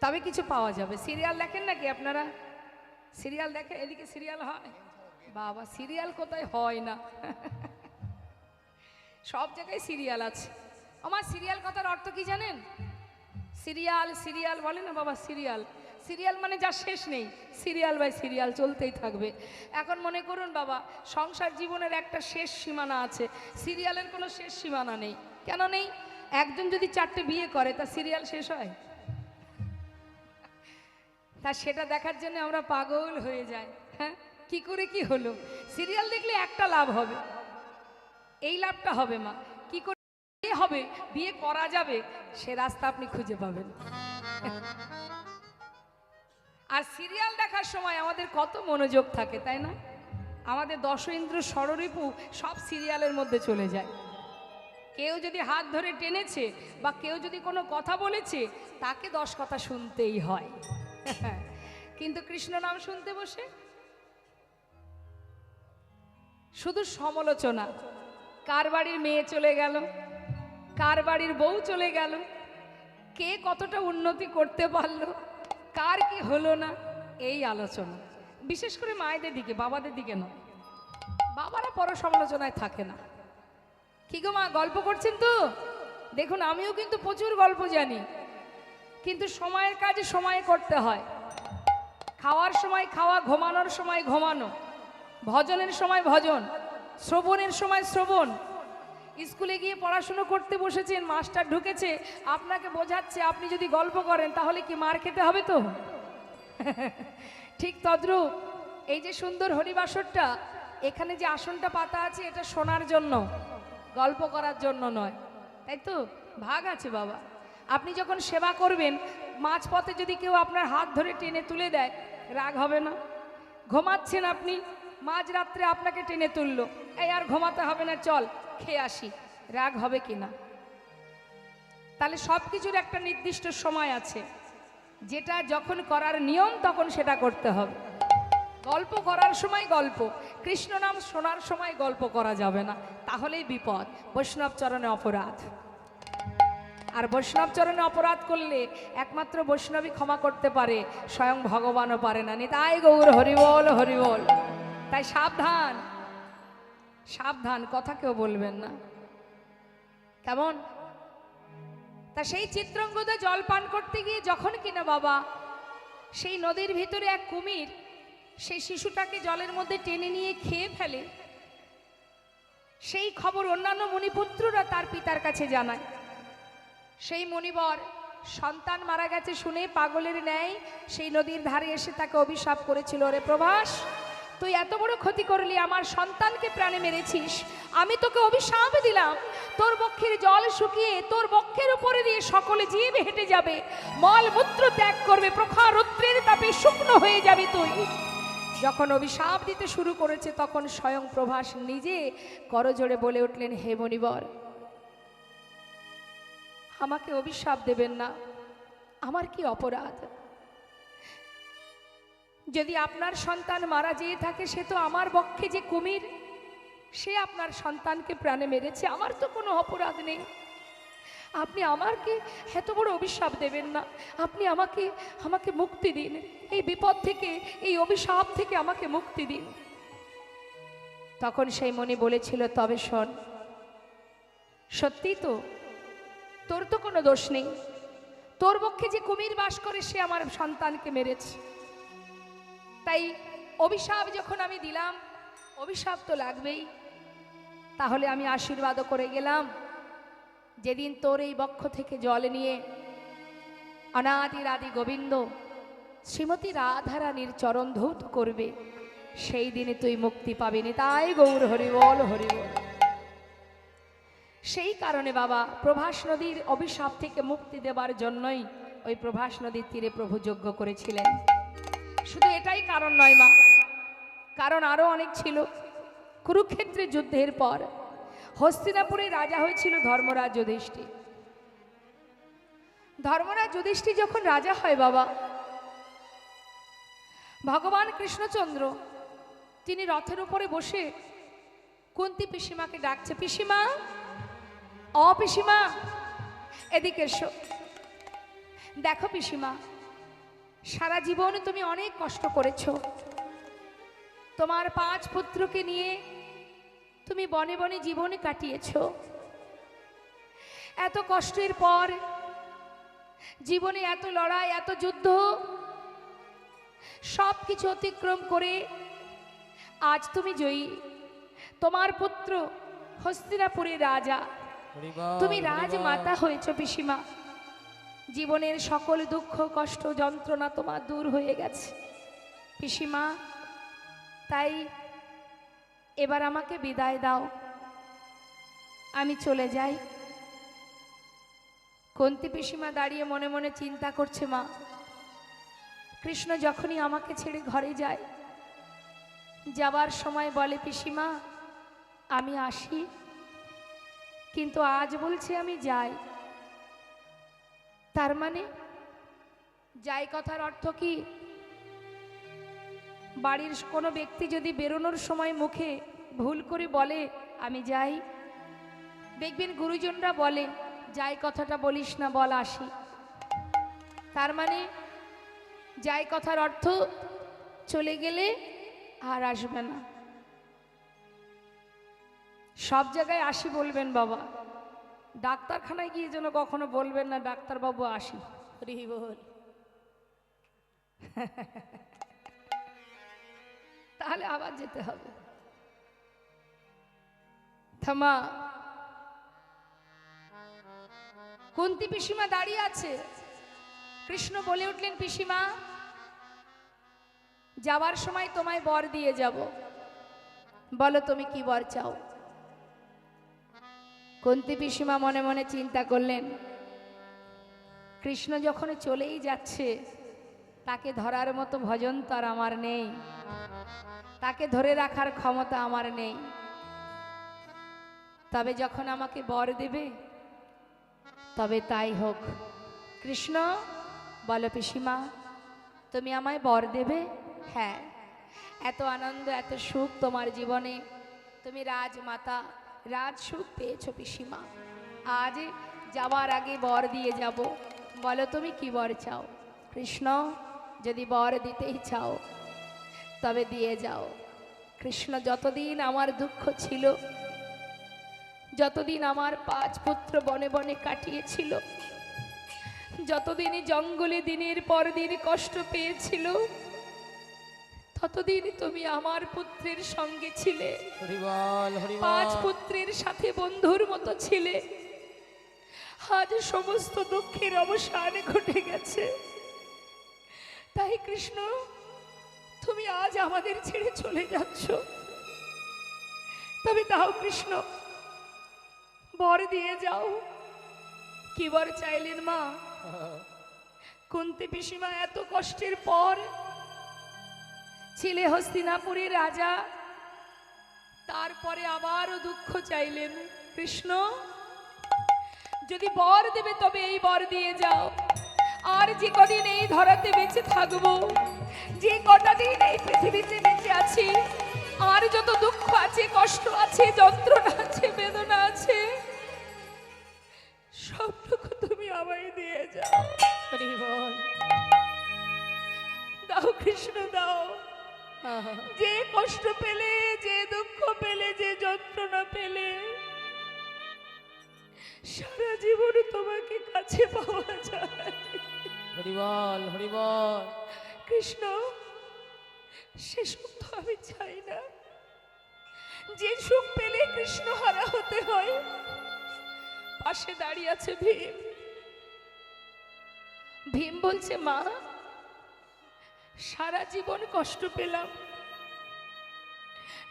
তবে কিছু পাওয়া যাবে। সিরিয়াল দেখেন নাকি আপনারা? সিরিয়াল দেখে? এদিকে সিরিয়াল হয়? বাবা, সিরিয়াল কোথায় হয় না, সব জায়গায় সিরিয়াল আছে। আমার সিরিয়াল কথার অর্থ কি জানেন? সিরিয়াল সিরিয়াল বলে না বাবা, সিরিয়াল সিরিয়াল মানে যা শেষ নেই, সিরিয়াল বাই সিরিয়াল চলতেই থাকবে। এখন মনে করুন বাবা, সংসার জীবনের একটা শেষ সীমানা আছে, সিরিয়ালের কোনো শেষ সীমানা নেই। কেন নেই? একজন যদি 4টে বিয়ে করে তা সিরিয়াল শেষ হয়? তা সেটা দেখার জন্য আমরা পাগল হয়ে যাই। হ্যাঁ, কি করে কি হলো? সিরিয়াল দেখলে একটা লাভ হবে, এই লাভটা হবে মা, কি করে বিয়ে হবে, বিয়ে করা যাবে, সে রাস্তা আপনি খুঁজে পাবেন। আর সিরিয়াল দেখার সময় আমাদের কত মনোযোগ থাকে, তাই না? আমাদের দশ ইন্দ্র ষড়রিপু সব সিরিয়ালের মধ্যে চলে যায়। কেউ যদি হাত ধরে টেনেছে বা কেউ যদি কোনো কথা বলেছে, তাকে 10 কথা শুনতেই হয়। কিন্তু কৃষ্ণ নাম শুনতে বসে শুধু সমালোচনা। কার বাড়ির মেয়ে চলে গেল, কার বাড়ির বউ চলে গেল, কে কতটা উন্নতি করতে পারলো, কার কি হলো না, এই আলোচনা। বিশেষ করে মায়েদের দিকে, বাবাদের দিকে নয়। বাবারা পর সমালোচনায় থাকে না। কি গো মা, গল্প করছেন তো? দেখুন, আমিও কিন্তু প্রচুর গল্প জানি, কিন্তু সময়ের কাজে সময়ে করতে হয়। খাওয়ার সময় খাওয়া, ঘুমানোর সময় ঘুমানো, ভজনের সময় ভজন, শ্রবণের সময় শ্রবণ। স্কুলে গিয়ে পড়াশুনো করতে বসেছেন, মাস্টার ঢুকেছে, আপনাকে বোঝাচ্ছে, আপনি যদি গল্প করেন তাহলে কি মার খেতে হবে তো? ঠিক তদ্রূপ এই যে সুন্দর হরিবাসরটা, এখানে যে আসনটা পাতা আছে, এটা শোনার জন্য, গল্প করার জন্য নয়, তাই তো? ভাগ আছে বাবা। আপনি যখন সেবা করবেন, মাঝপথে যদি কেউ আপনার হাত ধরে টেনে তুলে দেয়, রাগ হবে না? ঘুমাচ্ছেন আপনি, মাঝরাত্রে আপনাকে টেনে তুললো, এই আর ঘুমাতে হবে না, চল খেয়ে আসি, রাগ হবে কি না? তাহলে সব কিছুর একটা নির্দিষ্ট সময় আছে, যেটা যখন করার নিয়ম তখন সেটা করতে হবে। গল্প করার সময় গল্প, কৃষ্ণ নাম শোনার সময় গল্প করা যাবে না, তাহলেই বিপদ। বৈষ্ণব চরণে অপরাধ। আর বৈষ্ণব চরণে অপরাধ করলে একমাত্র বৈষ্ণবই ক্ষমা করতে পারে, স্বয়ং ভগবানও পারে না। নিতাই গৌর হরিবল হরিবল। তাই সাবধান, সাবধান, কথা কেউ বলবেন না, কেমন? তা সেই চিত্রাঙ্গদে জল পান করতে গিয়ে যখন কিনা বাবা সেই নদীর ভিতরে এক কুমির সেই শিশুটাকে জলের মধ্যে টেনে নিয়ে খেয়ে ফেলে, সেই খবর অন্যান্য মুনিপুত্ররা তার পিতার কাছে জানায়। সেই মুনিবর সন্তান মারা গেছে শুনে পাগলের ন্যায় সেই নদীর ধারে এসে তাকে অভিশাপ করেছিল, রে প্রভাস, তুই এত বড় ক্ষতি করলি, আমার সন্তানকে প্রাণে মেরেছিস, আমি তোকে অভিশাপ দিলাম, তোর বক্ষের জল শুকিয়ে তোর বক্ষের উপরে দিয়ে সকলে জীব হেঁটে যাবে, মল মূত্র ত্যাগ করবে, প্রখর রৌদ্রের তাপে শুকনো হয়ে যাবে তুই। যখন অভিশাপ দিতে শুরু করেছে, তখন স্বয়ং প্রভাস নিজে করজোড়ে বলে উঠলেন, হে মুনিবর, আমাকে অভিশাপ দেবেন না, আমার কি অপরাধ? যদি আপনার সন্তান মারা যেয়ে থাকে, সে তো আমার বক্ষে যে কুমির, সে আপনার সন্তানকে প্রাণে মেরেছে, আমার তো কোনো অপরাধ নেই, আপনি আমাকে এত বড় অভিশাপ দেবেন না, আপনি আমাকে আমাকে মুক্তি দিন, এই বিপদ থেকে, এই অভিশাপ থেকে আমাকে মুক্তি দিন। তখন সেই মুনি বলেছিল, তবে শোন, সত্যি তো, তোর তো কোনো দোষ নেই, তোর বক্ষে যে কুমির বাস করে সে আমার সন্তানকে মেরেছে, তাই অভিশাপ যখন আমি দিলাম, অভিশাপ তো লাগবেই, তাহলে আমি আশীর্বাদও করে গেলাম, যেদিন তোর এই বক্ষ থেকে জল নিয়ে অনাদির আদি গোবিন্দ শ্রীমতী রাধারানীর চরণ ধৌত করবে, সেই দিনে তুই মুক্তি পাবিনি। তাই গৌর হরিবল হরিবল। সেই কারণে বাবা প্রভাস নদীর অভিশাপ থেকে মুক্তি দেবার জন্যই ওই প্রভাস নদীর তীরে প্রভু যজ্ঞ করেছিলেন। শুধু এটাই কারণ নয় মা, কারণ আরো অনেক ছিল। কুরুক্ষেত্রের যুদ্ধের পর হস্তিনাপুরে রাজা হয়েছিল ধর্মরাজ যুধিষ্ঠির। ধর্মরাজ যুধিষ্ঠির যখন রাজা হয় বাবা, ভগবান কৃষ্ণচন্দ্র তিনি রথের উপরে বসে কুন্তী পিসিমাকে ডাকছে, পিসিমা, ও পিসিমা, এদিকে এসো। দেখো পিসিমা, সারা জীবন তুমি অনেক কষ্ট করেছো, তোমার 5 পুত্রকে নিয়ে তুমি বনে বনে জীবন কাটিয়েছো। এত কষ্টের পর জীবনে এত লড়াই, এত যুদ্ধ, সব কিছু অতিক্রম করে আজ তুমি জয়ী। তোমার পুত্র হস্তিনাপুরের রাজা, তুমি রাজমাতা হয়েছো পিসিমা। জীবনের সকল দুঃখ কষ্ট যন্ত্রণা তোমার দূর হয়ে গেছে পিসিমা। তাই এবার আমাকে বিদায় দাও, আমি চলে যাই। কুন্তী পিসিমা দাঁড়িয়ে মনে মনে চিন্তা করছে, মা কৃষ্ণ যখনই আমাকে ছেড়ে ঘরে যায়, যাবার সময় বলে পিসিমা আমি আসি, কিন্তু আজ বলছে আমি যাই। তার মানে যাই কথার অর্থ কি, বাড়ির কোনো ব্যক্তি যদি বেরোনোর সময় মুখে ভুল করে বলে আমি যাই, দেখবেন গুরুজনরা বলে যাই কথাটা বলিস না, বল আসি। তার মানে যাই কথার অর্থ চলে গেলে আর আসবে না। সব জায়গায় আসি বলবেন বাবা, ডাক্তারখানায় গিয়ে যেন কখনো বলবেন না ডাক্তারবাবু আসি। বল তাহলে আবার যেতে হবে। থামা। কুন্তী পিসিমা দাঁড়িয়ে আছে, কৃষ্ণ বলে উঠলেন পিসিমা যাওয়ার সময় তোমায় বর দিয়ে যাব, বলো তুমি কি বর চাও। কুন্তী পিসিমা মনে মনে চিন্তা করলেন, কৃষ্ণ যখন চলেই যাচ্ছে তাকে ধরার মতো ভজন তো আর আমার নেই, তাকে ধরে রাখার ক্ষমতা আমার নেই। তবে যখন আমাকে বর দেবে তবে তাই হোক। কৃষ্ণ বলো পিসিমা তুমি আমায় বর দেবে? হ্যাঁ, এত আনন্দ এত সুখ তোমার জীবনে, তুমি রাজমাতা, রাজ সুখ পেয়েছো পিসিমা। আজ যাওয়ার আগে বর দিয়ে যাব, বলো তুমি কি বর চাও। কৃষ্ণ যদি বর দিতেই চাও তবে দিয়ে যাও। কৃষ্ণ যতদিন আমার দুঃখ ছিল, যতদিন আমার 5 পুত্র বনে বনে কাটিয়েছিল, যতদিনই জঙ্গলে দিনের পর দিন কষ্ট পেয়েছিল, ততদিন তুমি আমার পুত্রের সঙ্গে ছিলে। 5 পুত্রের সাথে বন্ধুর মতো ছিলে। আজ সমস্ত দুঃখের অবসান ঘটে গেছে। তাই কৃষ্ণ তুমি আজ আমাদের ছেড়ে চলে যাচ্ছ, তবে দাও কৃষ্ণ বর দিয়ে যাও। কি বর চাইলেন মা? কুন্তী পিসিমা এত কষ্টের পর ছিলে হস্তিনাপুরের রাজা, তারপরে আবারও দুঃখ চাইলেন। কৃষ্ণ যদি বর দেবে তবে এই বর দিয়ে যাও। আর যে কদিন এই ধরাতে বেঁচে থাকবো, যে কটা দিন এই পৃথিবীতে বেঁচে আছি, আর যত দুঃখ আছে, কষ্ট আছে, যন্ত্রণা আছে, বেদনা আছে, সবটুকু তুমি আমায় দিয়ে যাও। দাও কৃষ্ণ দাও। যে কষ্ট পেলে, যে দুঃখ পেলে, যে যন্ত্রণা পেলে, সারা জীবন তোমাকে কাছে পাওয়া যায়। হরিবল হরিবল। কৃষ্ণ সে সুখ তো আমি চাই না, যে সুখ পেলে কৃষ্ণ হারা হতে হয়। পাশে দাঁড়িয়ে আছে ভীম। ভীম বলছে মা সারা জীবন কষ্ট পেলাম,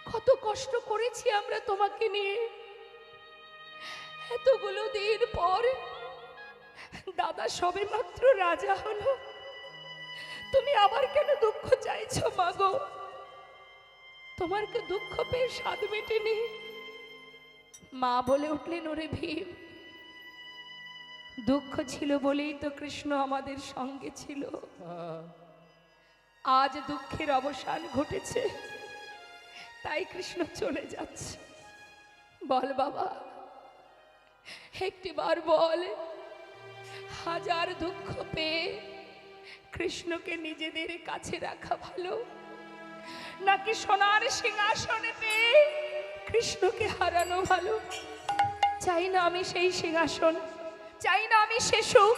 কত কষ্ট করেছি আমরা তোমাকে নিয়ে। এতগুলো দিন পর দাদা সবে মাত্র রাজা হলো, তুমি আবার কেন দুঃখ চাইছো মা গো? তোমার কি দুঃখ পেয়ে স্বাদ মেটেনি? মা বলে উঠলেন ওরে ভীম, দুঃখ ছিল বলেই তো কৃষ্ণ আমাদের সঙ্গে ছিল। আজ দুঃখের অবসান ঘটেছে, তাই কৃষ্ণ চলে যাচ্ছে। বল বাবা, একটিবার বল, হাজার দুঃখ পেয়ে কৃষ্ণকে নিজেদের কাছে রাখা ভালো, নাকি সোনার সিংহাসনে পেয়ে কৃষ্ণকে হারানো ভালো? চাই না আমি সেই সিংহাসন, চাই না আমি সে সুখ,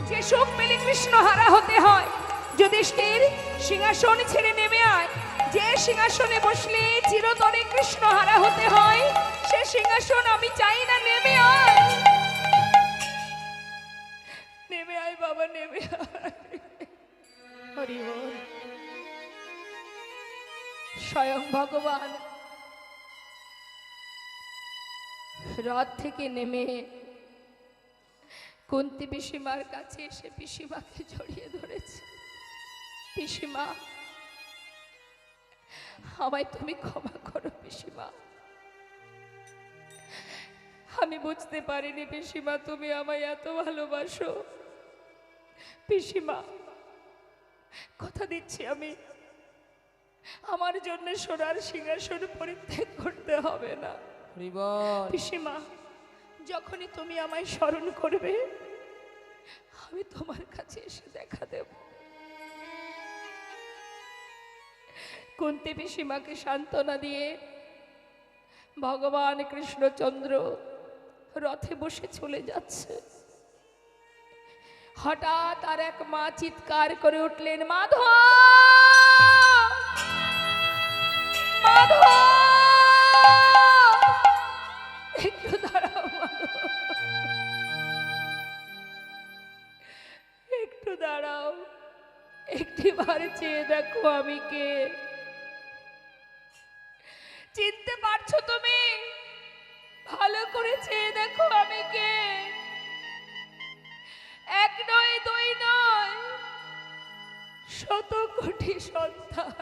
যে সুখ পেলে কৃষ্ণ হারা হতে হয়। যদি সিংহাসন ছেড়ে নেমে আয়, যে সিংহাসনে বসলে চিরতরে কৃষ্ণ হারা হতে হয়, সে সিংহাসন আমি চাই না। নেমে আয়, নেমে আয় বাবা, নেমে আয়। হরি বল। স্বয়ং ভগবান রথ থেকে নেমে কুন্তী পিসিমার কাছে এসে পিসিমাকে জড়িয়ে ধরেছে। পিসিমা, আমায় তুমি ক্ষমা করো পিসিমা, আমি বুঝতে পারিনি পিসিমা তুমি আমায় এত ভালোবাসো। পিসিমা, কথা দিচ্ছি আমি আমার জন্য সোনার সিংহাসন পরিত্যাগ করতে হবে না। পিসিমা, যখনই তুমি আমায় স্মরণ করবে আমি তোমার কাছে এসে দেখা দেব। কুন্তী পিসিমাকে সান্ত্বনা দিয়ে ভগবান কৃষ্ণচন্দ্র রথে বসে চলে যাচ্ছে। হঠাৎ আর এক মা চিৎকার করে উঠলেন, মাধব, মাধব, একটু দাঁড়াও মাধব, একটু দাঁড়াও, একটিবার চেয়ে দেখো আমি কে। চিনতে পারছো তুমি? ভালো করে চেয়ে দেখো আমি কে। এক নয়, দুই নয়, শত কোটি সন্তান,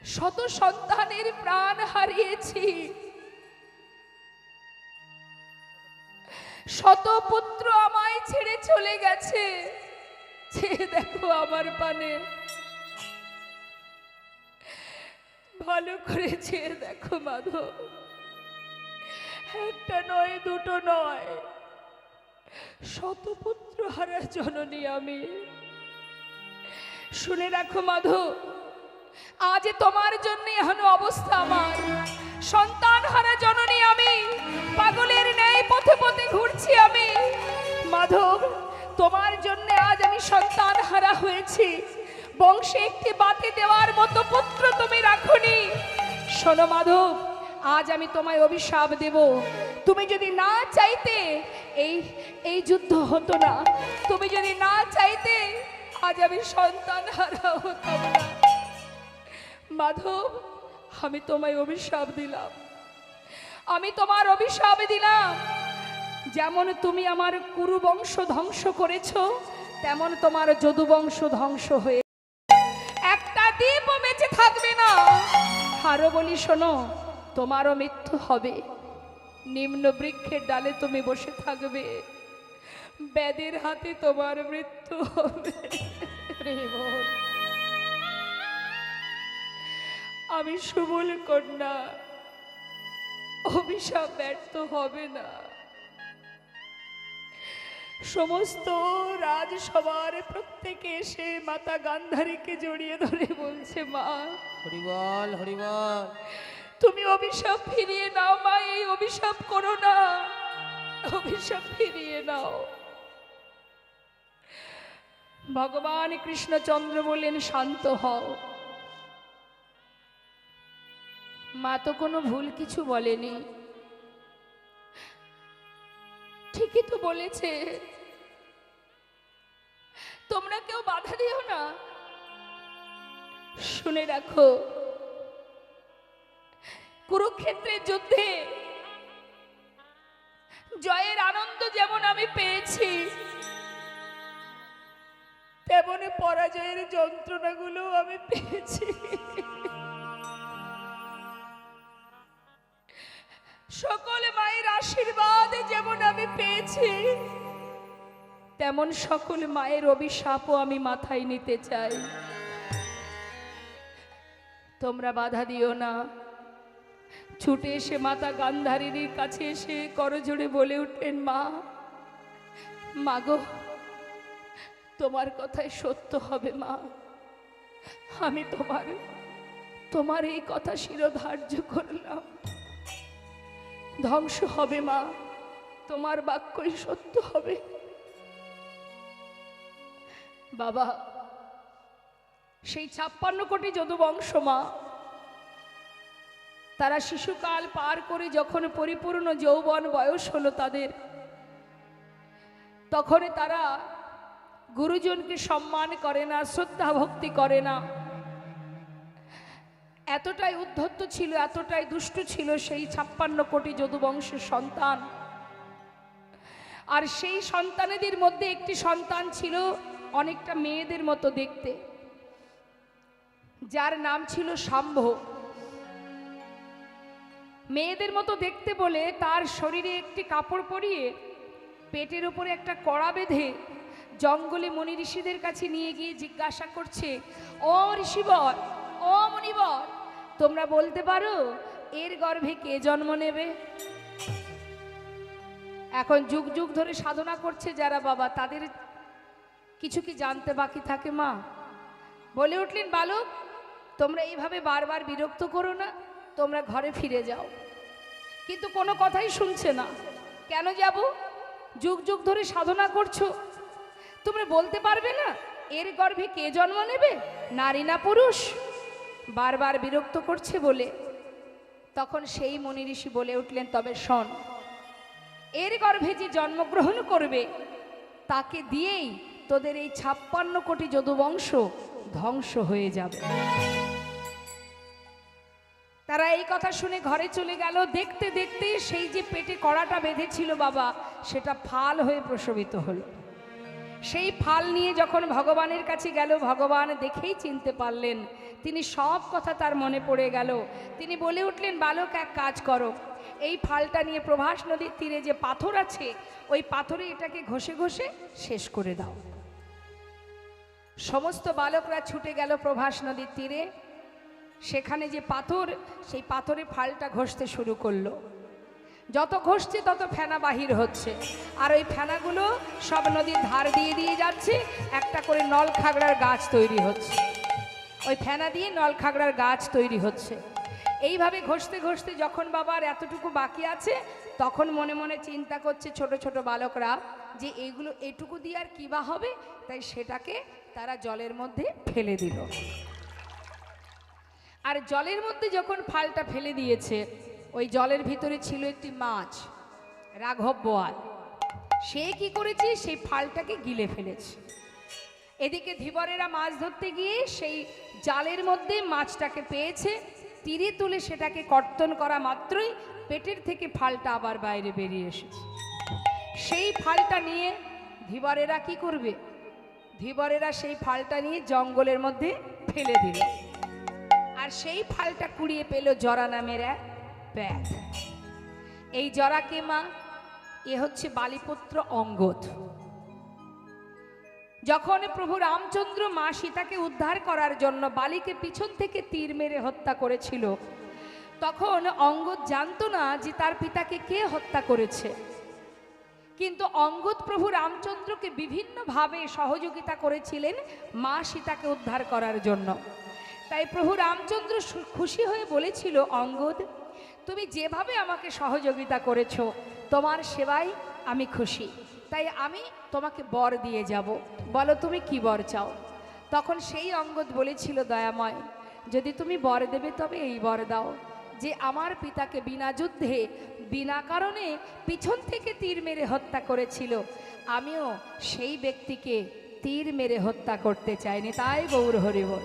শত সন্তানের প্রাণ হারিয়েছি, শত পুত্র আমায় ছেড়ে চলে গেছে। চেয়ে দেখো আমার পানে, ভালো করে চেয়ে দেখো মাধব। একটা নয়, দুটো নয়, শত পুত্র হারা জননী আমি। শুনে রাখো মাধব, আজ তোমার জন্য এমন অবস্থা আমার। সন্তান হারা জননী আমি, পাগলের ন্যায় পথে পথে ঘুরছি আমি। মাধব, তোমার জন্য আজ আমি সন্তান হারা হয়েছি। বংশে একটি বাতি দেওয়ার মতো পুত্র তুমি রাখনি। শোনো মাধব, আজ আমি তোমায় অভিশাপ দেব। তুমি যদি না চাইতে এই যুদ্ধ হতো না। তুমি যদি না চাইতে আজ আমি সন্তান হারা হতাম না। মাধব, আমি তোমায় অভিশাপ দিলাম, আমি তোমার অভিশাপ দিলাম। যেমন তুমি আমার কুরু বংশ ধ্বংস করেছো, তেমন তোমার যদু বংশ ধ্বংস হয়ে একটা দ্বীপও বেঁচে থাকবে না। আরো বলি শোনো, তোমারও মৃত্যু হবে। নিম্ন বৃক্ষের ডালে তুমি বসে থাকবে, ব্যাধের হাতে তোমার মৃত্যু হবে। আমি সুবল কন্যা, অভিশাপ ব্যর্থ হবে না। সমস্ত রাজসভার প্রত্যেকে এসে মাতা গান্ধারীকে জড়িয়ে ধরে বলছে, মা হরিবল হরিবল, তুমি অভিশাপ ফিরিয়ে নাও মা, এই অভিশাপ করো না, অভিশাপ ফিরিয়ে নাও। ভগবান কৃষ্ণচন্দ্র বললেন, শান্ত হও। মা তো কোনো ভুল কিছু বলেনি, ঠিকই তো বলেছে। তোমরা কেউ বাধা দিও না। শুনে রাখো, কুরুক্ষেত্রের যুদ্ধে জয়ের আনন্দ যেমন আমি পেয়েছি, তেমনি পরাজয়ের যন্ত্রণাগুলো আমি পেয়েছি। সকল মায়ের আশীর্বাদ যেমন আমি পেয়েছি, তেমন সকল মায়ের অভিশাপও আমি মাথায় নিতে চাই। তোমরা বাধা দিও না। ছুটে এসে মাতা গান্ধারীর কাছে এসে করজোড়ে বলে উঠলেন, মা, মাগো তোমার কথাই সত্য হবে মা। আমি তোমার এই কথা শিরোধার্য করলাম। ধ্বংস হবে মা, তোমার বাক্যই সত্য হবে। বাবা, সেই 56 কোটি যদুবংশ মা, তারা শিশুকাল পার করে যখন পরিপূর্ণ যৌবন বয়স হলো তাদের, তখন তারা গুরুজনকে সম্মান করে না, শ্রদ্ধা ভক্তি করে না। এতটাই উদ্ধত ছিল, এতটাই দুষ্ট ছিল সেই 56 কোটি যদুবংশের সন্তান। আর সেই সন্তানেদের মধ্যে একটি সন্তান ছিল অনেকটা মেয়েদের মতো দেখতে, যার নাম ছিল শাম্ভ। মেয়েদের মতো দেখতে বলে তার শরীরে একটি কাপড় পরিয়ে পেটের উপরে একটা কড়া বেঁধে জঙ্গলে মুনি ঋষিদের কাছে নিয়ে গিয়ে জিজ্ঞাসা করছে, ও ঋষিবর, ও মুনিবর, তোমরা বলতে পারো এর গর্ভে কে জন্ম নেবে? এখন যুগ যুগ ধরে সাধনা করছে যারা বাবা, তাদের কিছু কি জানতে বাকি থাকে মা? বলে উঠলেন, বালক, তোমরা এইভাবে বারবার বিরক্ত করো না, তোমরা ঘরে ফিরে যাও। কিন্তু কোনো কথাই শুনছে না। কেন যাব? যুগ যুগ ধরে সাধনা করছো, তোমরা বলতে পারবে না এর গর্ভে কে জন্ম নেবে, নারী না পুরুষ? বারবার বিরক্ত করছে বলে তখন সেই মুনি ঋষি বলে উঠলেন, তবে শোন, এর গর্ভে যে জন্মগ্রহণ করবে তাকে দিয়েই তোদের এই 56 কোটি যদুবংশ ধ্বংস হয়ে যাবে। তারা এই কথা শুনে ঘরে চলে গেল। দেখতে দেখতে সেই যে পেটে কড়াটা বেঁধেছিল বাবা, সেটা ফাল হয়ে প্রসবিত হলো। সেই ফাল নিয়ে যখন ভগবানের কাছে গেল, ভগবান দেখেই চিনতে পারলেন, তিনি সব কথা তার মনে পড়ে গেল। তিনি বলে উঠলেন, বালক, এক কাজ করো, এই ফালটা নিয়ে প্রভাস নদীর তীরে যে পাথর আছে, ওই পাথরে এটাকে ঘষে ঘষে শেষ করে দাও। সমস্ত বালকরা ছুটে গেল প্রভাস নদীর তীরে। সেখানে যে পাথর, সেই পাথরে ফালটা ঘষতে শুরু করলো। যত ঘষছে তত ফেনা বাহির হচ্ছে, আর ওই ফেনাগুলো সব নদীর ধার দিয়ে দিয়ে যাচ্ছে। একটা করে নল খাগড়ার গাছ তৈরি হচ্ছে, ওই ফেনা দিয়ে নল খাগড়ার গাছ তৈরি হচ্ছে। এইভাবে ঘষতে ঘষতে যখন বাবার এতটুকু বাকি আছে, তখন মনে মনে চিন্তা করছে ছোট ছোট বালকরা যে এইগুলো এটুকু দিয়ে আর কি বা হবে, তাই সেটাকে তারা জলের মধ্যে ফেলে দিল। আর জলের মধ্যে যখন ফালটা ফেলে দিয়েছে, ওই জলের ভিতরে ছিল একটি মাছ, রাঘব বোয়াল। সে কি করেছে, সেই ফালটাকে গিলে ফেলেছে। এদিকে ধীবরেরা মাছ ধরতে গিয়ে সেই জালের মধ্যে মাছটাকে পেয়েছে, তীরে তুলে সেটাকে কর্তন করা মাত্রই পেটের থেকে ফালটা আবার বাইরে বেরিয়ে এসেছে। সেই ফালটা নিয়ে ধীবরেরা কি করবে? ধীবরেরা সেই ফালটা নিয়ে জঙ্গলের মধ্যে ফেলে দিল। আর সেই ফালটা কুড়িয়ে পেল জরা নামের এক ব্যাধ। এই জরাকে মা, এ হচ্ছে বালিপুত্র অঙ্গদ। যখন প্রভু রামচন্দ্র মা সীতাকে উদ্ধার করার জন্য বালিকে পিছন থেকে তীর মেরে হত্যা করেছিল, তখন অঙ্গদ জানতো না যে তার পিতাকে কে হত্যা করেছে। কিন্তু অঙ্গদ প্রভু রামচন্দ্রকে বিভিন্নভাবে সহযোগিতা করেছিলেন মা সীতাকে উদ্ধার করার জন্য। তাই প্রভু রামচন্দ্র খুশি হয়ে বলেছিল, অঙ্গদ, তুমি যেভাবে আমাকে সহযোগিতা করেছো, তোমার সেবায় আমি খুশি, তাই আমি তোমাকে বর দিয়ে যাব। বলো তুমি কি বর চাও? তখন সেই অঙ্গদ বলেছিল, দয়াময়, যদি তুমি বর দেবে তবে এই বর দাও যে আমার পিতাকে বিনা যুদ্ধে বিনা কারণে পিছন থেকে তীর মেরে হত্যা করেছিল, আমিও সেই ব্যক্তিকে তীর মেরে হত্যা করতে চাইনি, তাই গৌর হরি বল।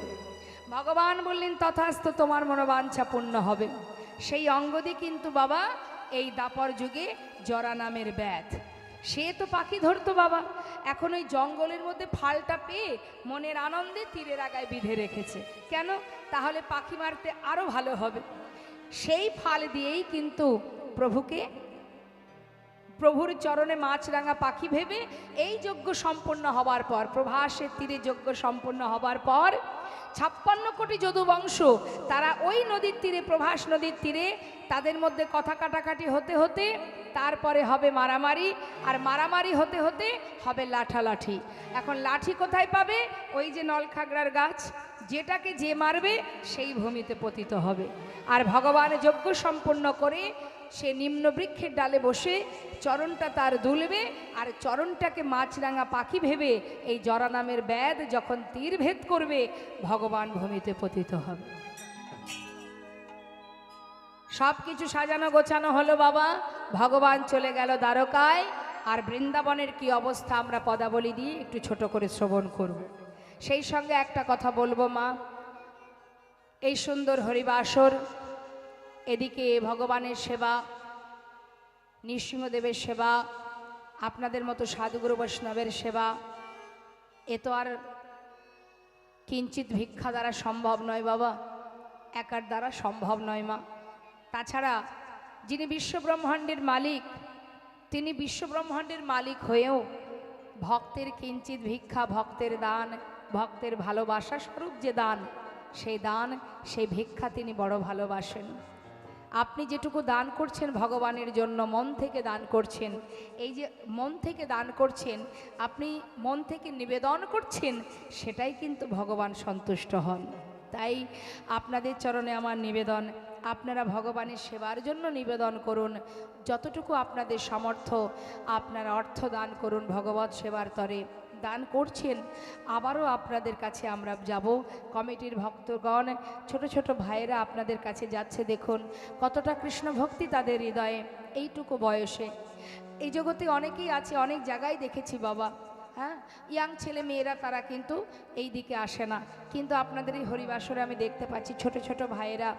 ভগবান বললেন, তথাস্তু, তোমার মনোবাঞ্ছা পূর্ণ হবে। সেই অঙ্গদই কিন্তু বাবা এই দাপর যুগে জরা নামের ব্যাধ। সে তো পাখি ধরতো বাবা, এখন ওই জঙ্গলের মধ্যে ফালটা পেয়ে মনের আনন্দে তীরের আগায় বিঁধে রেখেছে। কেন? তাহলে পাখি মারতে আরো ভালো হবে। সেই ফাল দিয়েই কিন্তু প্রভুকে প্রভুর চরণে মাছরাঙা পাখি ভেবে এই যজ্ঞ সম্পন্ন হবার পর, প্রভাসের তীরে যজ্ঞ সম্পন্ন হবার পর 56 কোটি যদুবংশ তারা ওই নদীর তীরে, প্রভাস নদীর তীরে, তাদের মধ্যে কথা কাটাকাটি হতে হতে তারপরে হবে মারামারি, আর মারামারি হতে হতে হবে লাঠালাঠি। এখন লাঠি কোথায় পাবে? ওই যে নলখাগড়ার গাছ, যেটাকে যে মারবে সেই ভূমিতে পতিত হবে। আর ভগবান যজ্ঞ সম্পন্ন করে সে নিম্ন বৃক্ষের ডালে বসে চরণটা তার দুলবে, আর চরণটাকে মাছরাঙা পাখি ভেবে এই জরা নামের ব্যাধ যখন তীর ভেদ করবে, ভগবান ভূমিতে পতিত হবে। সব কিছু সাজানো গোছানো হলো বাবা, ভগবান চলে গেল দ্বারকায়। আর বৃন্দাবনের কি অবস্থা আমরা পদাবলী দিয়ে একটু ছোট করে শ্রবণ করব। সেই সঙ্গে একটা কথা বলবো মা, এই সুন্দর হরিবাসর, এদিকে ভগবানের সেবা, নৃসিংহদেবের সেবা, আপনাদের মতো সাধুগুরু বৈষ্ণবের সেবা, এ তো আর কিঞ্চিত ভিক্ষা দ্বারা সম্ভব নয় বাবা, একার দ্বারা সম্ভব নয় মা। তাছাড়া যিনি বিশ্বব্রহ্মাণ্ডের মালিক, তিনি বিশ্বব্রহ্মাণ্ডের মালিক হয়েও ভক্তের কিঞ্চিত ভিক্ষা, ভক্তের দান, ভক্তের ভালোবাসা স্বরূপ যে দান, সেই দান, সেই ভিক্ষা তিনি বড় ভালোবাসেন। আপনি যেটুকু দান করছেন ভগবানের জন্য, মন থেকে দান করছেন, এই যে মন থেকে দান করছেন, আপনি মন থেকে নিবেদন করছেন, সেটাই কিন্তু ভগবান সন্তুষ্ট হন। তাই আপনাদের চরণে আমার নিবেদন, আপনারা ভগবানের সেবার জন্য নিবেদন করুন, যতটুকু আপনাদের সামর্থ্য আপনারা অর্থ দান করুন ভগবত সেবার তরে। দান করছেন, আবারও আপনাদের কাছে আমরা যাব, কমিটির ভক্তগণ, ছোট ছোট ভাইয়েরা আপনাদের কাছে যাচ্ছে, দেখুন কতটা কৃষ্ণ ভক্তি তাদের হৃদয়ে এইটুকু বয়সে। এই জগতে অনেকেই আছে, অনেক জায়গায় দেখেছি বাবা, হ্যাঁ, ইয়াং ছেলে মেয়েরা তারা কিন্তু এই দিকে আসে না, কিন্তু আপনাদের এই হরিবাসরে আমি দেখতে পাচ্ছি ছোট ছোট ভাইয়েরা,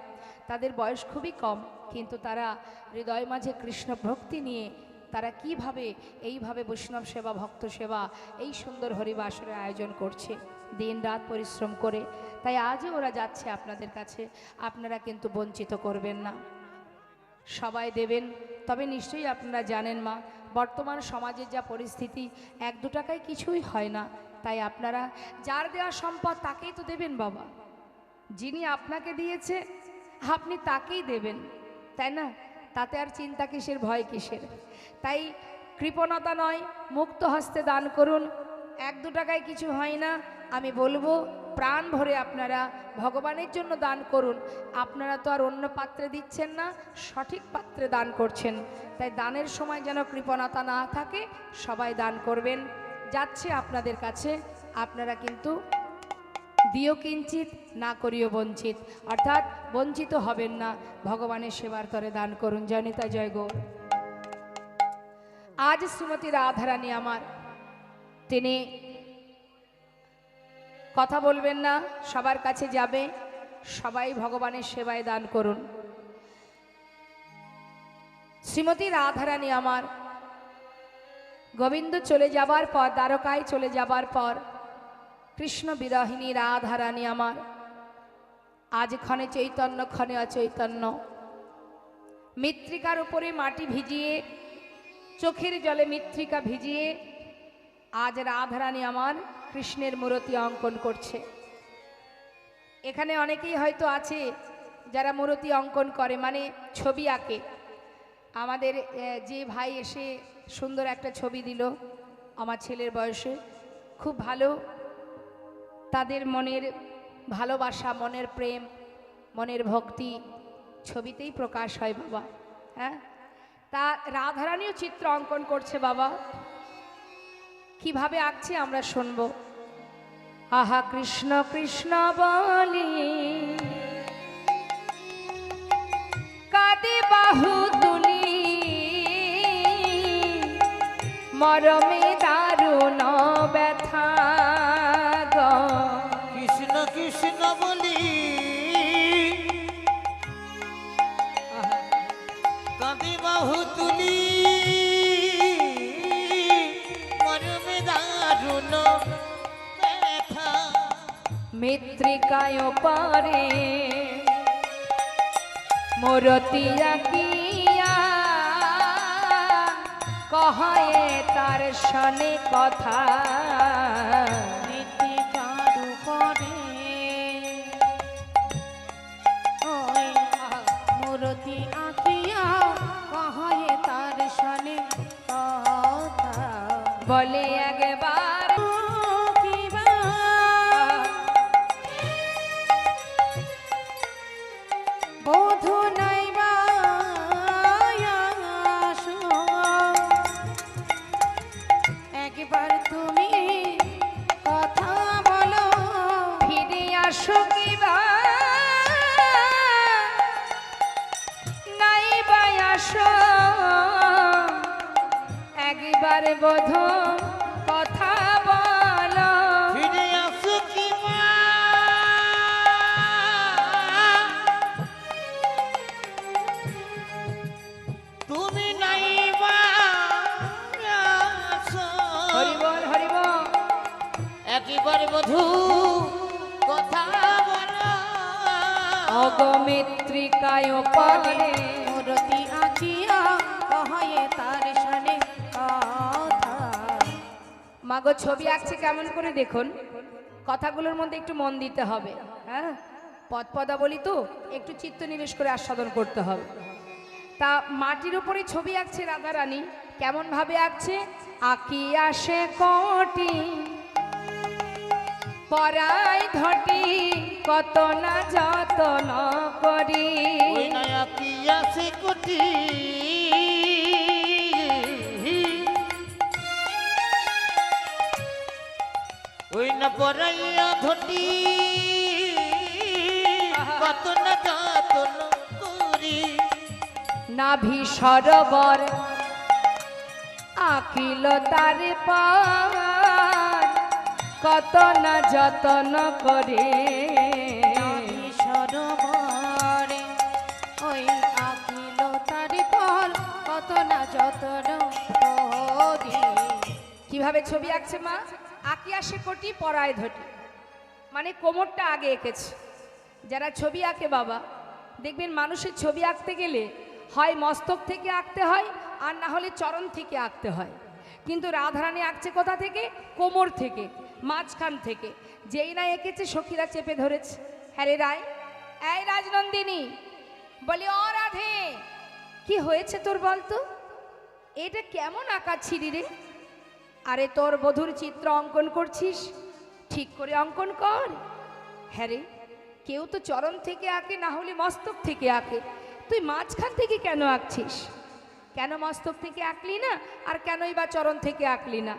তাদের বয়স খুবই কম, কিন্তু তারা হৃদয় মাঝে কৃষ্ণ ভক্তি নিয়ে তারা কিভাবে এইভাবে বৈষ্ণব সেবা, ভক্ত সেবা, এই সুন্দর হরিবাসরের আয়োজন করছে দিন রাত পরিশ্রম করে। তাই আজও ওরা যাচ্ছে আপনাদের কাছে, আপনারা কিন্তু বঞ্চিত করবেন না, সবাই দেবেন। তবে নিশ্চয়ই আপনারা জানেন মা, বর্তমান সমাজের যা পরিস্থিতি, 1-2 টাকায় কিছুই হয় না। তাই আপনারা যার দেওয়া সম্পদ তাকেই তো দেবেন বাবা, যিনি আপনাকে দিয়েছে আপনি তাকেই দেবেন, তাই না? তাতে আর চিন্তা কিসের, ভয় কিসের? তাই কৃপণতা নয়, মুক্ত হস্তে দান করুন। 1-2 টাকায় কিছু হয় না, আমি বলবো প্রাণ ভরে আপনারা ভগবানের জন্য দান করুন। আপনারা তো আর অন্য পাত্রে দিচ্ছেন না, সঠিক পাত্রে দান করছেন। তাই দানের সময় যেন কৃপণতা না থাকে, সবাই দান করবেন। যাচ্ছে আপনাদের কাছে, আপনারা কিন্তু দিও কিঞ্চিত, না করিও বঞ্চিত, অর্থাৎ বঞ্চিত হবেন না, ভগবানের সেবার তরে দান করুন। জয়নিতা জয় গৌর। আজ শ্রীমতী রাধারানী আমার, তিনি কথা বলবেন না, সবার কাছে যাবে, সবাই ভগবানের সেবায় দান করুন। শ্রীমতী রাধারানী আমার গোবিন্দ চলে যাবার পর, দ্বারকায় চলে যাবার পর, কৃষ্ণ বিরহিনী রাধারানী আমার আজ ক্ষণে চৈতন্য, ক্ষণে অচৈতন্য, মৃত্তিকার উপরে মাটি ভিজিয়ে, চোখের জলে মৃত্তিকা ভিজিয়ে আজ রাধারানী আমার কৃষ্ণের মূর্তি অঙ্কন করছে। এখানে অনেকেই হয়তো আছে যারা মূর্তি অঙ্কন করে, মানে ছবি আঁকে। আমাদের যে ভাই এসে সুন্দর একটা ছবি দিল আমার ছেলের বয়সে, খুব ভালো, তাদের মনের ভালোবাসা, মনের প্রেম, মনের ভক্তি ছবিতেই প্রকাশ হয় বাবা। হ্যাঁ, তা রাধারানীও চিত্র অঙ্কন করছে বাবা, কিভাবে আঁকছে আমরা শুনব। আহা কৃষ্ণ কৃষ্ণ বলি কাঁদে বাহু তুলি, মরমে দারুণ ব্যথা গো। কৃষ্ণ কৃষ্ণ বলি কাঁদে বাহু তুলি, মরমে দারুণ ব্যথা। মৃত্তিকায় পারে মূর্তি আঁকিয়া কহয়ে তার সনে কথা নীতি কারু করে ওই মূর্তি আঁকিয়া কহয়ে তার সনে কথা বলে একবার কিবা বধূ নাইবা আসো, একবার তুমি কথা বলো ফিরে আসো কিবা নাই বা আসো একবার বোধ কথা বলো ফিরে আসো কি মা তুমি নাই বা আসো। হরিবল হরিবল একেবারে বধূ কথা বলো অগমিত্রিকায় পরে মূর্তি আঁকিয়া কহয়ে তার সনে কথা মাগো ছবি আঁকছে কেমন করে দেখুন কথাগুলোর মধ্যে একটু মন দিতে হবে হ্যাঁ পদ পদাবলী তো একটু চিত্ত নিবেশ করে আস্বাদন করতে হবে তা মাটির উপরে ছবি আঁকছে রাধারানী কেমন ভাবে আঁকছে আঁকি আসে কোটি পরাই ধটি কত না যতন করি ওই নয়া কি আছে কোটি ওই না পরাইয়া ধটি কত না যতন করি নাভি সরোবর আঁকিল তার পার কত না যতন করে সরোবরে ওই আঁকিল তার ফল কত না যতন করি কিভাবে ছবি আঁকছে মা আঁকি আসে কোটি পরায় ধটি মানে কোমরটা আগে এঁকেছে যারা ছবি আঁকে বাবা দেখবেন মানুষের ছবি আঁকতে গেলে হয় মস্তক থেকে আঁকতে হয় আর না হলে চরণ থেকে আঁকতে হয় কিন্তু রাধারানী আঁকছে কোথা থেকে কোমর থেকে মাঝখান থেকে যেই না এঁকেছে সখীরা চেপে ধরেছে হ্যাঁ রে রায় এই রাজনন্দিনী বলি ও রাধে কি হয়েছে তোর বলতো এটা কেমন আঁকা ছিড়ি রে আরে তোর বধূর চিত্র অঙ্কন করছিস ঠিক করে অঙ্কন কর হ্যাঁ রে কেউ তো চরণ থেকে আঁকে না হলে মস্তক থেকে আঁকে তুই মাঝখান থেকে কেন আঁকছিস কেন মস্তক থেকে আঁকলি না আর কেনই বা চরণ থেকে আঁকলি না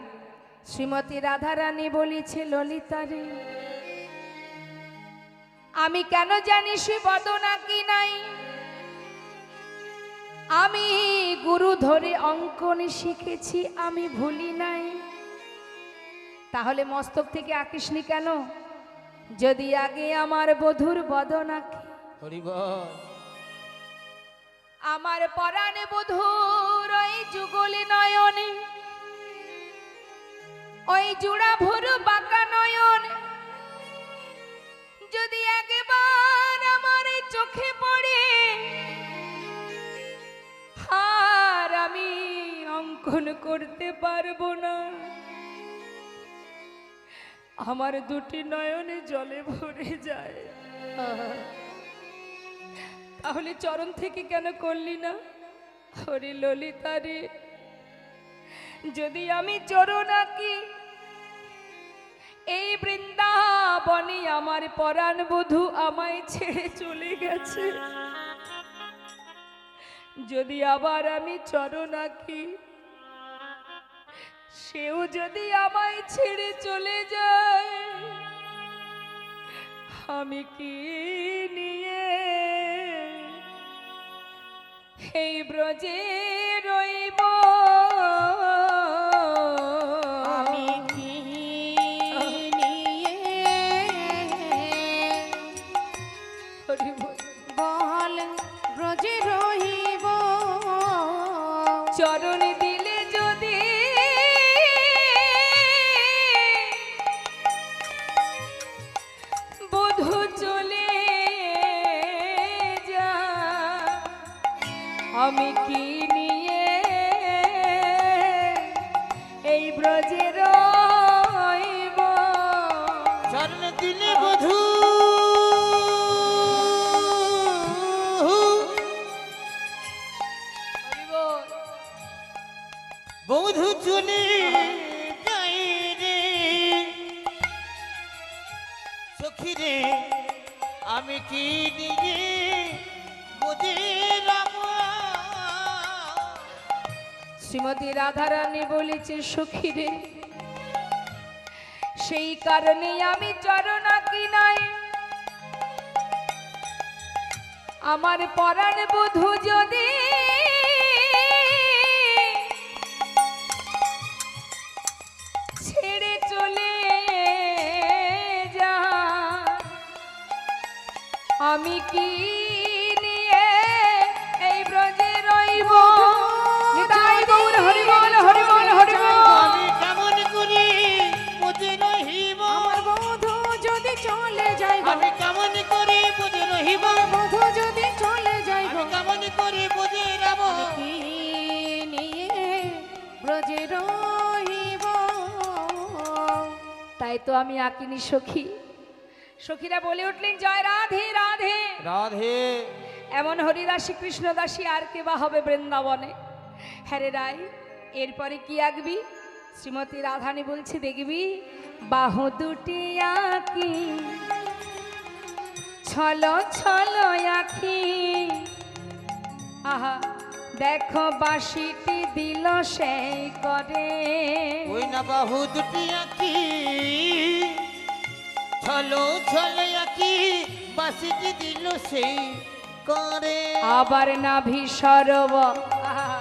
শ্রীমতী রাধারানী বলিছে ললিতা রে আমি কেন জানি সে বদন আঁকি নাই আমি গুরু ধরে অঙ্কন শিখেছি আমি ভুলি নাই তাহলে মস্তক থেকে আঁকিসনি কেন যদি আগে আমার বধুর বদন আঁকি হরিবল আমার পরাণে বধুর ওই যুগলি নয়নে ওই জুড়া ভরু বাঁকা নয়ন যদি একবার আমার চোখে পড়ে আর আমি অঙ্কন করতে পারবো না আমার দুটি নয়নে জলে ভরে যায় তাহলে চরণ থেকে কেন করলি না হরি ললিতা রে যদি আমি চরণ আঁকি এই বৃন্দাবনে আমার পরাণ বধূ আমায় ছেড়ে চলে গেছে যদি আবার আমি চরণ আঁকি সেও যদি আমায় ছেড়ে চলে যায় আমি কি নিয়ে এই ব্রজে রইব আমি কি নিয়ে বল ব্রজে রহিব চরণ দিলে যদি বধূ চলে যা আমি কি নিয়ে দিলে বধূ হরি বল। বধূ চলে যাই রে সখী রে আমি কি নিয়ে বুঝিলাম শ্রীমতী রাধারানী বলেছে সখী রে, সেই কারণে আমি চরণ কিনাই আমার পরাণ বধূ যদি ছেড়ে চলে যায়, আমি কি নিয়ে এই ব্রজে রইব? নিতাই গৌর হরি বল, হরি বল, হরি বল। আমি কেমন করি বুঝে রহিব আমার বধূ যদি চলে যায় গো, আমি কেমন করে বুঝে রহিব বধূ যদি চলে যায় গো, আমি কেমন করে বুঝে রব কি নিয়ে ব্রজে রহিব। তাই তো আমি আকিনি সখী। সখীরা বলে উঠলেন জয় রাধে রাধে। রাধে এমন হরিদাসী কৃষ্ণদাসী আর কে বা হবে বৃন্দাবনে? হ্যাঁ রে রাই, এরপরে কি আঁকবি? শ্রীমতী রাধানী বলছে দেখবি বাহু দুটি আঁকি ছলো ছলো আঁকি, আহা দেখো বাঁশিটি দিল সেই করে। ওই না বাহু দুটি আঁকি ছলো ছলো আঁকি বাসিটি দিল সেই করে আবার নাভি সরব, আহা,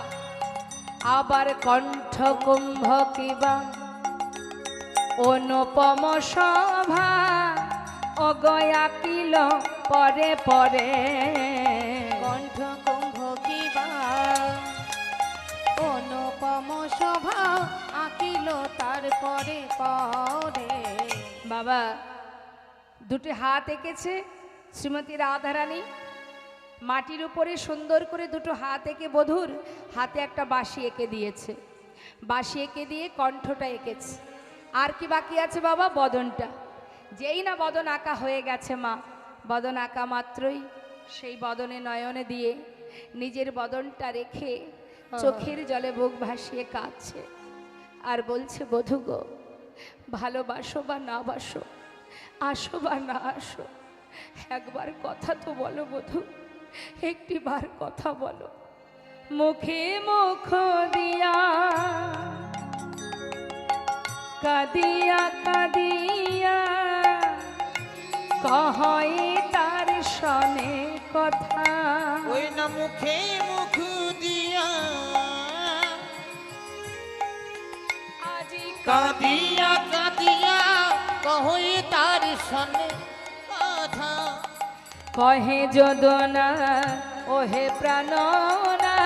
আবার কণ্ঠ কুম্ভ কিবা অনুপম সভা ও গয়া কিল পরে পরে। কণ্ঠ কুম্ভ কিবা অনুপম শোভা আঁকিল তারপরে পরে। বাবা দুটি হাত এঁকেছে শ্রীমতী রাধারানী, মাটির উপরে সুন্দর করে দুটো হাত এঁকে বধূর হাতে একটা বাঁশি এঁকে দিয়েছে। বাঁশি এঁকে দিয়ে কণ্ঠটা এঁকেছে। আর কি বাকি আছে বাবা? বদনটা। যেই না বদন আঁকা হয়ে গেছে মা, বদন আঁকা মাত্রই সেই বদনে নয়নে দিয়ে নিজের বদনটা রেখে চোখের জলে বুক ভাসিয়ে কাঁদছে আর বলছে বধূ গো, ভালোবাসো বা না বাসো, আসো বা না আসো, একবার কথা তো বলো বধূ, একটি বার কথা বলো। মুখে মুখ দিয়া কাদিয়া কাদিয়া কহই তার সনে কথা। ওই না মুখে মুখ দিয়া আজি কাঁদিয়া কাঁদিয়া কহই তার সনে কথা কহে যদনা ওহে প্রাণনা,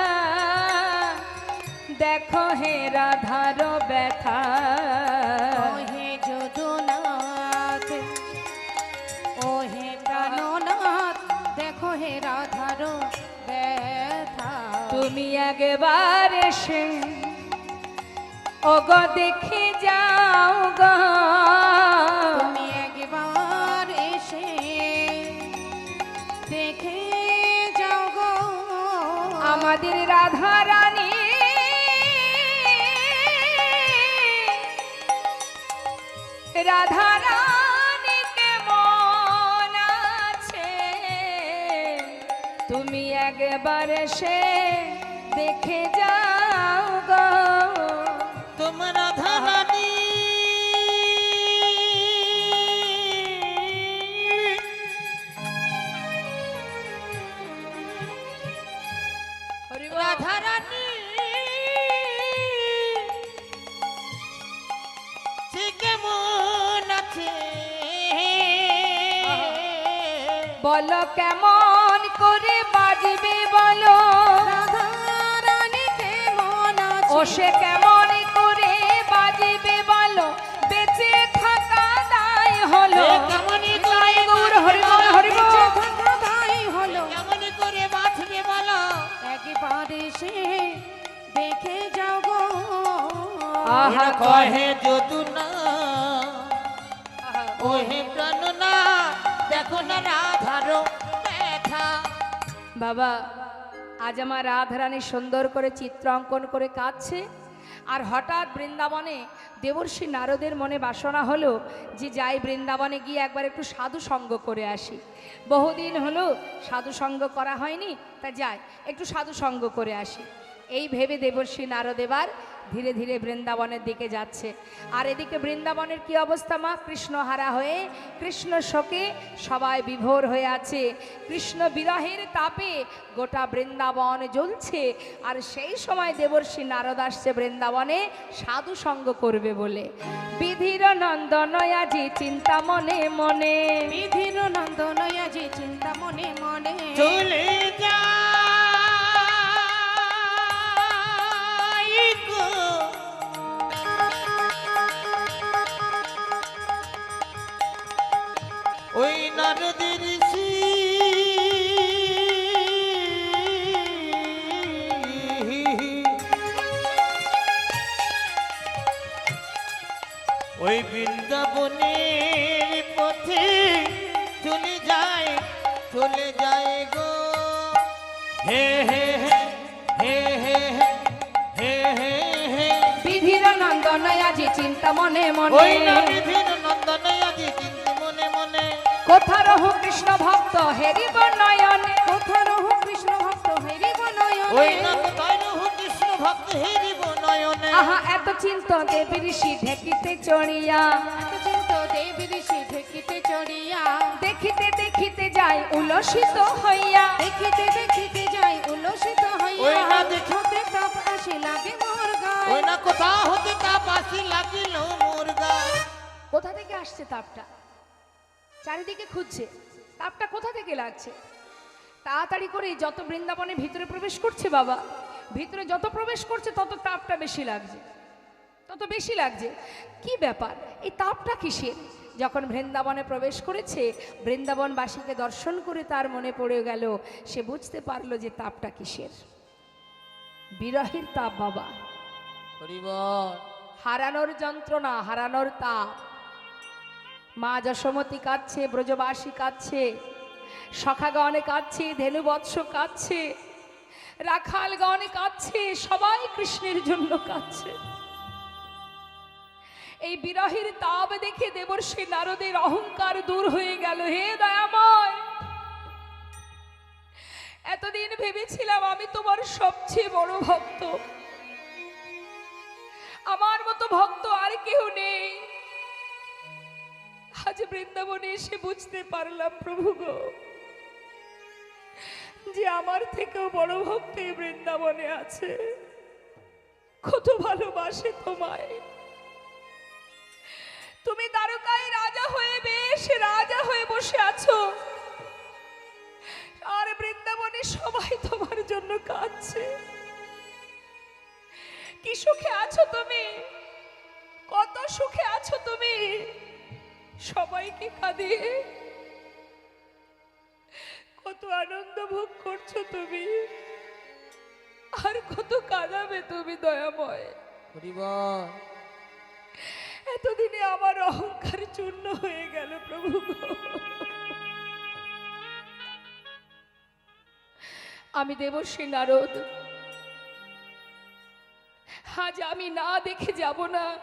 দেখো হে রাধার ব্যথা। ওহে যদুনাথ ওহে প্রাণনাথ, দেখো হে রাধার ব্যথা। তুমি একবার এসে ওগো দেখে যাও গো, তুমি একবার এসে দেখে যাও গো আমাদের রাধা রানী রাধা রানী কেমন আছে, তুমি একবার এসে দেখে যাও গো। তোমার রাধা রানী হরি বল। রাধা রানী সে কেমন আছে বলো কেমন করে বাজবে বলো, রাধা রানী কেমন ও আছে, সে কেমন করে বাজবে বলো, বেঁচে থাকা দায় হলো। সে কেমন করে গৌর হরি বল, হরি বল। বেঁচে থাকা দায় হলো। কেমন করে বাঁচবে বলো একবার এসে দেখে যাও গো আহা কহে যদু না ওহে প্রাণ না দেখো না রাধারো ব্যথা। বাবা আজ আমার রাধারানী সুন্দর করে চিত্র অঙ্কন করে কাঁদছে, আর হঠাৎ বৃন্দাবনে দেবর্ষি নারদের মনে বাসনা হলো যে যাই বৃন্দাবনে গিয়ে একবার একটু সাধু সঙ্গ করে আসি। বহুদিন হলো সাধু সঙ্গ করা হয়নি, তা যাই একটু সাধু সঙ্গ করে আসি। এই ভেবে দেবর্ষি নারদ এবার ধীরে ধীরে বৃন্দাবনের দিকে যাচ্ছে। আর এদিকে বৃন্দাবনের কি অবস্থা মা? কৃষ্ণহারা হয়ে কৃষ্ণ শোকে সবাই বিভোর হয়ে আছে। কৃষ্ণ বিরহের তাপে গোটা বৃন্দাবন জ্বলছে। আর সেই সময় দেবর্ষি নারদ আসছে বৃন্দাবনে সাধু সঙ্গ করবে বলে। বিধির নন্দনয়া যে চিন্তা মনে মনে, বিধির নন্দনয়া যে চিন্তা মনে মনে, চলে যাই গো ওই নারদের ওই বৃন্দাবনের পথে চলে যায় গো। হে হে হে হে হে হে হে হে। বিধির নন্দনয়া যে চিন্তা মনে ওই মনে, নারীধীর নন্দনে আজি চিন্তা মনে মনে। কোথা রহু কৃষ্ণ ভক্ত হেরিব নয়নে, কোথা রহু কৃষ্ণ ভক্ত হরিব ওই নয়নে, না কোথায় রহু কৃষ্ণ ভক্ত হেরিব নয়নে। আহা এত চিন্ত দেবী ঋষি ঢেকিতে চড়িয়া, এত চিন্ত দেব ঋষি ঢেকিতে চড়িয়া, দেখিতে দেখিতে যায় উলসিত হইয়া। দেখিতে দেখিতে যাই উল্লসিত ওই হইয়া, না দেখি- হতে তাপ আসে লাগে মোর গায়ে। ওই না কোথা হতে তাপ আসি লাগিল মোর গায়ে। কোথা থেকে আসছে তাপটা? চারিদিকে খুঁজছে তাপটা কোথা থেকে লাগছে। তাড়াতাড়ি করে যত বৃন্দাবনে ভিতরে প্রবেশ করছে বাবা, ভিতরে যত প্রবেশ করছে তত তাপটা বেশি লাগছে, তত বেশি লাগছে। কি ব্যাপার, এই তাপটা কিসের? যখন বৃন্দাবনে প্রবেশ করেছে, বৃন্দাবনবাসীকে দর্শন করে তার মনে পড়ে গেল, সে বুঝতে পারলো যে তাপটা কিসের। বিরহের তাপ বাবা, হরিবল হারানোর যন্ত্রণা, হারানোর তাপ। মা যশোমতী কাঁদছে, ব্রজবাসী কাঁদছে, সখাগণে কাঁদছে, ধেনুবৎস কাঁদছে, রাখালগণে কাঁদছে, সবাই কৃষ্ণের জন্য কাঁদছে। এই বিরহের তাপ দেখে দেবর্ষি নারদের অহংকার দূর হয়ে গেল। হে দয়াময়, এতদিন ভেবেছিলাম আমি তোমার সবচেয়ে বড় ভক্ত, আমার মতো ভক্ত আর কেউ নেই। আজ বৃন্দাবনে এসে বুঝতে পারলাম প্রভু গো, যে আমার থেকেও বড় ভক্ত এই বৃন্দাবনে আছে। কত ভালোবাসে তোমায়। তুমি দ্বারকায় রাজা হয়ে বেশ রাজা হয়ে বসে আছো, আর বৃন্দাবনে সবাই তোমার জন্য কাঁদছে। কি সুখে আছো তুমি, কত সুখে আছো তুমি, সবাইকে কাঁদিয়ে কত আনন্দ ভোগ করছো তুমি, আর কত কাঁদাবে তুমি দয়াময়। হরিবল এতদিনে আমার অহংকার চূর্ণ হয়ে গেল প্রভু গো। আমি দেবর্ষি নারদ, আজ আমি না দেখে যাব না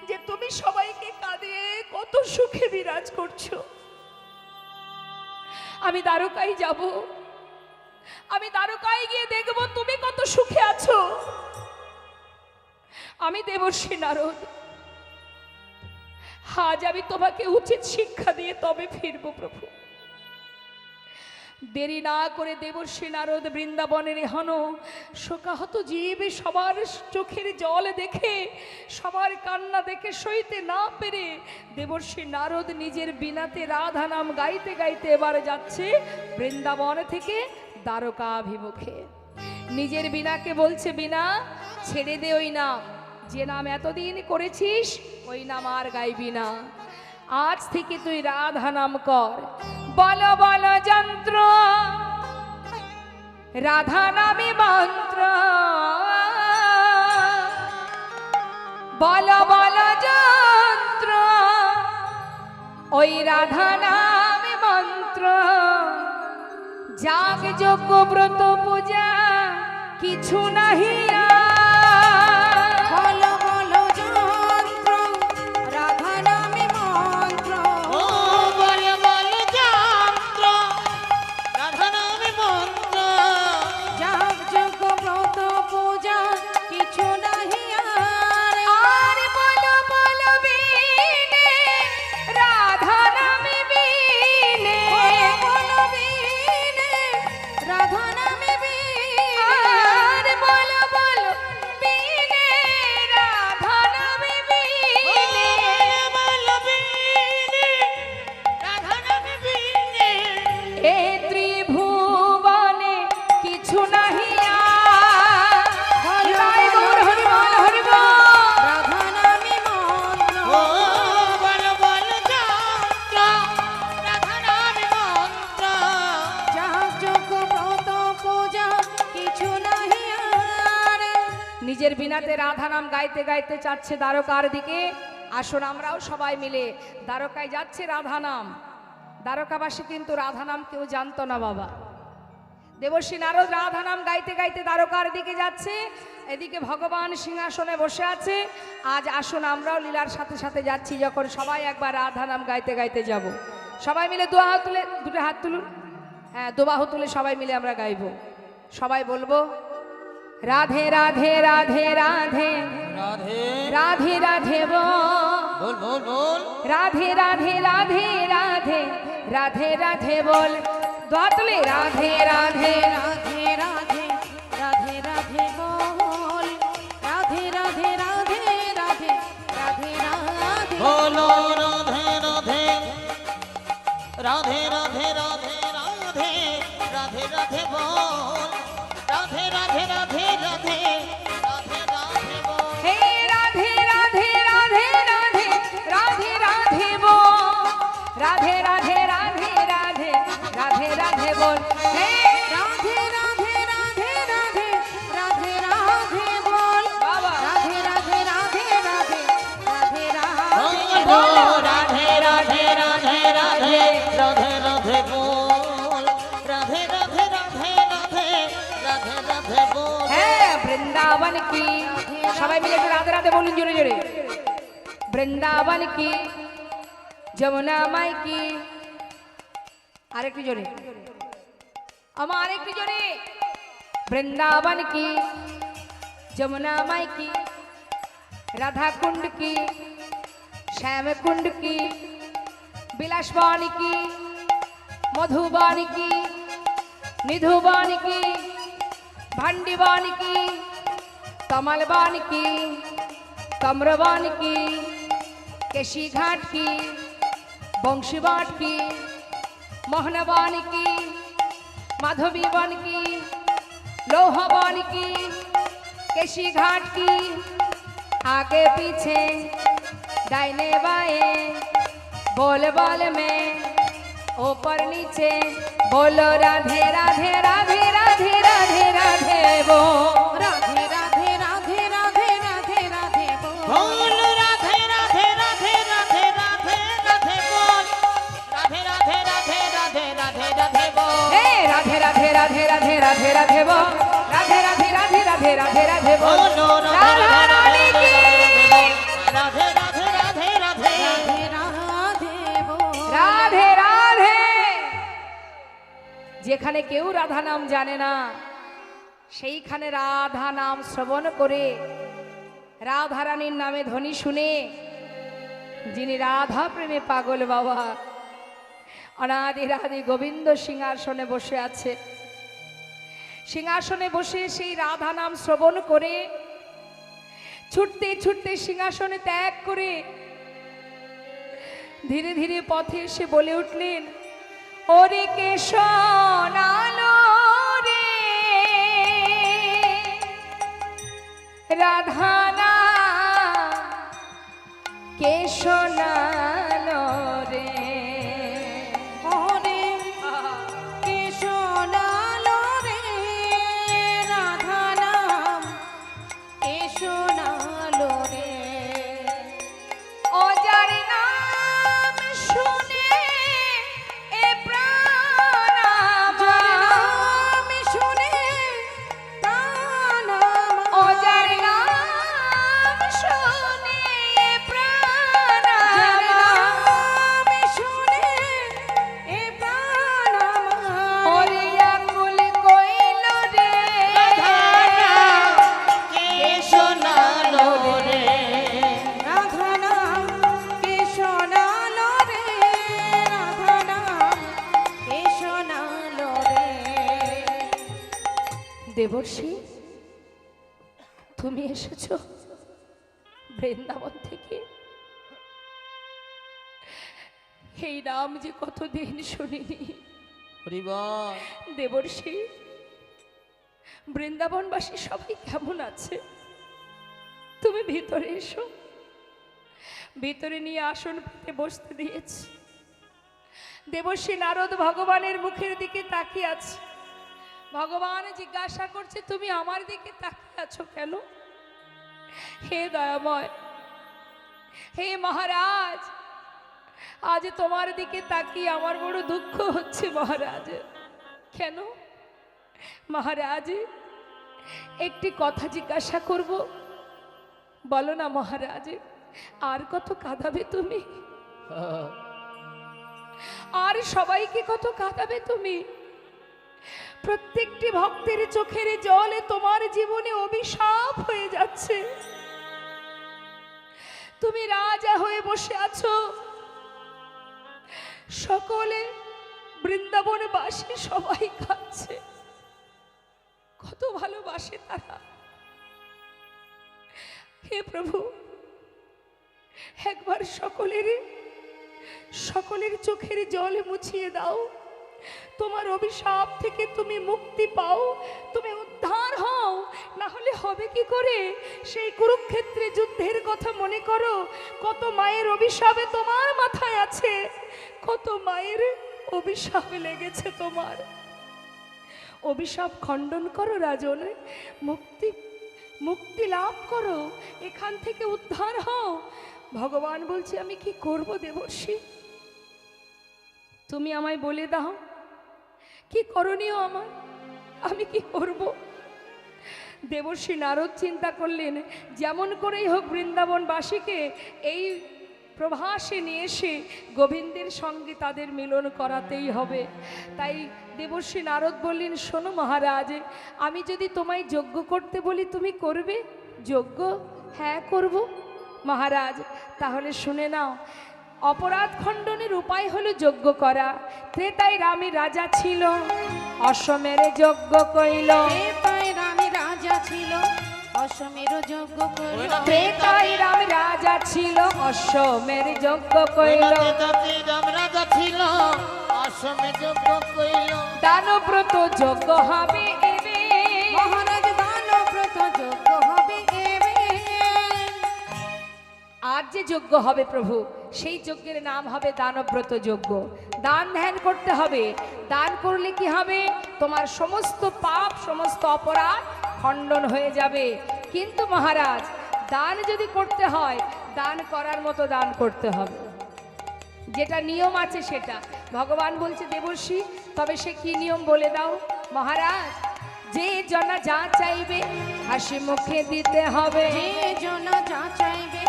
যে তুমি সবাইকে কাঁদিয়ে কত সুখে বিরাজ করছো। আমি দ্বারকায় যাব, আমি দ্বারকায় গিয়ে দেখব তুমি কত সুখে আছো। আমি দেবর্ষি নারদ, আজ আমি তোমাকে উচিত শিক্ষা দিয়ে তবে ফিরবো প্রভু। দেরি না করে দেবর্ষি নারদ বৃন্দাবনের এহন শোকাহত জীব সবার চোখের জল দেখে, সবার কান্না দেখে সইতে না পেরে দেবর্ষি নারদ নিজের বীণাতে রাধা নাম গাইতে গাইতে এবার যাচ্ছে বৃন্দাবন থেকে দ্বারকাভিমুখে। নিজের বীণাকে বলছে, বীণা ছেড়ে দে ওই নাম, যে নাম এতদিন করেছিস ওই নাম আর গাইবি না। আজ থেকে তুই রাধা নাম কর। বল বল যন্ত্র রাধা নামে মন্ত্র, বল বল যন্ত্র ওই রাধা নামে মন্ত্র, যাগ যজ্ঞ ব্রত পূজা কিছু নাহি আর। বলো বলো যন্ত্র রাধা নামে মন্ত্র, ও বল বল যন্ত্র রাধা নামে মন্ত্র, যাগ যজ্ঞ ব্রত পূজা কিছু নাহি আর। আর বলো বলো বিনে রাধা নামে বিনে, বলো বিনে রাধা নামে বিনে, আর বলো বলো বিনে রাধা নামে বিনে। বল বিনে রাধা নামে বিনে, এ ত্রিভুবনে কিছু নাহি আর। হরি বল হরি বল হরি বল। রাধা নামে মন্ত্র, ও বল বল যন্ত্র রাধা নামে মন্ত্র, যাগ যজ্ঞ ব্রত পূজা কিছু নাহি আর। নিজের বিনাতে রাধা নাম গাইতে গাইতে যাচ্ছে দ্বারকার দিকে। আসুন আমরাও সবাই মিলে দ্বারকায় যাচ্ছে রাধা নাম। দ্বারকাবাসী কিন্তু রাধা নাম কেউ জানতো না বাবা। দেবশ্রী নারদ রাধা নাম গাইতে গাইতে দ্বারকার দিকে যাচ্ছে, এদিকে ভগবান সিংহাসনে বসে আছে। আজ আসুন আমরাও লীলার সাথে সাথে যাচ্ছি, যখন সবাই একবার রাধা নাম গাইতে গাইতে যাব। সবাই মিলে দু হাত তুলে, দুটো হাত তুলুন, হ্যাঁ দুবাহু তুলে সবাই মিলে আমরা গাইবো। সবাই বলবো রাধে রাধে রাধে রাধে রাধে রাধে রাধে বল বল বল, রাধে রাধে রাধে রাধে রাধে রাধে বল। দোয়া তুলে রাধে রাধে রাধে রাধে রাধে রাধে বল, রাধে রাধে রাধে রাধে রাধে রাধে বলো রাধে রাধে রাধে রাধে রাধে রাধে রাধে রাধে বল, রাধে রাধে রাধে রাধে রাধে রাধে বল, হে রাধে রাধে রাধে রাধে রাধে রাধে বল। রাধে রাধে রাধে রাধে রাধে রাধে বল। হে রাধে রাধে রাধে রাধে রাধে রাধে বল, বাবা রাধে রাধে রাধে রাধে রাধে রাধে বলো রাধে রাধে রাধে রাধে রাধে রাধে বল, রাধে রাধে রাধে রাধে রাধে রাধে বল, হ্যাঁ বৃন্দাবন কি, সবাই মিলে একটু রাধে রাধে বলুন জোরে জোরে। বৃন্দাবন কি, যমুনা মাই কি, আরেকটু জোরে আমার, আরেকটু জোরে। বৃন্দাবন কি, যমুনা মাই কি, রাধা কুंड की, श्याम कुंड की, बिलासवन की, मधुबन की, निधुबन की, भंडीबन की, कमलबन की, कमरबन की, केशी घाट की, बंशीबाट की, मोहनबन की, माधवीबन की, लोहाबन की, केशी घाट की, आगे पीछे दाहिने बाएं, बोल बोल में ऊपर नीचे, बोलो राधे राधे राधे राधे राधे राधे वो। राधे राधे राधे राधे राधे राधे बोल, बोल राधे राधे राधे राधे राधे राधे बोल, राधे राधे राधे राधे राधे राधे बोल, हे राधे राधे राधे राधे राधे राधे वो, राधे राधे राधे राधे राधे राधे वो। बोलो राधा रानी की राधे राधे राधे राधे राधे राधे बोल, রাধে রাধে। যেখানে কেউ রাধা নাম জানে না, সেইখানে রাধা নাম শ্রবণ করে রাধা রানীর নামে ধ্বনি শুনে, যিনি রাধা প্রেমে পাগল বাবা অনাদি রাধে গোবিন্দ সিংহাসনে বসে আছে, সিংহাসনে বসে সেই রাধা নাম শ্রবণ করে ছুটতে ছুটতে সিংহাসনে ত্যাগ করে ধীরে ধীরে পথে এসে বলে উঠলেন, ওরে কে শোনালো রে রাধানা, কে শোনালো রে। ওরে কে শোনালো রে রাধা নাম, কে শোনালো রে ও যার নাম শুনে দেবর্ষি, তুমি এসেছো বৃন্দাবন থেকে? এই নাম যে কতদিন শুনিনি। হরিবল। দেবর্ষি, বৃন্দাবনবাসী সবাই কেমন আছে? তুমি ভিতরে এসো। ভিতরে নিয়ে আসন পেতে বসতে দিয়েছি। দেবর্ষি নারদ ভগবানের মুখের দিকে তাকিয়ে আছে। ভগবান জিজ্ঞাসা করছে, তুমি আমার দিকে তাকিয়ে আছো কেন? হে দয়াময়, হে মহারাজ, আজ তোমার দিকে তাকিয়ে আমার বড় দুঃখ হচ্ছে মহারাজ। কেন মহারাজ? একটি কথা জিজ্ঞাসা করব, বলো না মহারাজ, আর কত কাঁদাবে তুমি? আর সবাইকে কত কাঁদাবে তুমি? প্রত্যেকটি ভক্তের চোখের জলে তোমার জীবনে অভিশাপ হয়ে যাচ্ছে। তুমি রাজা হয়ে বসে আছো, সকলে বৃন্দাবনবাসী সবাই খাচ্ছে, কত ভালোবাসে তারা। হে প্রভু, একবার সকলের চোখের জল মুছিয়ে দাও। তোমার অভিশাপ থেকে তুমি মুক্তি পাও, তুমি উদ্ধার হও। না হলে হবে কি করে? সেই কুরুক্ষেত্রে যুদ্ধের কথা মনে করো। কত মায়ের অভিশাপে তোমার মাথায় আছে, কত মায়ের অভিশাপে লেগেছে তোমার। অভিশাপ খণ্ডন করো রাজন, মুক্তি লাভ করো, এখান থেকে উদ্ধার হও। ভগবান বলছে, আমি কি করব দেবর্ষি? তুমি আমায় বলে দাও, কি করণীয় আমার? আমি কি করব? দেবর্ষি নারদ চিন্তা করলেন, যেমন করেই হোক বৃন্দাবনবাসীকে এই প্রভাসে নিয়ে এসে গোবিন্দের সঙ্গে তাদের মিলন করাতেই হবে। তাই দেবর্ষি নারদ বললেন, শোনো মহারাজ, আমি যদি তোমায় যজ্ঞ করতে বলি তুমি করবে? যজ্ঞ? হ্যাঁ করব মহারাজ। তাহলে শুনে নাও, অপরাধ খণ্ডনের উপায় হলো যজ্ঞ করা। ত্রেতায় রামের রাজা ছিল, অশ্বমের যজ্ঞ কইল। ত্রেতায় রামের রাজা ছিল, অশ্বমের যজ্ঞ কইল। ত্রেতায় রাম রাজা ছিল, অশ্বমের যজ্ঞ কইল। রাম রাজা ছিল, অশ্বমের যজ্ঞ কইল। দানব্রত যজ্ঞ হবে এবে, মহারাজ দানব্রত যজ্ঞ হবে এবে। আর যে যজ্ঞ হবে প্রভু, সেই যজ্ঞের নাম হবে দানব্রত যজ্ঞ। দান ধ্যান করতে হবে। দান করলে কি হবে? তোমার সমস্ত পাপ, সমস্ত অপরাধ খণ্ডন হয়ে যাবে। কিন্তু মহারাজ, দান যদি করতে হয়, দান করার মতো দান করতে হবে, যেটা নিয়ম আছে সেটা। ভগবান বলছে, দেবর্ষি, তবে সে কি নিয়ম বলে দাও। মহারাজ, যে জনা যা চাইবে হাসি মুখে দিতে হবে। যে জনা যা চাইবে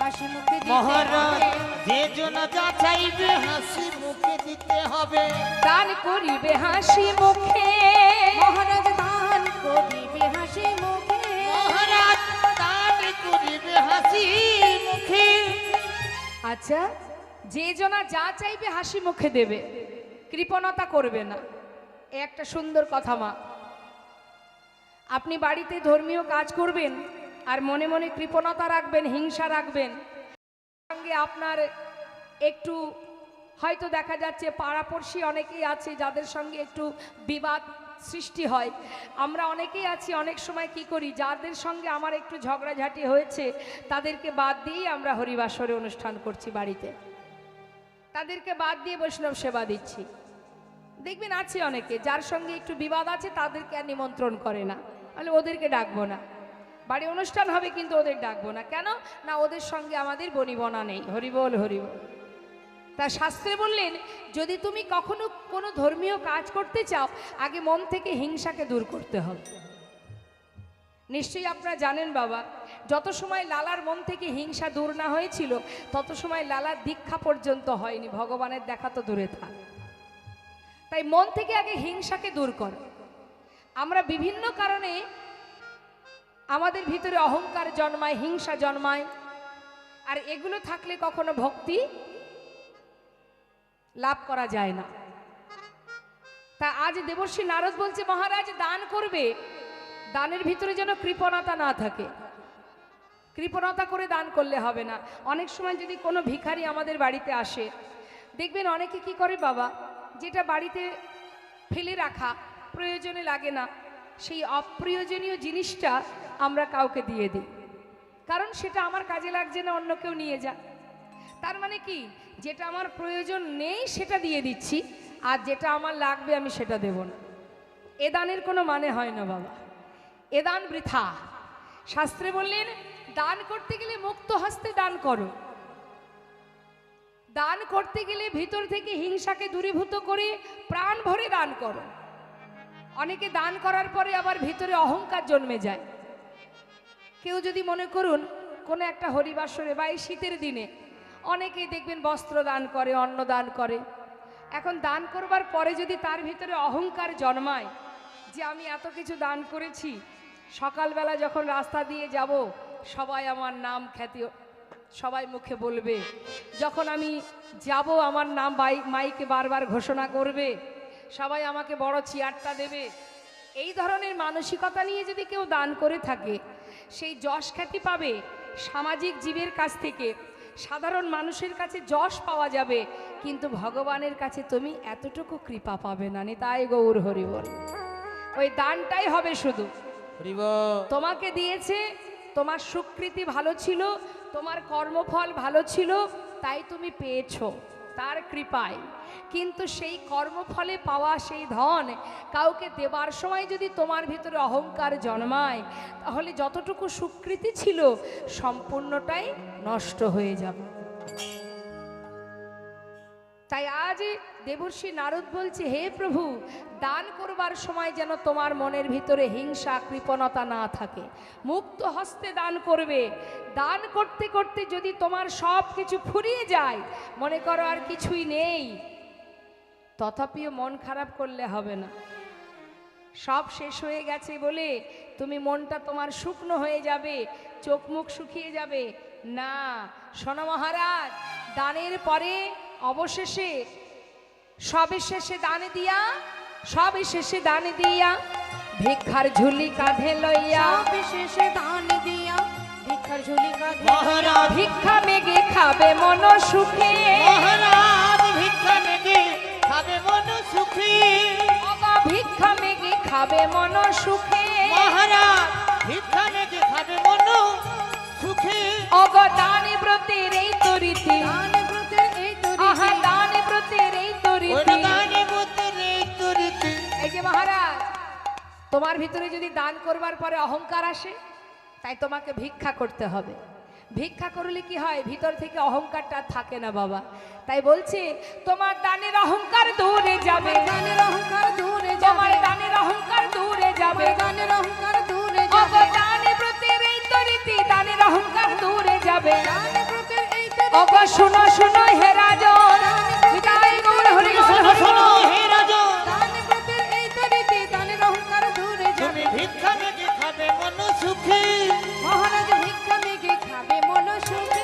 হাসি মুখে দিতে মহারাজ, হবে। যে জন যা চাইবে হাসি মুখে দিতে হবে। দান করিবে হাসি মুখে। মহারাজ দান করিবে হাসি মুখে। মহারাজ দান করিবে হাসি মুখে। আচ্ছা, যে জনা যা চাইবে হাসি মুখে দেবে, কৃপণতা করবে না। এ একটা সুন্দর কথা মা। আপনি বাড়িতে ধর্মীয় কাজ করবেন আর মনে মনে কৃপণতা রাখবেন, হিংসা রাখবেন, সঙ্গে আপনার একটু হয়তো দেখা যাচ্ছে পাড়াপড়শি অনেকেই আছে যাদের সঙ্গে একটু বিবাদ সৃষ্টি হয়। আমরা অনেকেই আছি, অনেক সময় কি করি, যাদের সঙ্গে আমার একটু ঝগড়াঝাটি হয়েছে তাদেরকে বাদ দিয়েই আমরা হরিবাসরে অনুষ্ঠান করছি বাড়িতে, তাদেরকে বাদ দিয়ে বৈষ্ণব সেবা দিচ্ছি। দেখবেন আছে অনেকে যার সঙ্গে একটু বিবাদ আছে, তাদেরকে আর নিমন্ত্রণ করে না, তাহলে ওদেরকে ডাকবো না। বাড়ি অনুষ্ঠান হবে কিন্তু ওদের ডাকবো না। কেন না? ওদের সঙ্গে আমাদের বনিবনা নেই। হরিবল হরিবল। তা শাস্ত্রে বললেন, যদি তুমি কখনো কোনো ধর্মীয় কাজ করতে চাও, আগে মন থেকে হিংসাকে দূর করতে হবে। নিশ্চয়ই আপনারা জানেন বাবা, যত সময় লালার মন থেকে হিংসা দূর না হয়েছিল, তত সময় লালার দীক্ষা পর্যন্ত হয়নি, ভগবানের দেখা তো দূরে থাক। তাই মন থেকে আগে হিংসাকে দূর করো। আমরা বিভিন্ন কারণে আমাদের ভিতরে অহংকার জন্মায়, হিংসা জন্মায়, আর এগুলো থাকলে কখনো ভক্তি লাভ করা যায় না। তা আজ দেবর্ষি নারদ বলছে, মহারাজ দান করবে, দানের ভিতরে যেন কৃপণতা না থাকে। কৃপণতা করে দান করলে হবে না। অনেক সময় যদি কোনো ভিখারি আমাদের বাড়িতে আসে, দেখবেন অনেকে কি করে বাবা, যেটা বাড়িতে ফেলে রাখা প্রয়োজনে লাগে না, সেই অপ্রয়োজনীয় জিনিসটা আমরা কাউকে দিয়ে দিই, কারণ সেটা আমার কাজে লাগছে না, অন্য কেউ নিয়ে যাক। তার মানে কি, যেটা আমার প্রয়োজন নেই সেটা দিয়ে দিচ্ছি, আর যেটা আমার লাগবে আমি সেটা দেব না। এ দানের কোনো মানে হয় না বাবা, এ দান বৃথা। শাস্ত্রে বললেন দান করতে গেলে মুক্ত হস্তে দান করো। দান করতে গেলে ভিতর থেকে হিংসাকে দূরীভূত করে প্রাণ ভরে দান করো। অনেকে দান করার পরে আবার ভিতরে অহংকার জন্মে যায়। কেউ যদি মনে করুন কোনো একটা হরিবাসরে বা এই শীতের দিনে অনেকেই দেখবেন বস্ত্র দান করে, অন্ন দান করে। এখন দান করবার পরে যদি তার ভিতরে অহংকার জন্মায় যে আমি এত কিছু দান করেছি, সকালবেলা যখন রাস্তা দিয়ে যাব সবাই আমার নাম খ্যাতি সবাই মুখে বলবে, যখন আমি যাব আমার নাম মাইকে বারবার ঘোষণা করবে, সবাই আমাকে বড় চেয়ারটা দেবে। এই ধরনের মানসিকতা নিয়ে যদি কেউ দান করে থাকে, সেই যশ খ্যাতি পাবে সামাজিক জীবের কাছ থেকে, সাধারণ মানুষের কাছে যশ পাওয়া যাবে, কিন্তু ভগবানের কাছে তুমি এতটুকু কৃপা পাবে না। নিতাই গৌর হরি বল। ওই দানটাই হবে শুধু। তোমাকে দিয়েছে, তোমার সুকৃতি ভালো ছিল, তোমার কর্মফল ভালো ছিল, তাই তুমি পেয়েছো তার কৃপায়। কিন্তু সেই কর্মফলে পাওয়া সেই ধন কাউকে দেবার সময় যদি তোমার ভিতরে অহংকার জন্মায়, তাহলে যতটুকু সুকৃতি ছিল সম্পূর্ণটাই নষ্ট হয়ে যাবে। তাই আজ দেবর্ষি নারদ বলছে, হে প্রভু, দান করবার সময় যেন তোমার মনের ভিতরে হিংসা কৃপণতা না থাকে। মুক্ত হস্তে দান করবে। দান করতে করতে যদি তোমার সব কিছু ফুরিয়ে যায়, মনে করো আর কিছুই নেই, তথাপিও মন খারাপ করলে হবে না। সব শেষ হয়ে গেছে বলে তুমি মনটা তোমার শুকনো হয়ে যাবে, চোখ মুখ শুকিয়ে যাবে না। শোনো মহারাজ, দানের পরে অবশেষে সবিশেষে দানে দিয়া, সবিশেষে দানে দিয়া, ভিক্ষার ঝুলি কাঁধে লইয়া, সবিশেষে দান দিয়া, ভিক্ষার ঝুলি কাঁধে মহারাজ ভিক্ষা মেগে খাবে মন সুখে, মহারাজ ভিক্ষা মেগে খাবে মন সুখী, ভিক্ষা মেগে খাবে মন সুখে, মহারাজ ভিক্ষা মেগে খাবে মন সুখী। অগ দানে ব্রতের এই তরিতি, দান ব্রতের এই আহা তরিতি, দানে ব্রতের এই তরিতি। এই যে মহারাজ, তোমার ভিতরে যদি দান করবার পরে অহংকার আসে, তাই তোমাকে ভিক্ষা করতে হবে। ভিক্ষা করলে কি হয়, ভিতর থেকে অহংকারটা থাকে না বাবা। তাই বলছে তোমার দানের অহংকার দূরে যাবে, দানের অহংকার দূরে তোমার যাবে, দানের অহংকার দূরে যাবে, দানের অহংকার দূরে অগ যাবে, দানে ব্রতের এই তরিতি, দানের অহংকার দূরে যাবে। দান ব্রতের এই অগ তরিতি, শুনো শুনো হে রাজন, বিদায় গৌর হরি গৌর শোনো হরি শোনো বল। হে রাজন, দান ব্রতের এই তরিতি, দানের অহংকার দূরে তুমি যাবে। ভিক্ষা মেগে খাবে মন সুখী। মহারাজ ভিক্ষা মেগে খাবে মন সুখে।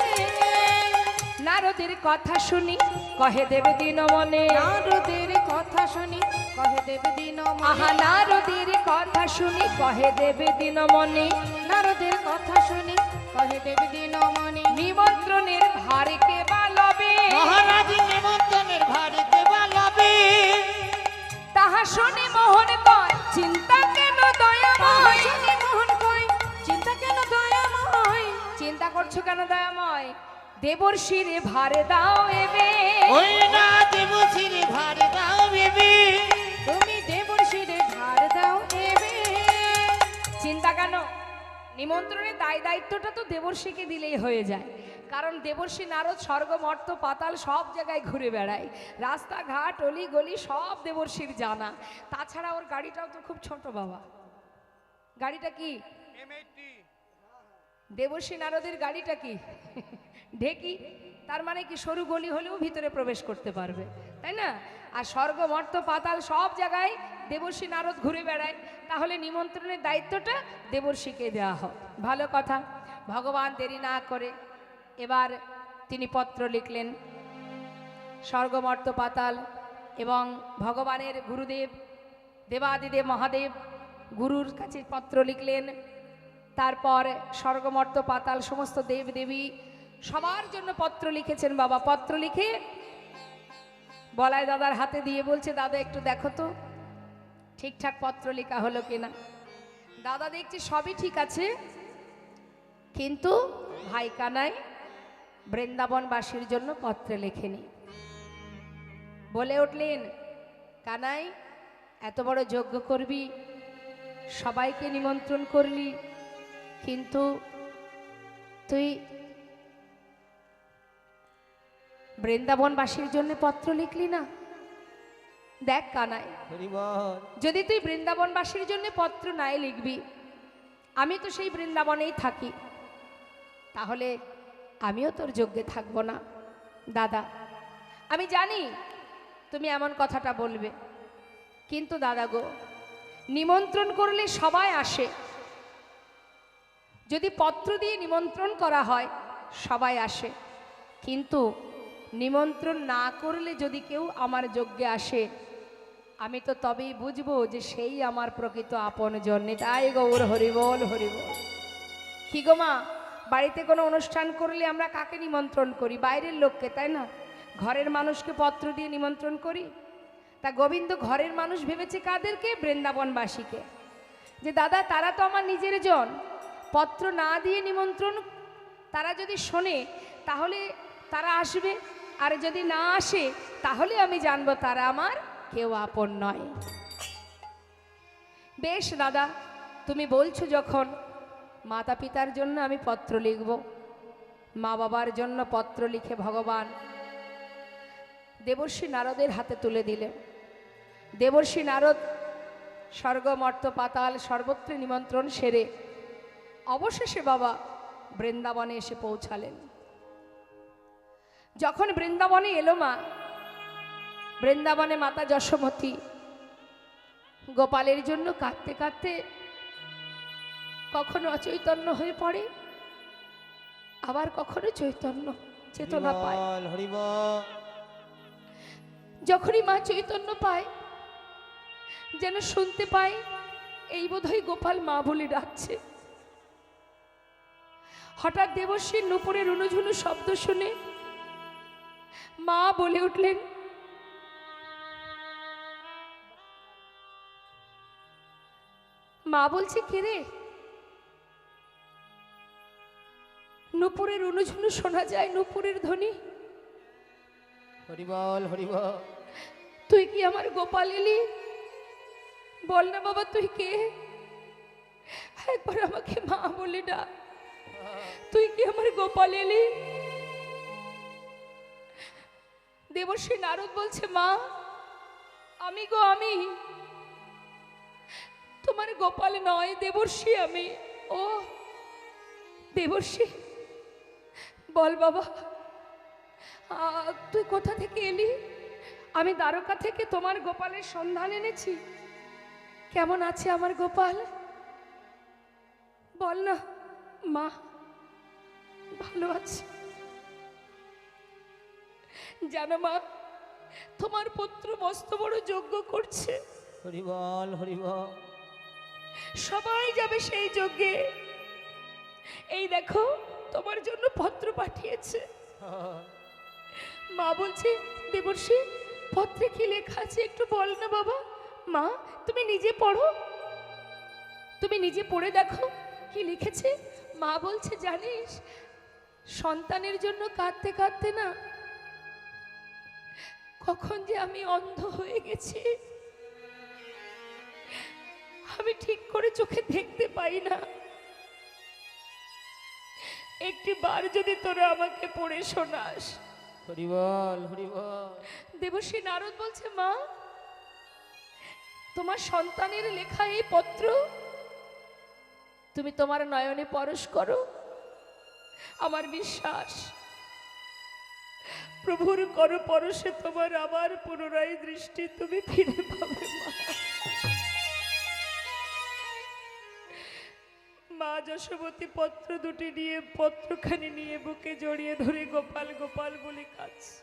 নারদের কথা শুনি কহে দেবে দিন মনে, নারদের কথা শুনি কহে দেব দিন আহা মনে, নারদের কথা শুনি কহে দেবে দিন মনে, নারদের কথা শুনি কহে দেব দিন মনে। নিমন্ত্রণের ভারে কে বালবে, মহারাজ নিমন্ত্রণের ভারিতে বালাবে, তাহা শুনি মোহন কয় চিন্তা কেন দয়াময়, শুনি মোহন কই চিন্তা কেন দয়াময়, চিন্তা করছো কেন দয়াময়, দেবর্ষির ভারে দাও এবে, ওই না দেবশ্রীর ভারে দাও বেবি। তুমি দেবর্ষিরে ধার দাও এবে। চিন্তা কেন, নিমন্ত্রণের দায়িত্বটা তো দেবর্ষিকে দিলেই হয়ে যায়। কারণ দেবর্ষি নারদ স্বর্গ মর্ত পাতাল সব জায়গায় ঘুরে বেড়ায়, রাস্তাঘাট অলি গলি সব দেবর্ষির জানা। তাছাড়া ওর গাড়িটাও তো খুব ছোট বাবা। গাড়িটা কি দেবর্ষি নারদের গাড়িটা কি ঢেকি, তার মানে কি সরু গলি হলেও ভিতরে প্রবেশ করতে পারবে, তাই না? আর স্বর্গ মর্ত পাতাল সব জায়গায় দেবর্ষি নারদ ঘুরে বেড়ায়, তাহলে নিমন্ত্রণের দায়িত্বটা দেবর্ষিকে দেওয়া হয়। ভালো কথা। ভগবান দেরি না করে এবার তিনি পত্র লিখলেন। স্বর্গ মর্ত পাতাল এবং ভগবানের গুরুদেব দেবাদিদেব মহাদেব গুরুর কাছে পত্র লিখলেন। তারপর স্বর্গমর্ত পাতাল সমস্ত দেব দেবী সবার জন্য পত্র লিখেছেন বাবা। পত্র লিখে বলাই দাদার হাতে দিয়ে বলছে, দাদা একটু দেখো তো ঠিকঠাক পত্র লেখা হলো কিনা। দাদা দেখছে সবই ঠিক আছে, কিন্তু ভাই কানাই বৃন্দাবনবাসীর জন্য পত্রে লেখেনি। বলে উঠলেন, কানাই এত বড় যজ্ঞ করবি, সবাইকে নিমন্ত্রণ করলি, কিন্তু তুই বৃন্দাবনবাসীর জন্য পত্র লিখলি না। দেখ কানাই, হরি বল। যদি তুই বৃন্দাবনবাসীর জন্য পত্র নাই লিখবি, আমি তো সেই বৃন্দাবনেই থাকি, তাহলে আমিও তোর যজ্ঞে থাকবো না। দাদা আমি জানি তুমি এমন কথাটা বলবে, কিন্তু দাদা গো, নিমন্ত্রণ করলে সবাই আসে। যদি পত্র দিয়ে নিমন্ত্রণ করা হয় সবাই আসে, কিন্তু নিমন্ত্রণ না করলে যদি কেউ আমার যজ্ঞে আসে, আমি তো তবেই বুঝবো যে সেই আমার প্রকৃত আপন জন। তাই গৌর হরিবল হরিবল। কি গো মা, বাড়িতে কোনো অনুষ্ঠান করলে আমরা কাকে নিমন্ত্রণ করি? বাইরের লোককে, তাই না? ঘরের মানুষকে পত্র দিয়ে নিমন্ত্রণ করি। তা গোবিন্দ ঘরের মানুষ ভেবেছে কাদেরকে? বৃন্দাবনবাসীকে। যে দাদা তারা তো আমার নিজের জন, পত্র না দিয়ে নিমন্ত্রণ তারা যদি শোনে তাহলে তারা আসবে, আর যদি না আসে তাহলে আমি জানবো তারা আমার কেউ আপন নয়। বেশ দাদা, তুমি বলছো যখন, মাতা পিতার জন্য আমি পত্র লিখব। মা বাবার জন্য পত্র লিখে ভগবান দেবর্ষি নারদের হাতে তুলে দিলেন। দেবর্ষি নারদ স্বর্গ মর্ত পাতাল সর্বত্র নিমন্ত্রণ সেরে অবশেষে বাবা বৃন্দাবনে এসে পৌঁছালেন। যখন বৃন্দাবনে এলো মা, বৃন্দাবনে মাতা যশোমতী গোপালের জন্য কাঁদতে কাঁদতে কখনো অচৈতন্য হয়ে পড়ে, আবার কখনো চৈতন্য চেতনা পায়। হরি বল। যখনই মা চৈতন্য পায়, যেন শুনতে পায় এই বোধহয় গোপাল মা বলে ডাকছে। হঠাৎ দেবশ্রীর নুপুরের রুনুঝুনু শব্দ শুনে মা বলে উঠলেন, মা বলছে কে রে? নুপুরের রুনুঝুনু শোনা যায়, নুপুরের ধ্বনি। হরি বল হরি বল। তুই কি আমার গোপাল এলি? বল না বাবা তুই কে? একবার আমাকে মা বলে ডাক, তুই কি আমার গোপাল এলি? দেবশ্রী নারদ বলছে, মা আমি গো, আমি তোমার গোপাল নয়, দেবর্ষি আমি। ও দেবর্ষি, বল বাবা তুই কোথা থেকে এলি? আমি দ্বারকা থেকে তোমার গোপালের সন্ধান এনেছি। কেমন আছে আমার গোপাল? বল না মা। ভালো আছে। জানো মা, তোমার পুত্র মস্ত বড় যজ্ঞ করছে। হরি বল হরি বল। সবাই যাবে সেই যজ্ঞে। এই দেখো তোমার জন্য পত্র পাঠিয়েছে। মা বলছে, দেবর্ষি পত্রে কি লেখা আছে একটু বল না বাবা। মা তুমি নিজে পড়ো, তুমি নিজে পড়ে দেখো কি লিখেছে। মা বলছে, জানিস সন্তানের জন্য কাঁদতে কাঁদতে না কখন যে আমি অন্ধ হয়ে গেছি, আমি ঠিক করে চোখে দেখতে পাই না। একটি বার যদি তোরা আমাকে পড়ে শোনাস। হরি বল হরি বল। দেবশ্রী নারদ বলছে, মা তোমার সন্তানের লেখা এই পত্র তুমি তোমার নয়নে পরশ করো। আমার বিশ্বাস প্রভুর করো পরশে তোমার আবার পুনরায় দৃষ্টি তুমি ফিরে পাবে। মা যশোমতী পত্র দুটি নিয়ে, পত্রখানি নিয়ে বুকে জড়িয়ে ধরে গোপাল গোপাল বলে কাঁদছে।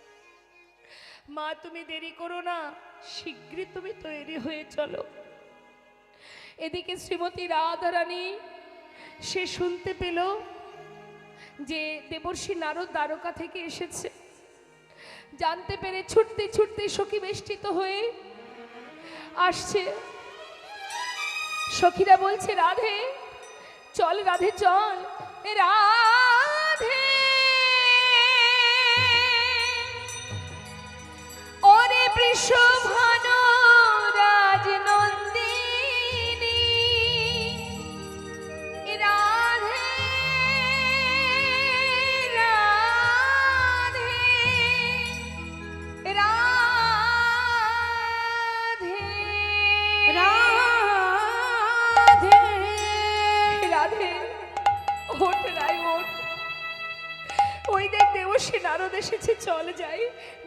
মা তুমি দেরি করো না, শীঘ্রই তুমি তৈরি হয়ে চলো। এদিকে শ্রীমতী রাধারানী সে শুনতে পেল যে দেবর্ষি নারদ দ্বারকা থেকে এসেছে। জানতে পেরে ছুটতে ছুটতে সখী বেষ্টিত হয়ে আসছে। সখীরা বলছে, রাধে চল, রাধে চল, এ রাধে ওরে বৃষভান রাজনন্দিনী, এ রাধে রাধে রাধে রাধে রাধে, ওঠ রাই ওঠ, ওই দেখ দেবশ্রী নারদ এসেছে, চল যাই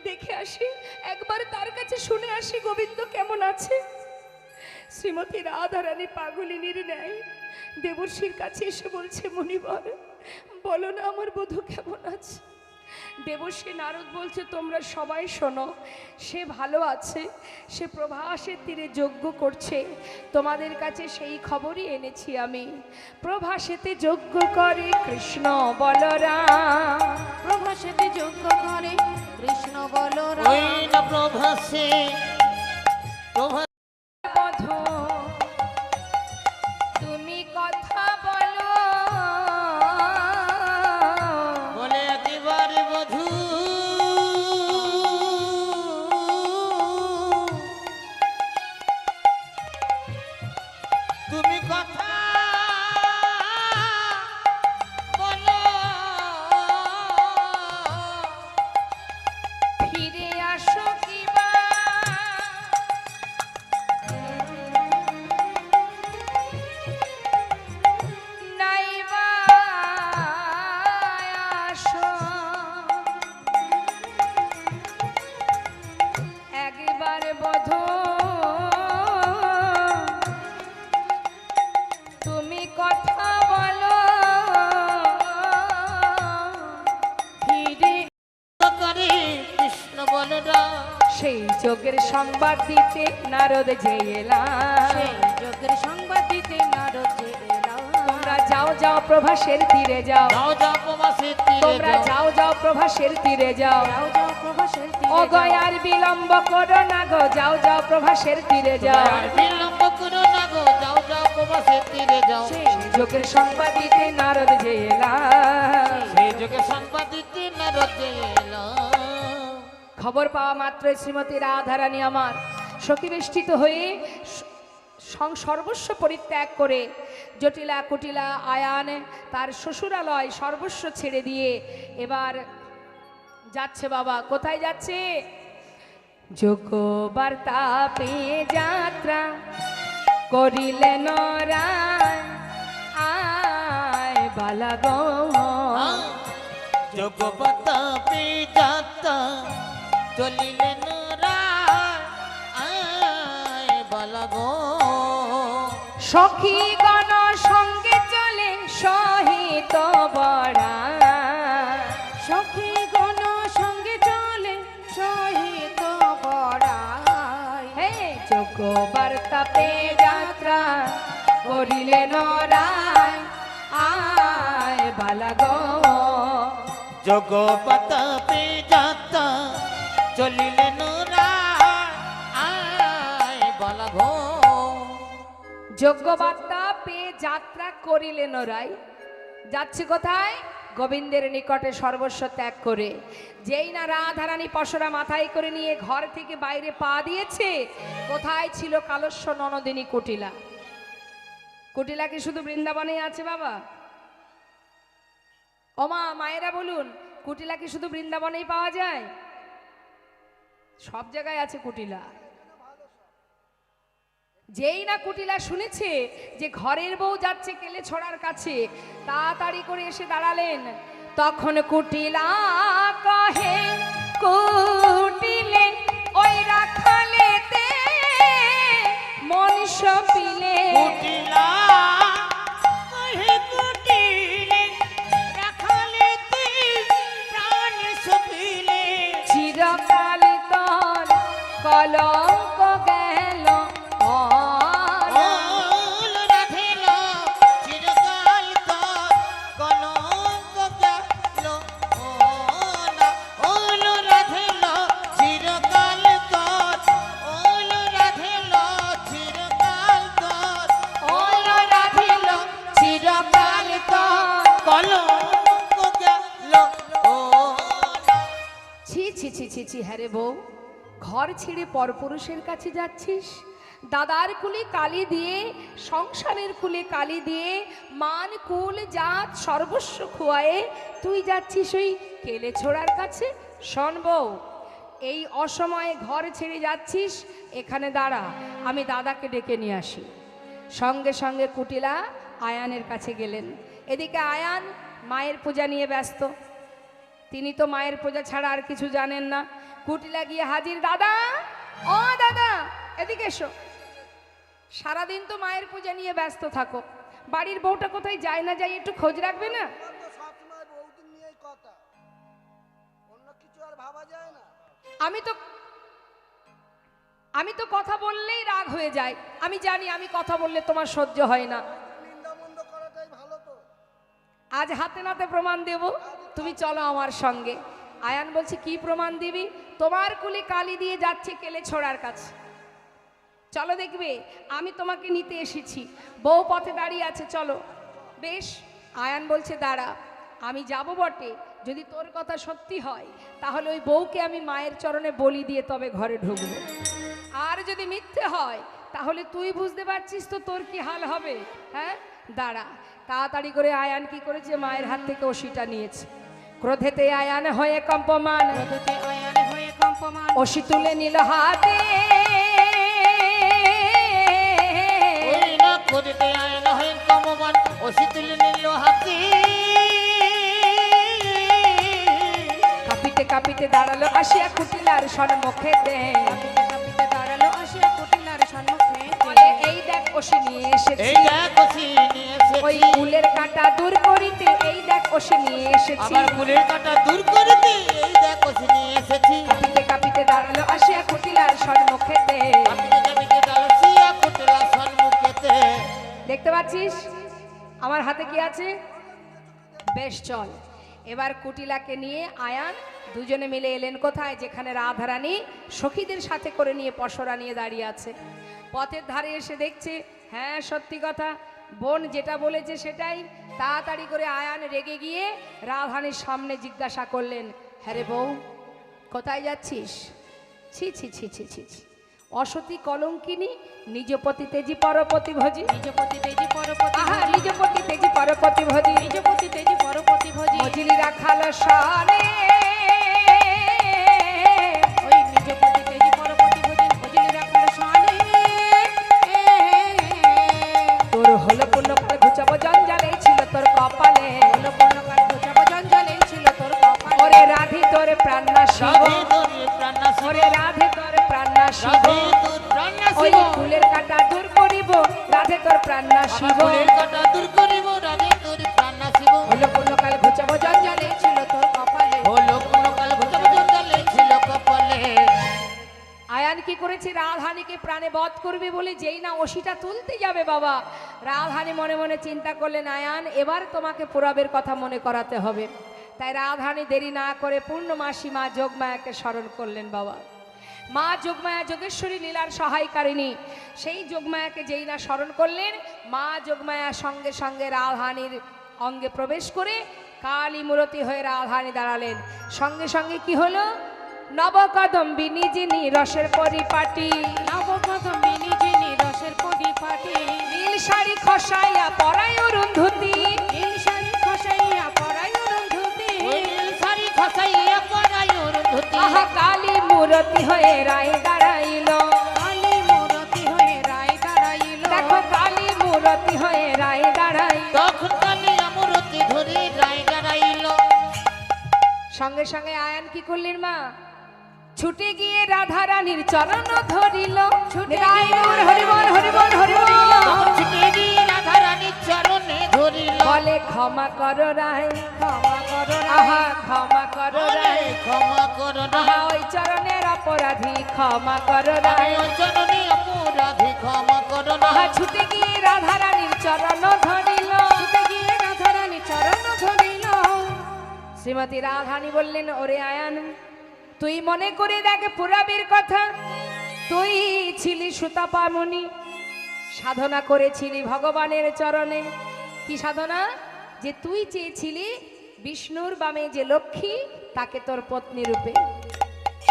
দেখে আসি, একবার তার কাছে শুনে আসি গোবিন্দ কেমন আছে। শ্রীমতী রাধারানী পাগলিনীর ন্যায় দেবর্ষির কাছে এসে বলছে, মুনিবর বলো না আমার বধূ কেমন আছে। দেবশ্রী নারদ বলছে, তোমরা সবাই শোনো, সে ভালো আছে, সে প্রভাসের তীরে যজ্ঞ করছে, তোমাদের কাছে সেই খবরই এনেছি আমি। প্রভাসেতে যজ্ঞ করে কৃষ্ণ বলরাম, প্রভাসেতে যজ্ঞ করে কৃষ্ণ বলরাম। ওই না প্রভাসে প্রভা বধূ তুমি কথা বলো, বলে একেবারে বধূ তুমি কথা বলো, ফিরে আসো কিবা নাইবা আসো, একবার বধূ তুমি কথা বলো, ফিরে করে কৃষ্ণ বলরাম। সেই যজ্ঞের সংবাদ দিতে নারদ যে এলাম। সেই যজ্ঞের সংবাদ দিতে নারদ যে এলাম। তোমরা যাও যাও প্রভাসের তীরে যাও, যাও যাও প্রভাসের তীরে তোমরা যাও, যাও যাও প্রভাসের তীরে যাও, যাও যাও প্রভাসের তীরে ও যাও। গয়ার বিলম্ব করো না গো, যাও যাও প্রভাসের তীরে যাও। আর বিলম্ব করো না গো, যাও যাও প্রভাসের তীরে যাও। সেই যজ্ঞের সংবাদ দিতে নারদ যে এলাম। সেই যুগে সংবাদ দিতে নারদ এলো। খবর পাওয়া মাত্রই শ্রীমতী রাধারানী আমার সখীবেষ্টিত হয়ে সর্বস্ব পরিত্যাগ করে জটিলা কুটিলা আয়ান তার শ্বশুরালয় সর্বস্ব ছেড়ে দিয়ে এবার যাচ্ছে। বাবা কোথায় যাচ্ছে? যোগ্য বার্তা পেয়ে যাত্রা করিলেন রায়, আয় বালাগো যোগপতা পিজাতা চলিলেন রায়, আয় বলগো সখী গণ সঙ্গে চলে সহিত বড়া, সখী গণ সঙ্গে চলে সহিত বড়াই। হে যোগ্য বার্তা পেয়ে যাত্রা করিলেন রায়, আয় বালাগো যোগপতা পিজাতা চলিলেন রায়, আয় বলগো যোগ্য বার্তা পেয়ে যাত্রা করিলেন রায়। যাচ্ছে কোথায়? গোবিন্দের নিকটে সর্বস্ব ত্যাগ করে। যেই না রাধারানী পসরা মাথায় করে নিয়ে ঘর থেকে বাইরে পা দিয়েছে, কোথায় ছিল কালস্য ননদিনী কুটিলা? কুটিলা কি শুধু বৃন্দাবনেই আছে বাবা? ওমা মায়েরা বলুন, কুটিলা কি শুধু বৃন্দাবনেই পাওয়া যায়? সব জায়গায় আছে কুটিলা। যেই না কুটিলা শুনেছে যে ঘরের বউ যাচ্ছে কেলে ছড়ার কাছে, তাড়াতাড়ি করে এসে দাঁড়ালেন। তখন কুটিলা কহে, কুটিলে ওই রাখালেতে মন সপিলে, কুটিলা কহে কুটিলে রাখালেতে প্রাণ সপিলে, চিরকাল তোর কলঙ্ক গেল হ্যাঁ রে বউ, ঘর ছেড়ে পরপুরুষের কাছে যাচ্ছিস? দাদার কুলে কালি দিয়ে, সংসারের কুলে কালি দিয়ে, মান কুল জাত সর্বস্ব খুয়ায়ে তুই যাচ্ছিস ওই কেলে ছোড়ার কাছে? শোন বউ, এই অসময়ে ঘর ছেড়ে যাচ্ছিস, এখানে দাঁড়া, আমি দাদাকে ডেকে নিয়ে আসি। সঙ্গে সঙ্গে কুটিলা আয়ানের কাছে গেলেন। এদিকে আয়ান মায়ের পূজা নিয়ে ব্যস্ত, তিনি তো মায়ের পূজা ছাড়া আর কিছু জানেন না। কুটিলা গিয়ে হাজির, দাদা, ও দাদা এদিকে এসো। সারাদিন তো মায়ের পূজা নিয়ে ব্যস্ত থাকো, বাড়ির বউটা কোথায় যায় না যায় একটু খোঁজ রাখবে না? সবসময় বৌদির নিয়েই কথা, অন্য কিছু আর ভাবা যায় না। আমি তো কথা বললেই রাগ হয়ে যায়। আমি জানি আমি কথা বললে তোমার সহ্য হয় না। নিন্দামন্দ করাটাই ভালো তো। আজ হাতে নাতে প্রমাণ দেব, তুমি চলো আমার সঙ্গে। আয়ান বলছে, কি প্রমাণ দিবি? তোমার কুলি কালি দিয়ে যাচ্ছে কেলে ছোড়ার কাছে, চলো দেখবে, আমি তোমাকে নিতে এসেছি। বউ পথে দাঁড়িয়ে আছে, চলো। বেশ, আয়ান বলছে, দাঁড়া, আমি যাব বটে, যদি তোর কথা সত্যি হয় তাহলে ওই বউকে আমি মায়ের চরণে বলি দিয়ে তবে ঘরে ঢুকবো, আর যদি মিথ্যে হয় তাহলে তুই বুঝতে পারছিস তো তোর কি হাল হবে। হ্যাঁ, দাঁড়া। তাড়াতাড়ি করে আয়ান কি করেছে, মায়ের হাত থেকে ওষিটা নিয়েছে। ক্রোধেতে আয়ান হয়ে কম্পমান, ক্রোধেতে আয়ান হয়ে কম্পমান, ওষি তুলে নিল হাতে। ওই না করিতে আয়ন হয়ে কমমান, ওষি তুলে নিল হাতে। কাঁপিতে কাঁপিতে দাঁড়ালো আসিয়া কুটিলার সম্মুখে দে। কাঁপিতে কাঁপিতে দাঁড়ালো আসিয়া কুটিলার সম্মুখে। বলে, এই দেখ ওষি নিয়ে এসেছি, এই দেখ ওষি নিয়ে ওই এসেছি, ফুলের কাঁটা দূর করিতে এই দেখ ওষি নিয়ে এসেছি। আবার ফুলের কাঁটা দূর করিতে এই দেখ ওষি নিয়ে এসেছি। কাঁপিতে কাঁপিতে দাঁড়ালো আসিয়া কুটিলার সম্মুখে দে। কাঁপিতে কাঁপিতে দাঁড়াইয়া কুটিলা সম্মুখেতে। দেখতে পাচ্ছিস আমার হাতে কি আছে? বেশ, চল। এবার কুটিলাকে নিয়ে আয়ান দুজনে মিলে এলেন কোথায়? যেখানে রাধারানী সখীদের সাথে করে নিয়ে পসরা নিয়ে দাঁড়িয়ে আছে। পথের ধারে এসে দেখছে, হ্যাঁ সত্যি কথা, বোন যেটা বলেছে সেটাই। তাড়াতাড়ি করে আয়ান রেগে গিয়ে রাধারানীর সামনে জিজ্ঞাসা করলেন, হ্যাঁ রে বউ, কোথায় যাচ্ছিস? ছি ছি ছি ছি ছি ছি, অসতী কলঙ্কিনী, নিজপতি তেজি পরপতি ভজি। নিজপতি তেজি পরপতি আহা, ভজি, নিজপতি তেজি পরপতি ভজি। নিজপতি তেজি পরপতি ভজি। মজলি রাখাল সারে, ওই নিজপতি তেজি পরপতি ভজি, ভজলি রাখাল শানে। তোর হলো পূর্ণকাল ঘুচাব জঞ্জালে ছিল তোর কপালে। হলো পূর্ণকাল ঘুচাব জঞ্জালে ছিল তোর কপালে। ওরে রাধে তোর প্রাণনা শিব, রাধে তোর প্রাণনা শিব, ওরে রাধে তোর প্রাণনা শিব। রাধে তোর প্রাণনা ওই শিব, ফুলের কাঁটা দূর করিব, রাধে তোর প্রাণনা আবার শিব। ফুলের কাঁটা দূর করিব, রাধে তোর প্রাণনা শিব। হলো পূর্ণকাল ঘুচাব জঞ্জালে ছিল তোর কপালে। হলো কোনকাল ঘুচাব জঞ্জালে ছিল কপালে। আয়ান কি করেছে, রাধারানীকে প্রাণে বধ করবে বলে যেই না ওষিটা তুলতে যাবে বাবা, রাধারানী মনে মনে চিন্তা করলেন, আয়ান এবার তোমাকে পুরাবের কথা মনে করাতে হবে। তাই রাধারানী দেরি না করে পূর্ণমাসী মা যোগমায়াকে স্মরণ করলেন বাবা। মা যোগমায়া যোগেশ্বরী লীলার সহায়কারিণী, সেই যোগমায়াকে যেই না স্মরণ করলেন, মা যোগমায়া সঙ্গে সঙ্গে রাধারানীর অঙ্গে প্রবেশ করে কালী মূরতি হয়ে রাধারানী দাঁড়ালেন। সঙ্গে সঙ্গে কি হলো, নবকদম্বিনী যিনি রসের পরিপাটি, নবকদম্বিনী যিনি রসের পরিপাটি, নীল শাড়ি খসাইয়া পরায় অরুন্ধতী। নীল শাড়ি খসাইয়া পরায় অরুন্ধতী। ওই নীল শাড়ি খসাইয়া পরায় অরুন্ধতী। আহা, কালী মূরতি হয়ে রায় দাঁড়াইল। কালী মূরতি হয়ে রায় দাঁড়াইল। দেখো কালী মূরতি হয়ে রায় দাঁড়াইল। তখন কালী আমরতি ধরে রায় দাঁড়াইল। সঙ্গে সঙ্গে আয়ান কি করলেন মা, ছুটে গিয়ে রাধারানীর চরণ ধরিল। নিতাইগৌর হরিবল হরিবল হরিবল। তখন ছুটে গিয়ে রাধা রানীর চরণে ধরিল। বলে, ক্ষমা করো রায়, ক্ষমা করো আহা ক্ষমা করো বলে, রায়, ক্ষমা করো না, আহা ওই চরণের অপরাধী ক্ষমা করো রায়। ওই চরণে অপরাধী ক্ষমা করো না। আহা ছুটে গিয়ে রাধারানীর চরণ ধরিল। ছুটে গিয়ে রাধারানী চরণ ধরিল। শ্রীমতী রাধারানী বললেন, ওরে আয়ান, তুই মনে করে দেখ পুরাবের কথা। তুই ছিলি সুতাপামণি, সাধনা করেছিলি ভগবানের চরণে। কি সাধনা? যে তুই চেয়েছিলি বিষ্ণুর বামে যে লক্ষ্মী, তাকে তোর পত্নী রূপে।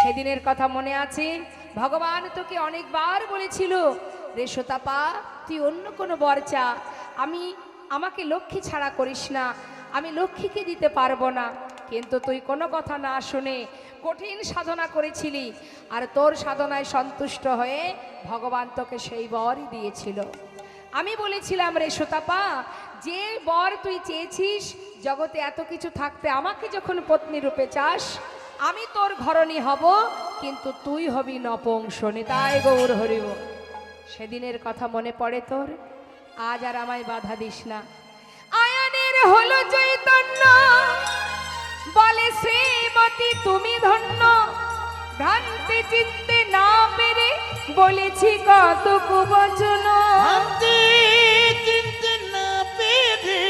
সেদিনের কথা মনে আছে? ভগবান তোকে অনেকবার বলেছিল, রেশতাপা তুই অন্য কোনো বর চা, আমাকে লক্ষ্মী ছাড়া করিস না, আমি লক্ষ্মীকে দিতে পারবো না। কিন্তু তুই কোনো কথা না শুনে কঠিন সাধনা করেছিলি, আর তোর সাধনায় সন্তুষ্ট হয়ে ভগবান তোকে সেই বরই দিয়েছিল। আমি বলেছিলাম, রেশতাপা যে বর তুই চেয়েছিস, জগতে এত কিছু থাকতে আমাকে যখন পত্নী রূপে চাস, আমি তোর ঘরণী হব, কিন্তু তুই হবি নপুংসনী। তাই গৌর হরিব। সেদিনের কথা মনে পড়ে তোর? আজ আর আমায় বাধা দিস না। আয়নের হলো চৈতন্য, বলে শ্রীমতী তুমি ধন্য, ভ্রান্তি চিনতে না পেরে বলেছি কত কুবচন। ভাবতে চিনতে না পেরে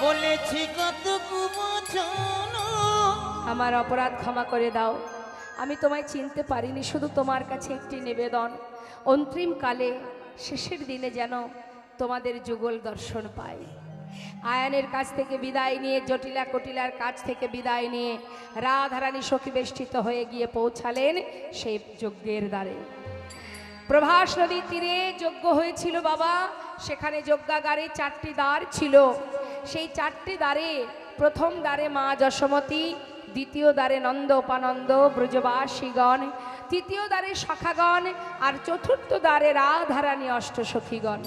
বলেছি কত কুবচন। আমার অপরাধ ক্ষমা করে দাও, আমি তোমায় চিনতে পারিনি। শুধু তোমার কাছে একটি নিবেদন, অন্তিম কালে শেষের দিনে যেন তোমাদের যুগল দর্শন পাই। আয়নের কাছ থেকে বিদায় নিয়ে, জটিলা কটিলার কাছ থেকে বিদায় নিয়ে রাধারানী সখী বেষ্টিত হয়ে গিয়ে পৌঁছালেন সেই যজ্ঞের দ্বারে। প্রভাস নদীর তীরে যজ্ঞ হয়েছিল বাবা। সেখানে যজ্ঞাগারে 4টি দ্বার ছিল। সেই 4টি দ্বারে প্রথম দ্বারে মা যশোমতী, দ্বিতীয় দ্বারে নন্দ উপানন্দ ব্রজবাসীগণ, তৃতীয় দ্বারে সখাগণ, আর চতুর্থ দ্বারে রাধারানী অষ্টসখীগণ।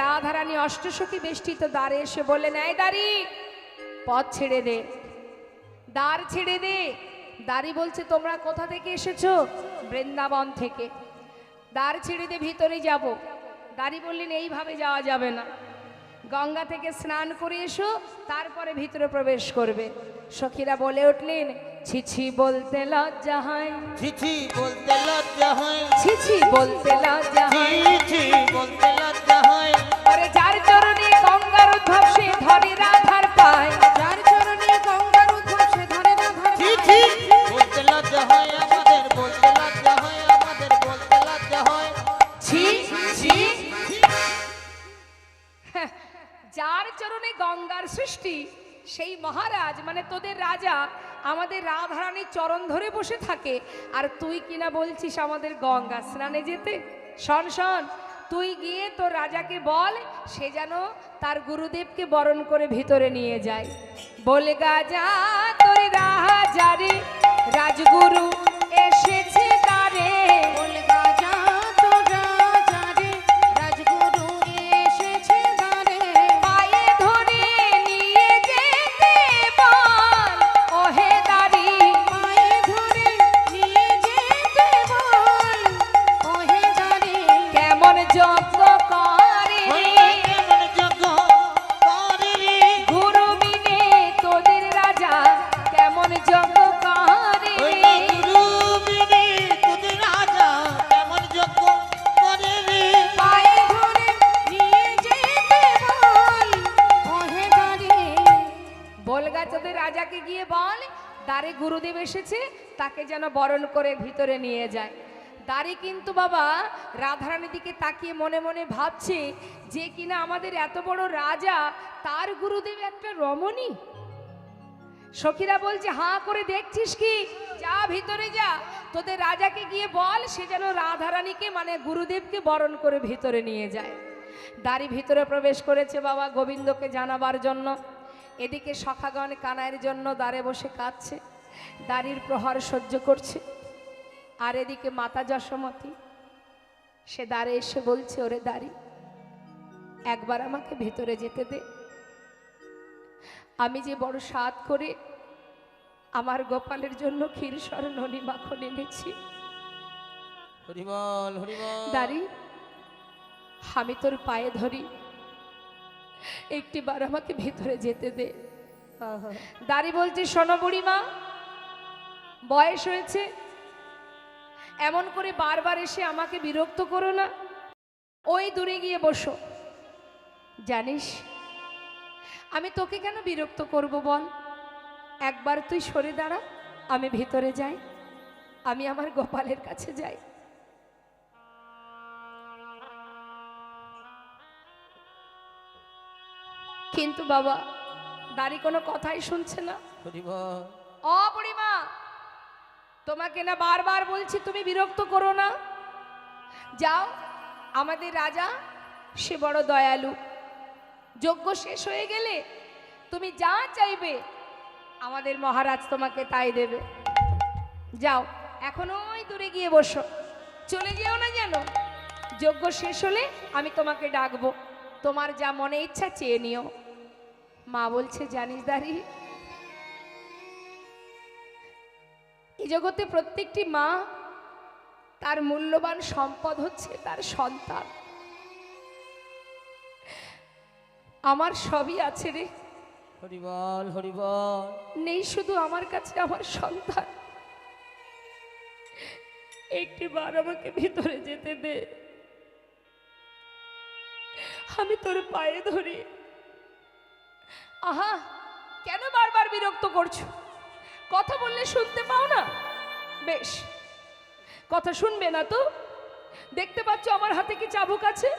রাধারানী অষ্টসখী বেষ্টিত দ্বারে এসে বললেন, এই দাঁড়ি, পথ ছেড়ে দে, দ্বার ছেড়ে দে। দাঁড়ি বলছে, তোমরা কোথা থেকে এসেছো? বৃন্দাবন থেকে। দ্বার ছেড়ে দে, ভিতরে যাব। দাঁড়ি বললেন, এইভাবে যাওয়া যাবে না, গঙ্গা থেকে স্নান করে এসো, তারপরে ভিতরে প্রবেশ করবে। সখীরা বলে উঠলেন, ছিছি বলতে লজ্জা হয়, ছিছি বলতে লজ্জা হয়, ছিছি বলতে লজ্জা হয়, ছিছি বলতে লজ্জা হয়। আরে যার চরণে গঙ্গার উদ্ভব সে ধরে রাধার পায়, যার চরণে গঙ্গার উদ্ভব সে ধরে রাধার ছিছি বলতে লজ্জা হয়, আমাদের বলতে লজ্জা হয়, আমাদের বলতে লজ্জা হয়। ছি ছি। যার চরণে গঙ্গার সৃষ্টি, সেই মহারাজ মানে তোদের রাজা আমাদের রাধারানীর চরণ ধরে বসে থাকে, আর তুই কিনা বলছিস আমাদের গঙ্গা স্নানে যেতে? শোন শোন, তুই গিয়ে তোর রাজাকে বল, সে যেন তার গুরুদেবকে বরণ করে ভিতরে নিয়ে যায়। বলে গাজা তোর রাজারে, রাজগুরু এসেছে তারে। বলে গাজা তোর রাজারে, রাজগুরু এসেছে দ্বারে। পায়ে ধরে নিয়ে যেতে বল, ওহে দাঁড়ি। পায়ে ধরে নিয়ে যেতে বল, ওহে দ্বারে। কেমন যজ্ঞ করে হইলে কেমন যজ্ঞ করে রে, গুরু বিনে তোদের রাজা, কেমন যজ্ঞ করে হইলে গুরু বিনে তোদের রাজা, কেমন যজ্ঞ করে রে। পায়ে ধরে নিয়ে যেতে বল, ওহে দ্বারে। বলগা তোদের রাজাকে গিয়ে বল, দ্বারে গুরুদেব এসেছে, তাকে যেন বরণ করে ভিতরে নিয়ে যায়। দাঁড়ি কিন্তু বাবা রাধারানীর দিকে তাকিয়ে মনে মনে ভাবছে যে কিনা আমাদের এত বড় রাজা, তার গুরুদেব একটা রমণী। সখীরা বলছে, হাঁ করে দেখছিস কি? যা ভিতরে যা, তোদের রাজাকে গিয়ে বল সে যেন রাধারানীকে মানে গুরুদেবকে বরণ করে ভিতরে নিয়ে যায়। দাঁড়ি ভিতরে প্রবেশ করেছে বাবা গোবিন্দকে জানাবার জন্য। এদিকে সখাগণ কানাইয়ের জন্য দ্বারে বসে কাঁদছে, দাঁড়ির প্রহার সহ্য করছে। আর এদিকে মাতা যশোমতী সে দ্বারে এসে বলছে, ওরে দাঁড়ি, একবার আমাকে ভেতরে যেতে দে। আমি যে বড় সাধ করে আমার গোপালের জন্য ক্ষীরসর ননি মাখন এনেছি। হরিবল হরিবল। দাঁড়ি, আমি তোর পায়ে ধরি, একটিবার আমাকে ভেতরে যেতে দে। দাঁড়ি বলছে, শোনো বুড়িমা, বয়স হয়েছে, এমন করে বারবার এসে আমাকে বিরক্ত করো না, ওই দূরে গিয়ে বসো। জানিস আমি তোকে কেন বিরক্ত করব বল? একবার তুই সরে দাঁড়া, আমি ভিতরে যাই, আমি আমার গোপালের কাছে যাই। কিন্তু বাবা দাঁড়ি কোনো কথাই শুনছে না। হরিবল। ও বুড়িমা, তোমাকে না বারবার বলছি তুমি বিরক্ত করো না। যাও, আমাদের রাজা সে বড় দয়ালু, যজ্ঞ শেষ হয়ে গেলে তুমি যা চাইবে আমাদের মহারাজ তোমাকে তাই দেবে। যাও, এখন ওই দূরে গিয়ে বসো, চলে যেও না যেন। যজ্ঞ শেষ হলে আমি তোমাকে ডাকবো, তোমার যা মনে ইচ্ছা চেয়ে নিও। মা বলছে, জানিস দাঁড়ি, এই জগতে প্রত্যেকটি মা তার মূল্যবান সম্পদ হচ্ছে তার সন্তান। আমার সবই আছে রে, হরিবল হরিবল। নেই শুধু আমার কাছে আমার সন্তান। একটি বার আমাকে ভিতরে যেতে দে, আমি তোর পায়ে ধরি। আহা, কেন বারবার বিরক্ত করছো? কথা বললে শুনতে পাও না? বেশ, কথা শুনবে না তো? দেখতে পাচ্ছ আমার হাতে কি চাবুক আছে?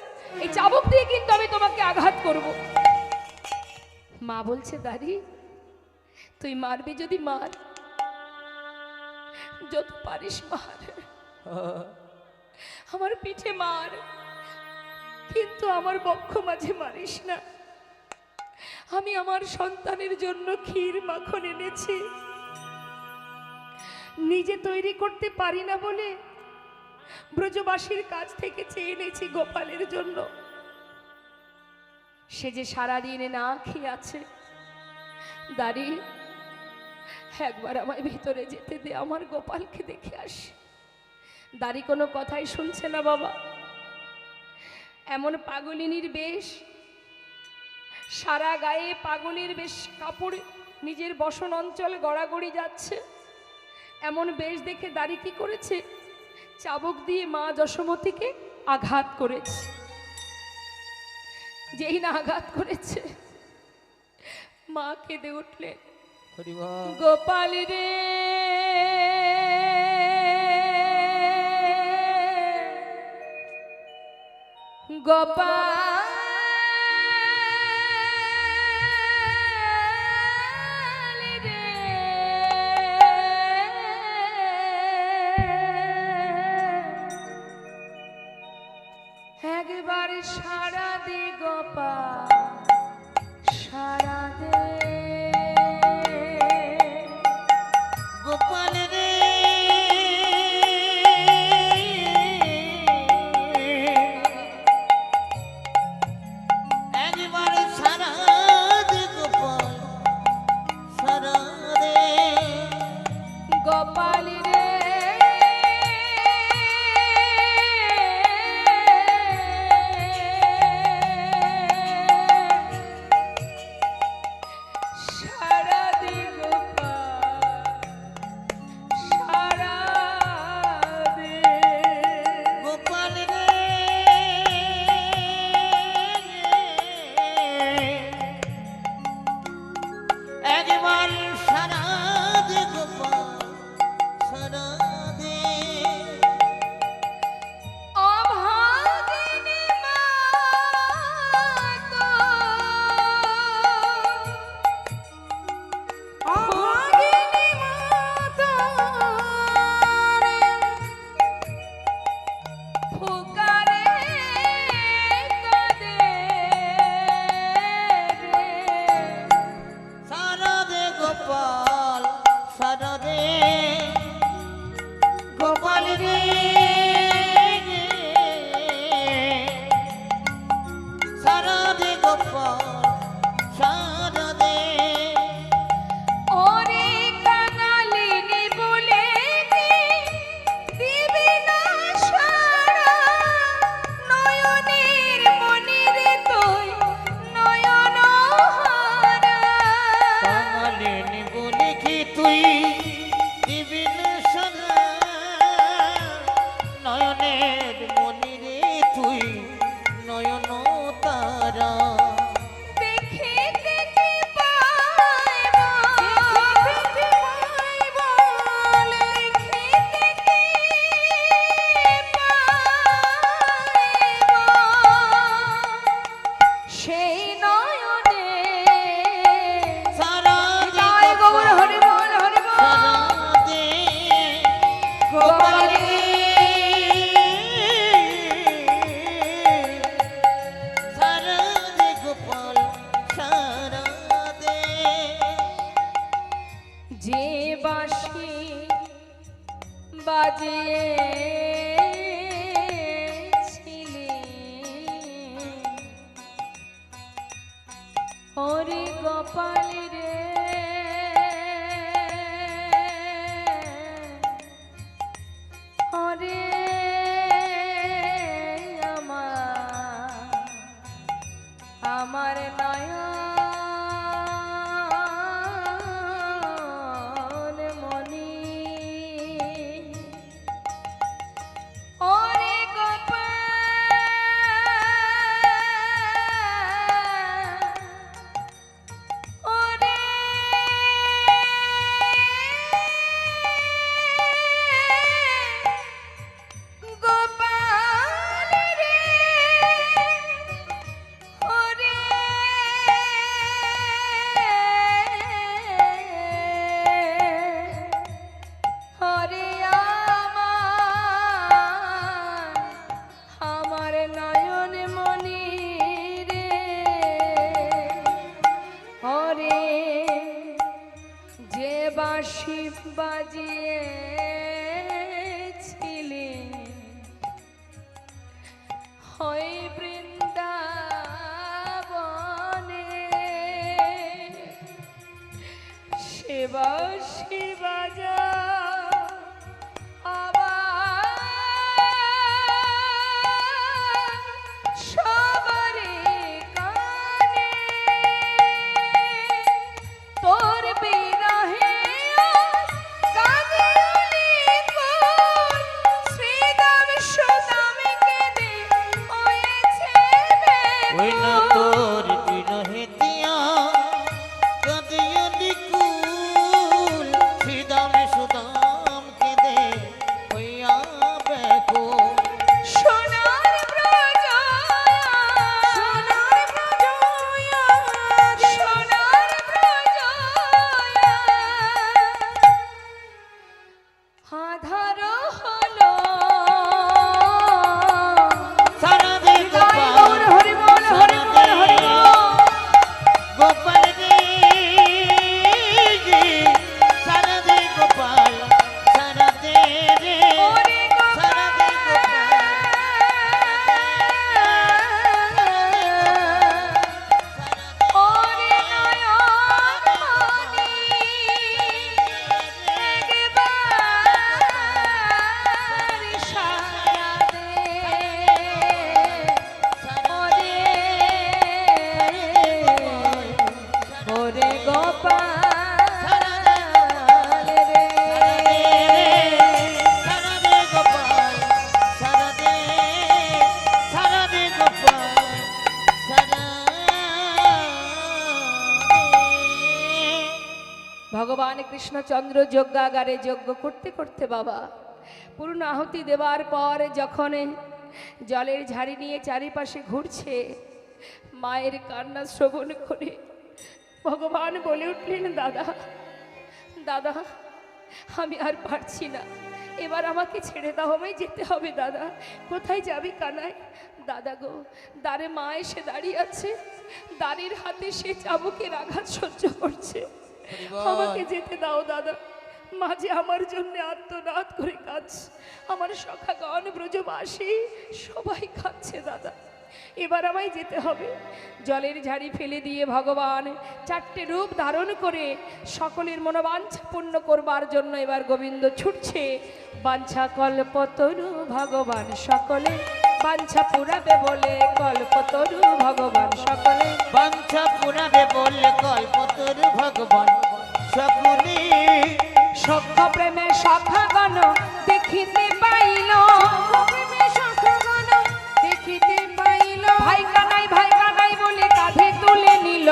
এই চাবুক দিয়ে কিন্তু আমি তোমাকে আঘাত করব। মা বলছে, দাঁড়ি, তুই মারবি যদি মার, যত পারিস মার, আমার পিঠে মার, কিন্তু আমার বক্ষ মাঝে মারিস না। আমি আমার সন্তানের জন্য ক্ষীর মাখন এনেছি, নিজে তৈরি করতে পারি না বলে ব্রজবাসীর কাছ থেকে চেয়ে এনেছি গোপালের জন্য। সে যে সারাদিন না খেয়ে আছে। দাঁড়ি, একবার আমায় ভিতরে যেতে দে, আমার গোপালকে দেখে আসি। দাঁড়ি কোনো কথাই শুনছে না বাবা। এমন পাগলিনীর বেশ, সারা গায়ে পাগলের বেশ কাপড়, নিজের বসন অঞ্চল গড়াগড়ি যাচ্ছে। এমন বেশ দেখে দাঁড়ি কি করেছে? চাবুক দিয়ে মা যশোমতীকে আঘাত করেছে। যেই না আঘাত করেছে, মা কেঁদে উঠলেন, হরিবল। গোপাল রে গোপাল রে, একবার সারা দে গোপাল, সারা দে। গোপাল রে একবার সারা দে গোপাল, সারা দে। গোপাল রে ওরে আমার নয়ন মনি ওরে গোপাল ওরে গোপাল রে ওরে ওরে আমার নয়ন মনি রে ওরে যে বাঁশি বাজিয়েছিলি হয় বৃন্দাবনে সে বাঁশি বাজা আবার সবারে কানে তোর বিরহে কাঁদিলি কোন শ্রীদাম সুদাম কেঁদে হয়েছে ওই না ব্যাকুল। তোর বিরহে দিয়া কাঁদিয়ে দিকুল শ্রীদামে সুদাম কেঁদে হইয়া ব্যাকুল সোনার ব্রজ সোনার ব্রজ সোনার ব্রজ আধার হলো সারা দে গোপাল হরি বল হরি বল হরি বল গোপাল রে সারা দে গোপাল সারা দে রে ওরে সারা দে গোপাল ওরে নয়ন মনি একবার সারা দে ওরে ওরে গোপাল রে সারা দে গোপাল সারা দে সারা দে গোপাল সারা ভগবান কৃষ্ণচন্দ্র যজ্ঞাগারে যজ্ঞ করতে করতে বাবা পূর্ণ আহুতি দেওয়ার পর যখন জলের ঝাড়ি নিয়ে চারিপাশে ঘুরছে মায়ের কান্না শ্রবণ করে ভগবান বলে উঠলেন দাদা দাদা আমি আর পারছি না এবার আমাকে ছেড়ে দাও আমায় যেতে হবে দাদা কোথায় যাবি কানাই দাদা গো দ্বারে মা এসে দাঁড়িয়ে আছে দ্বারের হাতে সে চাবুকের আঘাত সহ্য করছে আমাকে যেতে দাও দাদা মাঝে আমার জন্য আত্মনাদ করে কাঁদছে আমার সখাগণ ব্রজবাসী সবাই কাঁদছে দাদা এবার আমায় যেতে হবে জলের ঝাড়ি ফেলে দিয়ে ভগবান চারটে রূপ ধারণ করে সকলের মনোবাঞ্ছা পূর্ণ করবার জন্য এবার গোবিন্দ ছুটছে বাঞ্ছা কল্পতরু ভগবান সকলে বাঞ্ছা পুরাবে বলে কল্পতরু ভগবান সকলে বাঞ্ছা পুরাবে বললে কল্পতরু ভগবান সকলে সখ্য প্রেমে সখাগণ দেখিতে পাইল দেখিতে পাইল ভাই কানাই বলে কাঁধে তুলে নিল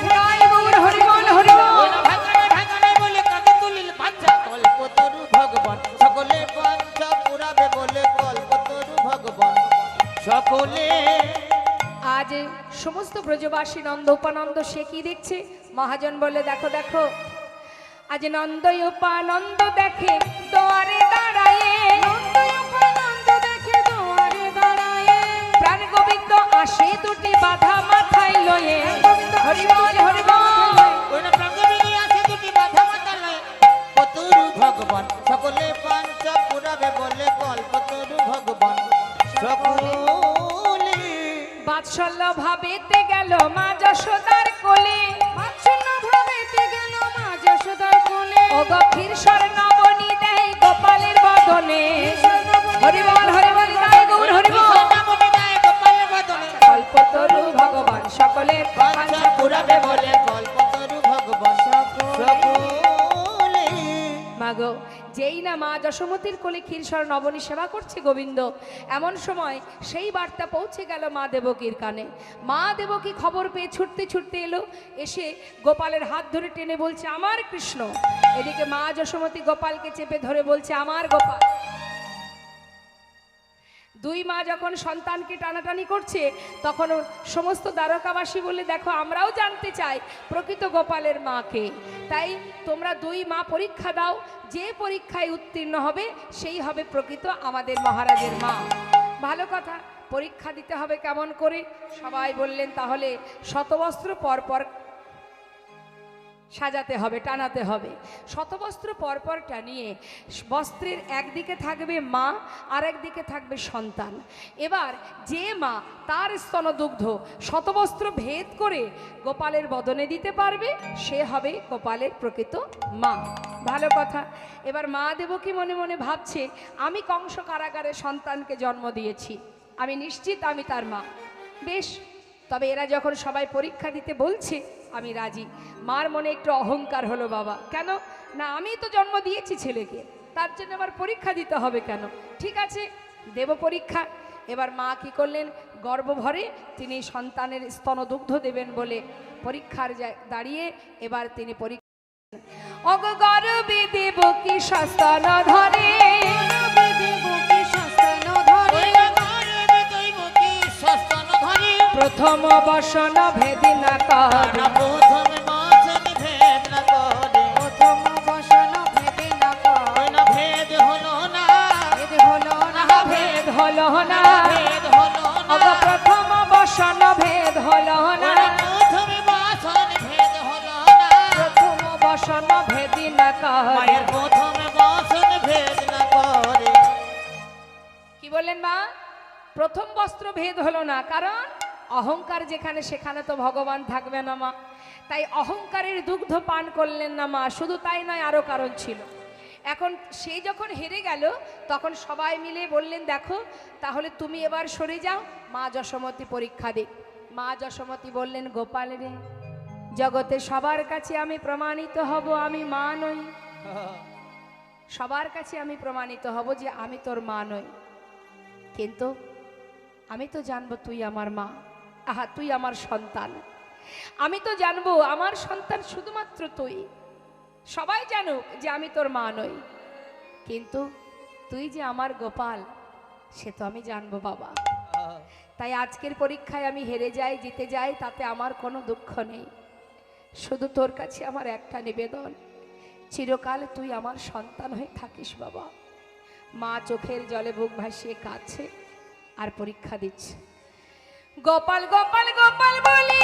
জয় গৌর হরি বল হরি বল ভাঙানে বলে কাঁধে তুলিল বাঞ্ছা কল্পতরু ভগবান সকলে বাঞ্ছা পুরাবে বলে কল্পতরু ভগবান সকলে আজ সমস্ত ব্রজবাসী নন্দ উপানন্দ সে কি দেখছে মহাজন বলে দেখো দেখো আজ নন্দ উপানন্দ দেখে দোয়ারে দাঁড়ায়ে দেখে দুয়ারে দাঁড়ায়ে প্রাণ গোবিন্দ আসে দুটি বাধা মাথায় লয়ে হরি বল হরি বল ওই না প্রাঙ্গণে আছে দুটি বাধা মাথা লয় কতরু ভগবান সকলে বাঞ্ছা পুরাবে বলে কল্পতরু ভগবান সকলে বাৎসল্য ভাবেতে গেল মা যশোদার কোলে বাৎসল্য ভাবেতে গেল মা যশোদার কোলে ও গভীর স্বর্ণবনী দেয় গোপালের বদনে ঈশ্বর হরি বল নিতাই গৌর হরি বল। কৃষ্ণমণি দেয় গোপালের বদনে কল্পতরু ভগবান সকলের বাঞ্ছা পুরাবে বলে কল্পতরু ভগবান সকলে। মাগো, যেই না মা যশোমতীর কোলে ক্ষীরসর নবনী সেবা করছে গোবিন্দ, এমন সময় সেই বার্তা পৌঁছে গেল মা দেবকীর কানে। মা দেবকী খবর পেয়ে ছুটতে ছুটতে এলো, এসে গোপালের হাত ধরে টেনে বলছে আমার কৃষ্ণ। এদিকে মা যশোমতী গোপালকে চেপে ধরে বলছে আমার গোপাল। দুই মা যখন সন্তানকে টানাটানি করছে, তখন সমস্ত দ্বারকাবাসী বলে দেখো আমরাও জানতে চাই প্রকৃত গোপালের মাকে। তাই তোমরা দুই মা পরীক্ষা দাও, যে পরীক্ষায় উত্তীর্ণ হবে সেই হবে প্রকৃত আমাদের মহারাজের মা। ভালো কথা, পরীক্ষা দিতে হবে কেমন করে? সবাই বললেন তাহলে শতবস্ত্র পরপর সাজাতে হবে, টানাতে হবে। শতবস্ত্র পরপর টানিয়ে বস্ত্রের একদিকে থাকবে মা, আর একদিকে থাকবে সন্তান। এবার যে মা তার স্তনদুগ্ধ শতবস্ত্র ভেদ করে গোপালের বদনে দিতে পারবে, সে হবে গোপালের প্রকৃত মা। ভালো কথা। এবার মা দেবকী মনে মনে ভাবছে আমি কংস কারাগারে সন্তানকে জন্ম দিয়েছি, আমি নিশ্চিত আমি তার মা। বেশ, তবে এরা যখন সবাই পরীক্ষা দিতে বলছে আমি রাজি। মার মনে একটু অহংকার হলো, বাবা কেন না, আমি তো জন্ম দিয়েছি ছেলেকে, তার জন্য আবার পরীক্ষা দিতে হবে কেন? ঠিক আছে, দেব পরীক্ষা। এবার মা কি করলেন, গর্ব ভরে তিনি সন্তানের স্তনদুগ্ধ দেবেন বলে পরীক্ষার দাঁড়িয়ে এবার তিনি পরীক্ষা অগ গর্বে দেবকী স্তন ধরে, প্রথম বসন ভেদি না কর, প্রথম বচন ভেদ না করে, প্রথম বসন ভেদে না কর, না ভেদ হলো না, ভেদ হলো না, ভেদ হলো না, ভেদ হলো না, অগ প্রথম বসন ভেদ হলো না, প্রথম বচন ভেদ হলো না, প্রথম বসন ভেদি না কর। মায়ের প্রথম বচন ভেদ না করে। কি বললেন মা? প্রথম বস্ত্র ভেদ হলো না, কারণ অহংকার যেখানে সেখানে তো ভগবান থাকবে না মা। তাই অহংকারের দুগ্ধ পান করলেন না মা। শুধু তাই নয়, আরো কারণ ছিল। এখন সে যখন হেরে গেল, তখন সবাই মিলে বললেন দেখো তাহলে তুমি এবার সরে যাও, মা যশোমতী পরীক্ষা দিক। মা যশোমতী বললেন গোপাল রে, জগতে সবার কাছে আমি প্রমাণিত হব আমি মা নই, সবার কাছে আমি প্রমাণিত হব যে আমি তোর মা নই, কিন্তু আমি তো জানবো তুই আমার মা। আহা, তুই আমার সন্তান। আমি তো জানবো আমার সন্তান শুধুমাত্র তুই। সবাই জানুক যে আমি তোর মা নই, কিন্তু তুই যে আমার গোপাল সে তো আমি জানবো বাবা। তাই আজকের পরীক্ষায় আমি হেরে যাই জিতে যাই তাতে আমার কোনো দুঃখ নেই। শুধু তোর কাছে আমার একটা নিবেদন, চিরকাল তুই আমার সন্তান হয়ে থাকিস বাবা। মা চোখের জলে বুক ভাসিয়ে কাঁদছে আর পরীক্ষা দিচ্ছে। গোপাল গোপাল গোপাল বলি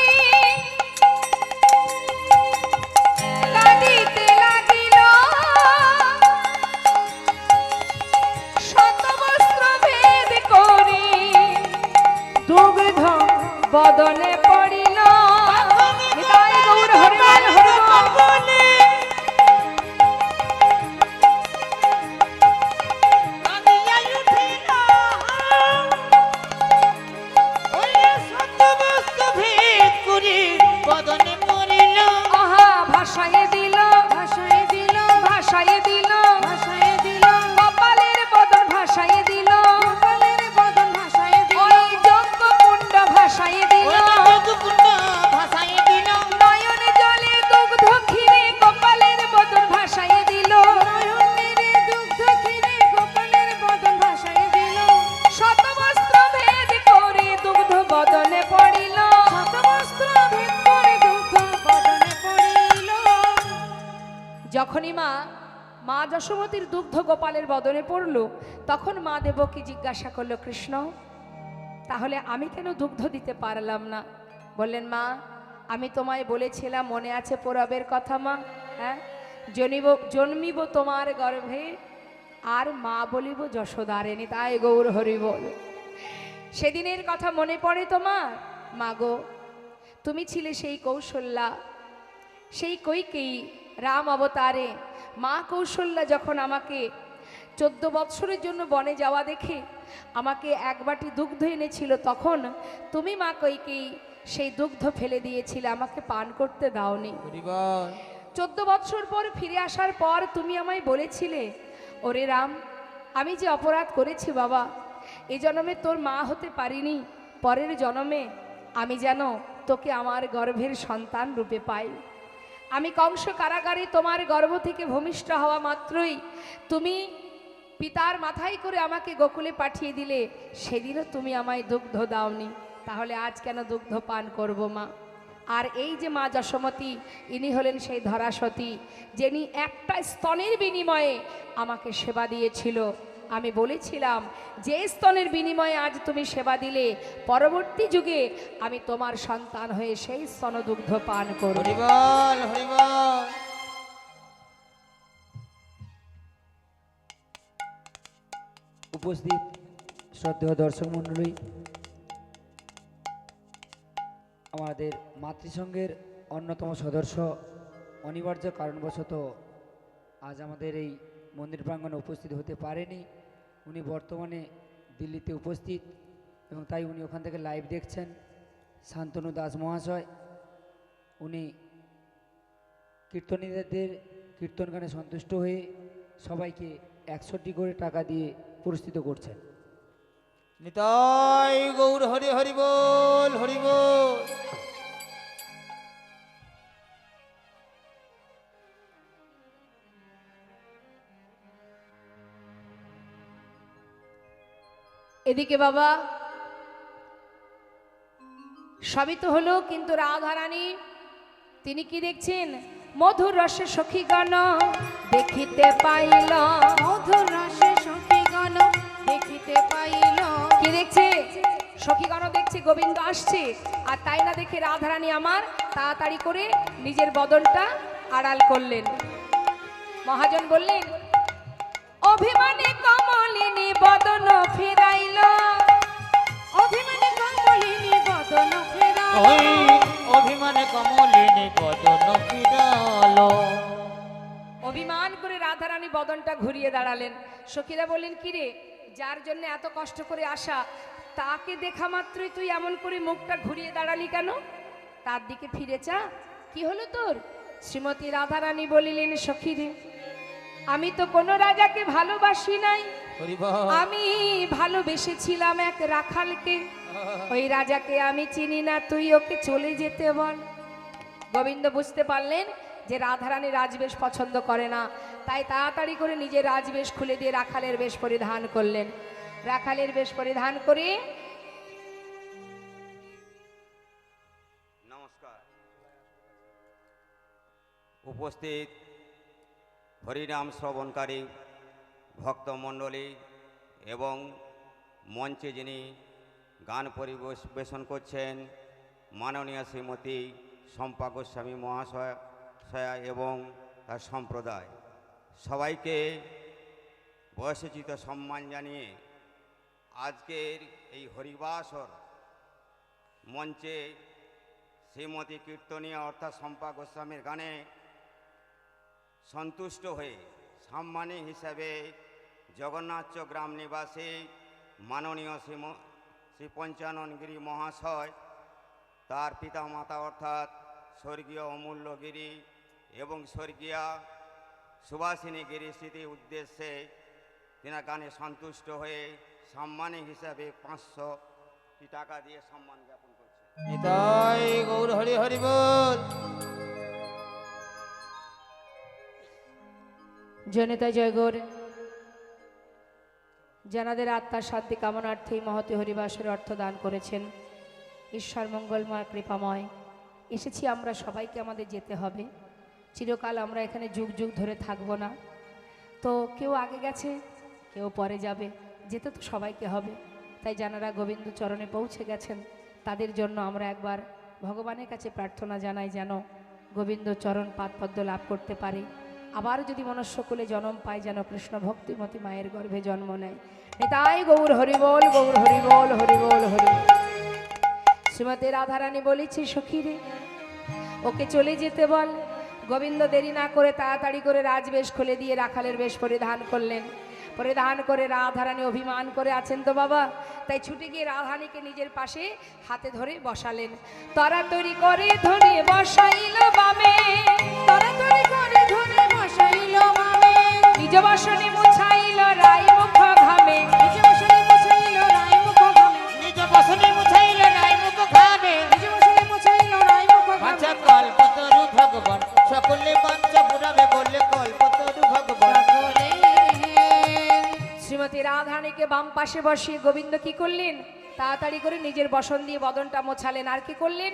কাঁদিতে লাগিল, শতবস্ত্র ভেদ করে দুগ্ধ বদনে পড়িল। নিতাই গৌর হরি বল হরি বল। বদনে পড়িল, আহা ভাষায় দিল, ভাষায় দিল, ভাষায় দিল, ভাষায় দিল, কপালের বদন ভাষায় দিল, কপালের বদন ভাষায় দিল, ওই যজ্ঞ কুণ্ড ভাষায় দিল, কুণ্ড ভাষায় দিল, নয়ন জলে দুগ্ধ ক্ষীরে কপালের বদন ভাষায় দিল, নয়নের দুগ্ধ ক্ষীরে কপালের বদন ভাষায় দিল, শতবস্ত্র ভেদ করে দুগ্ধ বদনে পড়িল। শতবস্ত্র ভেদ করে দুগ্ধ বদনে পড়িল। যখনই মা যশোমতীর দুগ্ধ গোপালের বদনে পড়ল, তখন মা দেবকী জিজ্ঞাসা করলো কৃষ্ণ তাহলে আমি কেন দুগ্ধ দিতে পারলাম না? বললেন মা আমি তোমায় বলেছিলাম, মনে আছে পূরবের কথা মা? হ্যাঁ, জন্মিব তোমার গর্ভে আর মা বলিব যশোদারেণী। তাই গৌর হরি বল। সেদিনের কথা মনে পড়ে তোমার? মা গো, তুমি ছিলে সেই কৌশল্যা, সেই কৈকেয়ী রাম অবতারে। মা কৌশল্যা যখন আমাকে বৎসরের জন্য বনে যাওয়া দেখে আমাকে এক বাটি দুগ্ধ এনেছিল, তখন তুমি মা কইকেয়ী সেই দুগ্ধ ফেলে দিয়েছিলে, আমাকে পান করতে দাওনি। হরি বল। 14 বৎসর পর ফিরে আসার পর তুমি আমায় বলেছিলে, ওরে রাম, আমি যে অপরাধ করেছি বাবা, এই জন্মে তোর মা হতে পারিনি, পরের জন্মে আমি যেন তোকে আমার গর্ভের সন্তান রূপে পাই। আমি কংস কারাগারে তোমার গর্ভ থেকে ভূমিষ্ঠ হওয়া মাত্রই তুমি পিতার মাথায় করে আমাকে গোকুলে পাঠিয়ে দিলে, সেদিনও তুমি আমায় দুগ্ধ দাওনি, তাহলে আজ কেন দুগ্ধ পান করব মা? আর এই যে মা যশোমতী, ইনি হলেন সেই ধরাসতী, যিনি একটা স্তনের বিনিময়ে আমাকে সেবা দিয়েছিল। আমি বলেছিলাম যে স্তনের বিনিময়ে আজ তুমি সেবা দিলে, পরবর্তী যুগে আমি তোমার সন্তান হয়ে সেই স্তনদুগ্ধ পান করব। হরি বল, হরি বল। উপস্থিত শ্রদ্ধেয় দর্শক মণ্ডলী, আমাদের মাতৃসংঘের অন্যতম সদস্য অনিবার্য কারণবশত আজ আমাদের এই মন্দির প্রাঙ্গণে উপস্থিত হতে পারেনি। উনি বর্তমানে দিল্লিতে উপস্থিত এবং তাই উনি ওখান থেকে লাইভ দেখছেন। শান্তনু দাস মহাশয়, উনি কীর্তনীদের কীর্তন গানে সন্তুষ্ট হয়ে সবাইকে 100টি করে টাকা দিয়ে পুরস্কৃত করছেন। নিতাই গৌর হরি হরি বল, হরি বল। এদিকে বাবা সবই তো হলো, কিন্তু রাধারানী তিনি কি দেখছেন? মধুর রসে সখীগণ দেখিতে পাইল, মধুর রসে সখীগণ দেখিতে পাইল। কি দেখছে? সখীগণ দেখছে গোবিন্দ আসছে, আর তাই না দেখে রাধারানী আমার তাড়াতাড়ি করে নিজের বদনটা আড়াল করলেন। মহাজন বললেন, অভিমানে কমলিনী বদন ফিরাইল, অভিমানে কমলিনী বদন ফেরাল। ওই অভিমানে কমলিনী বদন ফিরালো। অভিমান করে রাধারানী বদনটা ঘুরিয়ে দাঁড়ালেন। সখীরা বললেন, কিরে, যার জন্য এত কষ্ট করে আসা, তাকে দেখা মাত্রই তুই এমন করে মুখটা ঘুরিয়ে দাঁড়ালি কেন? তার দিকে ফিরে চা, কি হলো তোর? শ্রীমতী রাধারানী বলিলেন, সখীরে, আমি তো কোনো রাজাকে ভালোবাসি নাই, হরি বল। আমি ভালোবেসেছিলাম এক রাখালকে, ওই রাজাকে আমি চিনি না, তুই ওকে চলে যেতে বল। গোবিন্দ বুঝতে পারলেন যে রাধারানী রাজবেশ পছন্দ করে না, তাই তাড়াতাড়ি করে নিজের রাজবেশ খুলে দিয়ে রাখালের বেশ পরিধান করলেন। রাখালের বেশ পরিধান করে নমস্কার। উপস্থিত হরিনাম শ্রবণকারী ভক্তমণ্ডলী এবং মঞ্চে যিনি গান পরিবেশন করছেন মাননীয় শ্রীমতী শম্পা গোস্বামী মহাশয়া এবং তার সম্প্রদায়, সবাইকে বয়সোচিত সম্মান জানিয়ে আজকের এই হরিবাসর মঞ্চে শ্রীমতী কীর্তনীয় অর্থাৎ শম্পা গোস্বামীর গানে সন্তুষ্ট হয়ে সম্মানী হিসাবে জগন্নাথ গ্রাম নিবাসী মাননীয় শ্রী পঞ্চানন গিরি মহাশয়, তার পিতামাতা অর্থাৎ স্বর্গীয় অমূল্য গিরি এবং স্বর্গীয়া সুভাষিনী গিরি স্মৃতি উদ্দেশ্যে তিনার গানে সন্তুষ্ট হয়ে সম্মানী হিসাবে 500 টাকা দিয়ে সম্মান জ্ঞাপন করছে। নিতাই গৌর হরি হরি বল। জনতা জয়গৌর। যাদের আত্মার শান্তি কামনার্থে মহতি হরিবাসের অর্থ দান করেছেন, ঈশ্বর মঙ্গলময় কৃপাময়। এসেছি আমরা, সবাইকে আমাদের যেতে হবে, চিরকাল আমরা এখানে যুগ যুগ ধরে থাকবো না। তো কেউ আগে গেছে, কেউ পরে যাবে, যেতে তো সবাইকে হবে। তাই যারা গোবিন্দ চরণে পৌঁছে গেছেন তাদের জন্য আমরা একবার ভগবানের কাছে প্রার্থনা জানাই, যেন গোবিন্দ চরণ পাদপদ্ম লাভ করতে পারে, আবার যদি মনুষ্যকুলে জন্ম পায়, যেন কৃষ্ণ ভক্তিমতী মায়ের গর্ভে জন্ম নেয়। তাই গৌর হরিবল, গৌর হরিবল, হরিবল হরি। শ্রীমতী রাধারানী বলেছি, সখীরে, ওকে চলে যেতে বল। গোবিন্দ দেরি না করে তাড়াতাড়ি করে রাজবেশ খুলে দিয়ে রাখালের বেশ পরিধান করলেন। পরিধান করে রাধারানী অভিমান করে আছেন তো বাবা, তাই ছুটে গিয়ে রাধারানীকে নিজের পাশে হাতে ধরে বসালেন। তরাতরি করে ধরে বসাইল বামে, তরাতরি করে ধরে বসাইল বামে, নিজ বসনে মুছাইল রাই মুখ ঘামে, নিজ বসনে মুছাইল রায় মুখ ঘামে, নিজ বসনে মুছাইল রায় মুখ ঘামে। নিজ বসনে মুছাইল রায় মুখ বাঞ্ছা ঘামে। কল্পতরু ভগবান সকলে বাঞ্ছা পুরাবে বললে কল্পতরু ভগবান। সকলে শ্রীমতী রাধারানীকে বাম পাশে বসিয়ে গোবিন্দ কি করলেন, তাড়াতাড়ি করে নিজের বসন দিয়ে বদনটা মোছালেন। আর কি করলেন,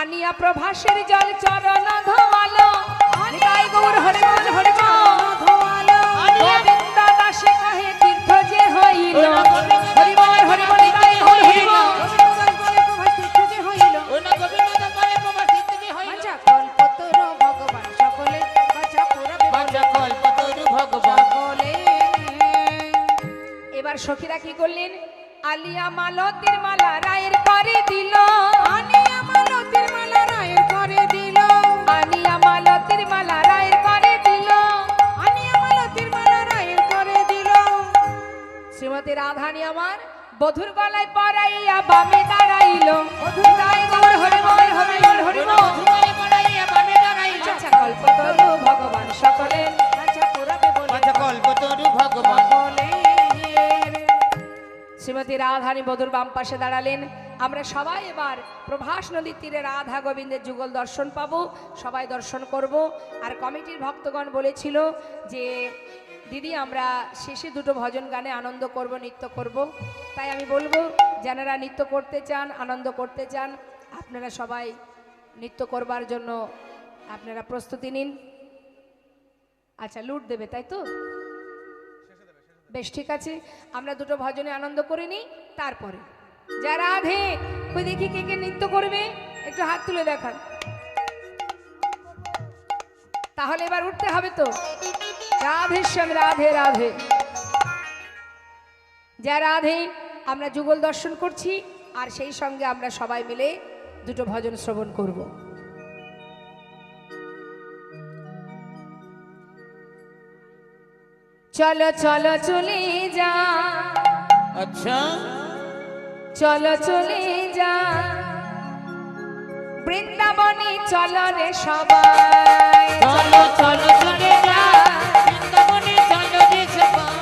আনিয়া প্রভাসের জল চরণ ধোয়ালো, নিতাই গৌর হরি বল হরি বল, ধোয়ালো, গোবিন্দ দাসে কহে তীর্থ যে হইল, হরি বল হরি বল, নিতাই গৌর হরি বল। গোবিন্দ দাস বলে প্রভাস তীর্থ যে হইল। ওই না গোবিন্দ দাস বলে প্রভা সিদ্ধি হইল। বাঞ্ছা কল্পতরু ভগবান সকলে বাঞ্ছা পুরাবে বাঞ্ছা কল্পতরু ভগবান। সকলে। এবার সখীরা কি করলেন, আলিয়া মালতির মালা রায়ের করে দিল, আনিয়া মালতির মালা রায়ের করে দিল, আনিয়া মালতির মালা রায়ের করে দিল। আনিয়া মালতির মালা রায়ের করে দিল। শ্রীমতী রাধারানী আমার বধুর গলায় পরাইয়া বামে দাঁড়াইল, নিতাই গৌর হরি বল হরি বল হরি বল। ধুমারে পড়াইয়া বামে দাঁড়াইল। আচ্ছা কল্পতরু ভগবান সকলে, বাঞ্ছা পুরাবে বলে বাঞ্ছা কল্পতরু ভগবান। সকলে। শ্রীমতী রাধারানী বধুর বাম পাশে দাঁড়ালেন। আমরা সবাই এবার প্রভাস নদীর তীরে রাধা গোবিন্দের যুগল দর্শন পাবো, সবাই দর্শন করব। আর কমিটির ভক্তগণ বলেছিল যে দিদি আমরা শেষে দুটো ভজন গানে আনন্দ করব, নৃত্য করব। তাই আমি বলবো যারা নৃত্য করতে চান, আনন্দ করতে চান, আপনারা সবাই নৃত্য করবার জন্য আপনারা প্রস্তুতি নিন। আচ্ছা লুট দেবে তাই তো, বেশ ঠিক আছে, আমরা দুটো ভজনে আনন্দ করে নিই। তারপরে যারা রাধে ওই দেখি কে কে নৃত্য করবে, একটু হাত তুলে দেখান। তাহলে এবার উঠতে হবে তো, রাধে শ্যাম রাধে রাধে। যা রাধে আমরা যুগল দর্শন করছি, আর সেই সঙ্গে আমরা সবাই মিলে দুটো ভজন শ্রবণ করব। চলো চলো চলে যা, আচ্ছা চলো চলে যা বৃন্দাবনে, চলো রে সবাই, চলো চলো চলে যা বৃন্দাবনে, চলো রে সবাই।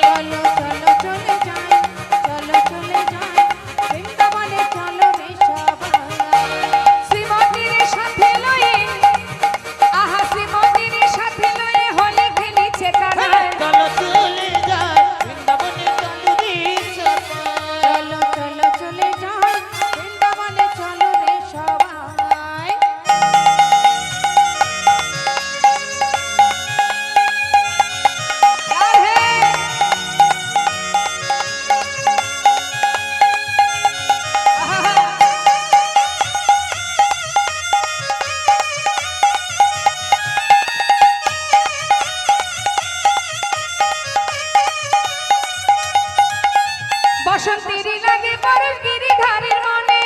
চলো চলো চলে যাই, চলো চলে যাই, বৃন্দাবনে চলো রে সবাই। শ্রীমতীর সাথে লয়ে, আহা শ্রীমতীর সাথে লয়ে হলে খেলিছে তারা, চলো চলে যা বৃন্দাবনে, চলো রে সবাই। চলো চলো চলে যাই, বৃন্দাবনে চলো রে সবাই। বসন্তেরই লাগে পরশ গিরিধারের মনে,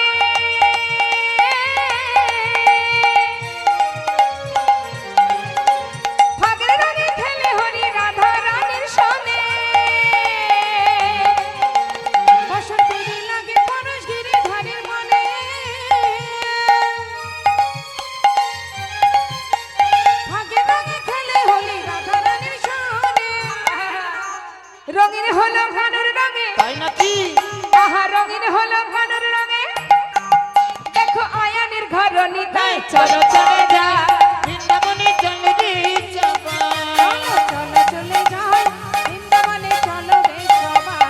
ফাগের রঙে খেলে হরি রাধা রানীর সনে, বসন্তেরই লাগে পরশ গিরিধারের মনে, ভাগে ভাগে খেলে হোলি রাধা রানীর সনে। রঙিন হলো কানুর রঙে, তাই নাকি? আহা রঙিন হলো কানুর রঙে, দেখো আয়ানের ঘর নিতাই, চলো চলে যা বৃন্দাবনে চলো রে সবাই। চলো চলো চলে যাই, বৃন্দাবনে চলো রে সবাই।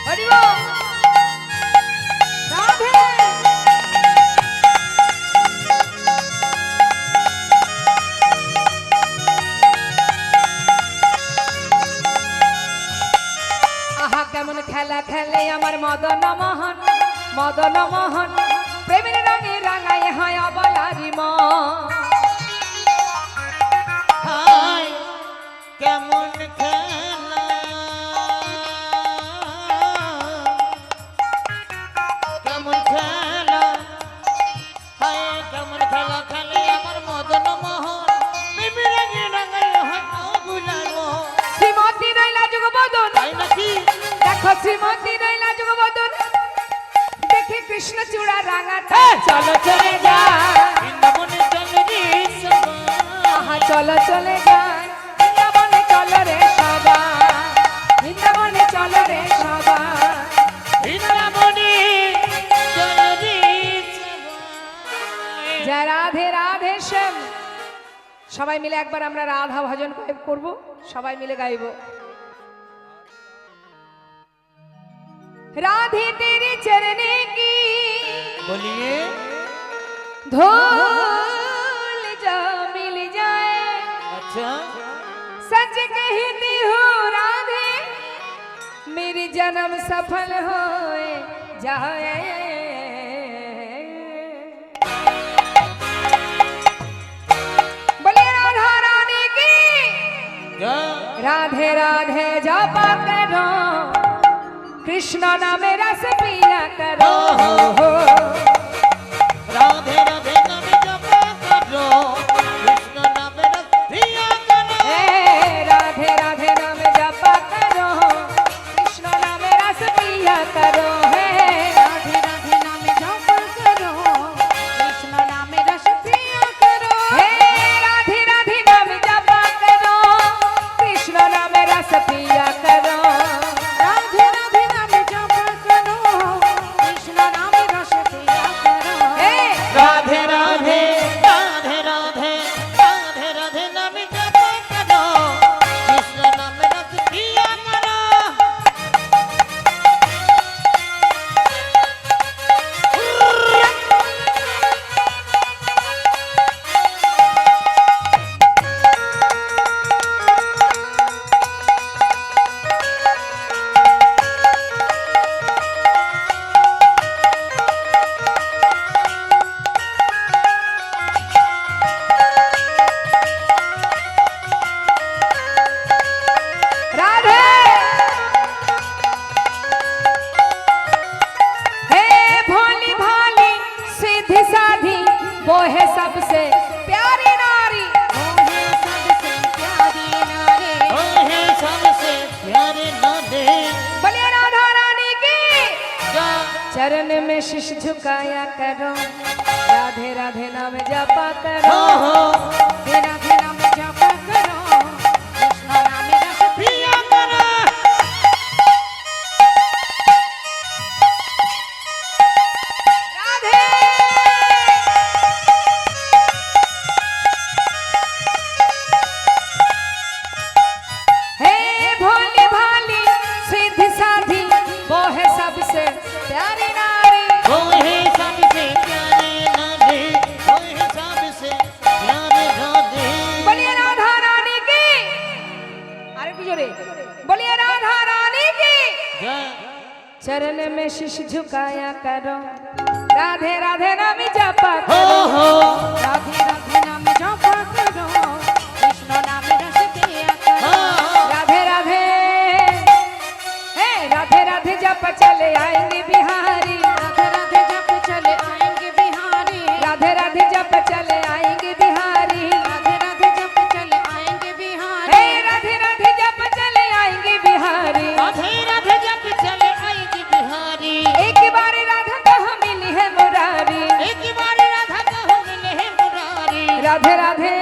হরি বল। রাধে আহা কেমন খেলা খেলে আমার মদন মোহন, মদন মোহন প্রেমের রঙে রাঙায় হয় অবলারি মন। হ্যাঁ কেমন খেলা কেমন খেলা হায় কেমন খেলা খেলে আমার মদন মোহন বিবি রঙে রঙাই হয় বুলার মোহন শ্রীমতী রইলা যুগবদন, তাই নাকি দেখো শ্রীমতী রইলা যুগবদন, দেখে কৃষ্ণ চূড়া রাঙাটা চলো চলে যায়, বৃন্দাবনে চলে রে সবাই আহা চলো চলে যায়, বৃন্দাবনে চলো রে সবাই, বৃন্দাবনে চলো রে সবাই। বৃন্দাবনে চলে রে সবাই জয় রাধে রাধে শ্যাম। সবাই মিলে একবার আমরা রাধা ভজন করব, সবাই মিলে গাইব। राधे तेरे चरने की बोलिए धूल जा मिल जाए, अच्छा सच कहती हूँ राधे मेरी जन्म सफल हो जाए। बोले राधा रानी की क्या राधे राधे जपा करो, कृष्ण नामे रस पिया करो, राधे राधे नाम जप करो कृष्ण नाम रस पिया करो हे राधे राधे नामे जपा करो, कृष्ण नामे रस पिया करो, हे राधे राधे नाम जप करो, कृष्ण नाम रस पिया करो। हे राधे राधे नामे जपा करो, कृष्ण नामे रस पिया करो, राधे राधे नाम जप करो, कृष्ण नाम रस पिया करो। हे राधे राधे राधे राधे राधे राधे नाम जप करो कृष्ण नाम रस पिया करो राधे हे भोली भाली सीधी साधी वो है सबसे प्यारी नारी, मोहे सबसे प्यारी नारे, ओहे सबसे प्यारे नादे बोलिए राधा रानी की जा चरण में शीश झुकाया करो, राधे राधे नाम जपा करो, राधे राधे नाम जप करो, कृष्ण नाम रस पिया करो राधे हे भोली भाली सीधी साधी वो है सबसे प्यारी नारी, ओहे सबसे प्यारे नादे ओहे सबसे प्यारे नादे बोलिए राधा रानी की, अरे जोरे बोलिए राधा रानी की जा चरण में शीश झुकाया करो, राधे राधे नाम जपा करो, राधे राधे नाम जप करो, कृष्ण नाम रस पिया करो। राधे राधे हे राधे राधे जप चले आएंगे बिहारी, राधे राधे जप चले आएंगे बिहारी, राधे राधे जप चले आएंगे बिहारी, राधे राधे जप चले आएंगे बिहारी। हे राधे राधे जप चले आएंगे बिहारी, राधे राधे जब चले आएगी बिहारी एक बार राधा कहाँ मिली है मुरारी, एक बार राधा कहो मिले है मुरारी राधे राधे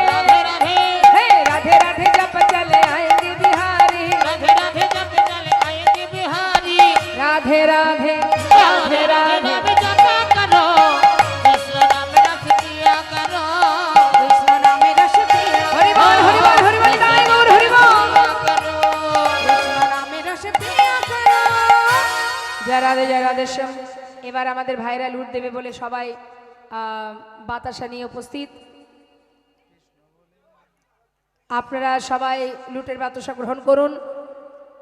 राधे राधे हे राधे राधे जप चले आएंगे बिहारी, राधे राधे जब चले आएगी बिहारी राधे राधे राधे राधे नाम जपा करो कृष्ण नाम रस पिया करो कृष्ण नाम रस पिया हरि बोल हरि बोल हरि बोल दाई गौर हरि बोल। कृष्ण नाम रस पिया करो। जय राधे श्याम। এবার আমাদের ভাইরা লুট দেবে বলে সবাই বাতাসা নিয়ে উপস্থিত, আপনারা সবাই লুটের বাতাসা গ্রহণ করুন।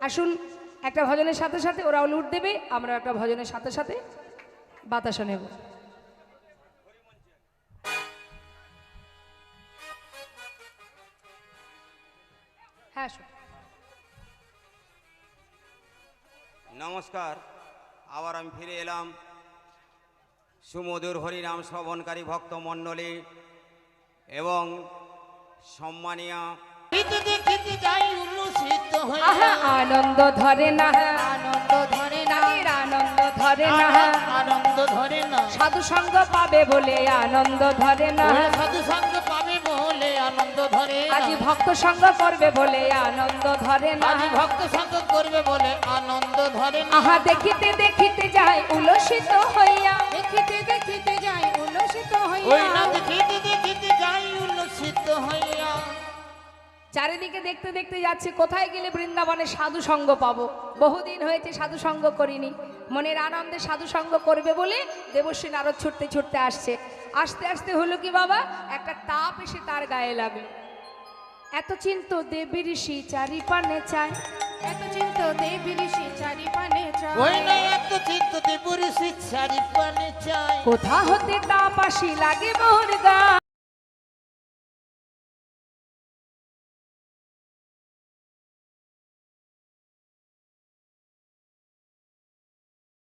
আসুন একটা ভজনের সাথে সাথে ওরাও লুট দেবে, আমরা একটা ভজনের সাথে সাথে বাতাসা নেব। হ্যাঁ শোন। নমস্কার, আবার আমি ফিরে এলাম সুমধুর হরিনাম শ্রবণকারী ভক্তমণ্ডলী এবং সম্মানীয় দেখিতে দেখিতে যাই উল্লসিত হইয়া আহা আনন্দ ধরে না, আনন্দ ধরে না, তাদের আনন্দ ধরে না, আনন্দ ধরে না সাধু সঙ্গ পাবে বলে আনন্দ ধরে না, ওরে সাধু সঙ্গ পাবে বলে আনন্দ ধরে না। আজ ভক্ত সঙ্গ করবে বলে আনন্দ ধরে না, আজ ভক্ত সঙ্গ করবে বলে আনন্দ ধরে না। আহা দেখিতে দেখিতে যায় উল্লসিত হইয়া, দেখিতে দেখিতে যাই উল্লসিত ওই হইয়া, না দেখিতে দেখিতে যাই উল্লসিত হইয়া চারিদিকে দেখতে দেখতে যাচ্ছে কোথায় গেলে বৃন্দাবনে সাধু সঙ্গ পাবো। বহুদিন হয়েছে সাধু সঙ্গ করিনি, মনের আনন্দে সাধু সঙ্গ করবে বলে দেবশ্রী নারদ ছুটতে ছুটতে আসছে। আস্তে আস্তে হলো কি বাবা, একটা তাপ এসে তার গায়ে লাগলো। এত চিন্ত দেবী ঋষি চারি পানে চায়, এত চিন্ত দেবী ঋষি চারি পানে চায়, ওই না এত চিন্তিত পুরুষ চারি পানে চায় কোথা হতে তাপ আসি লাগে মোর গা।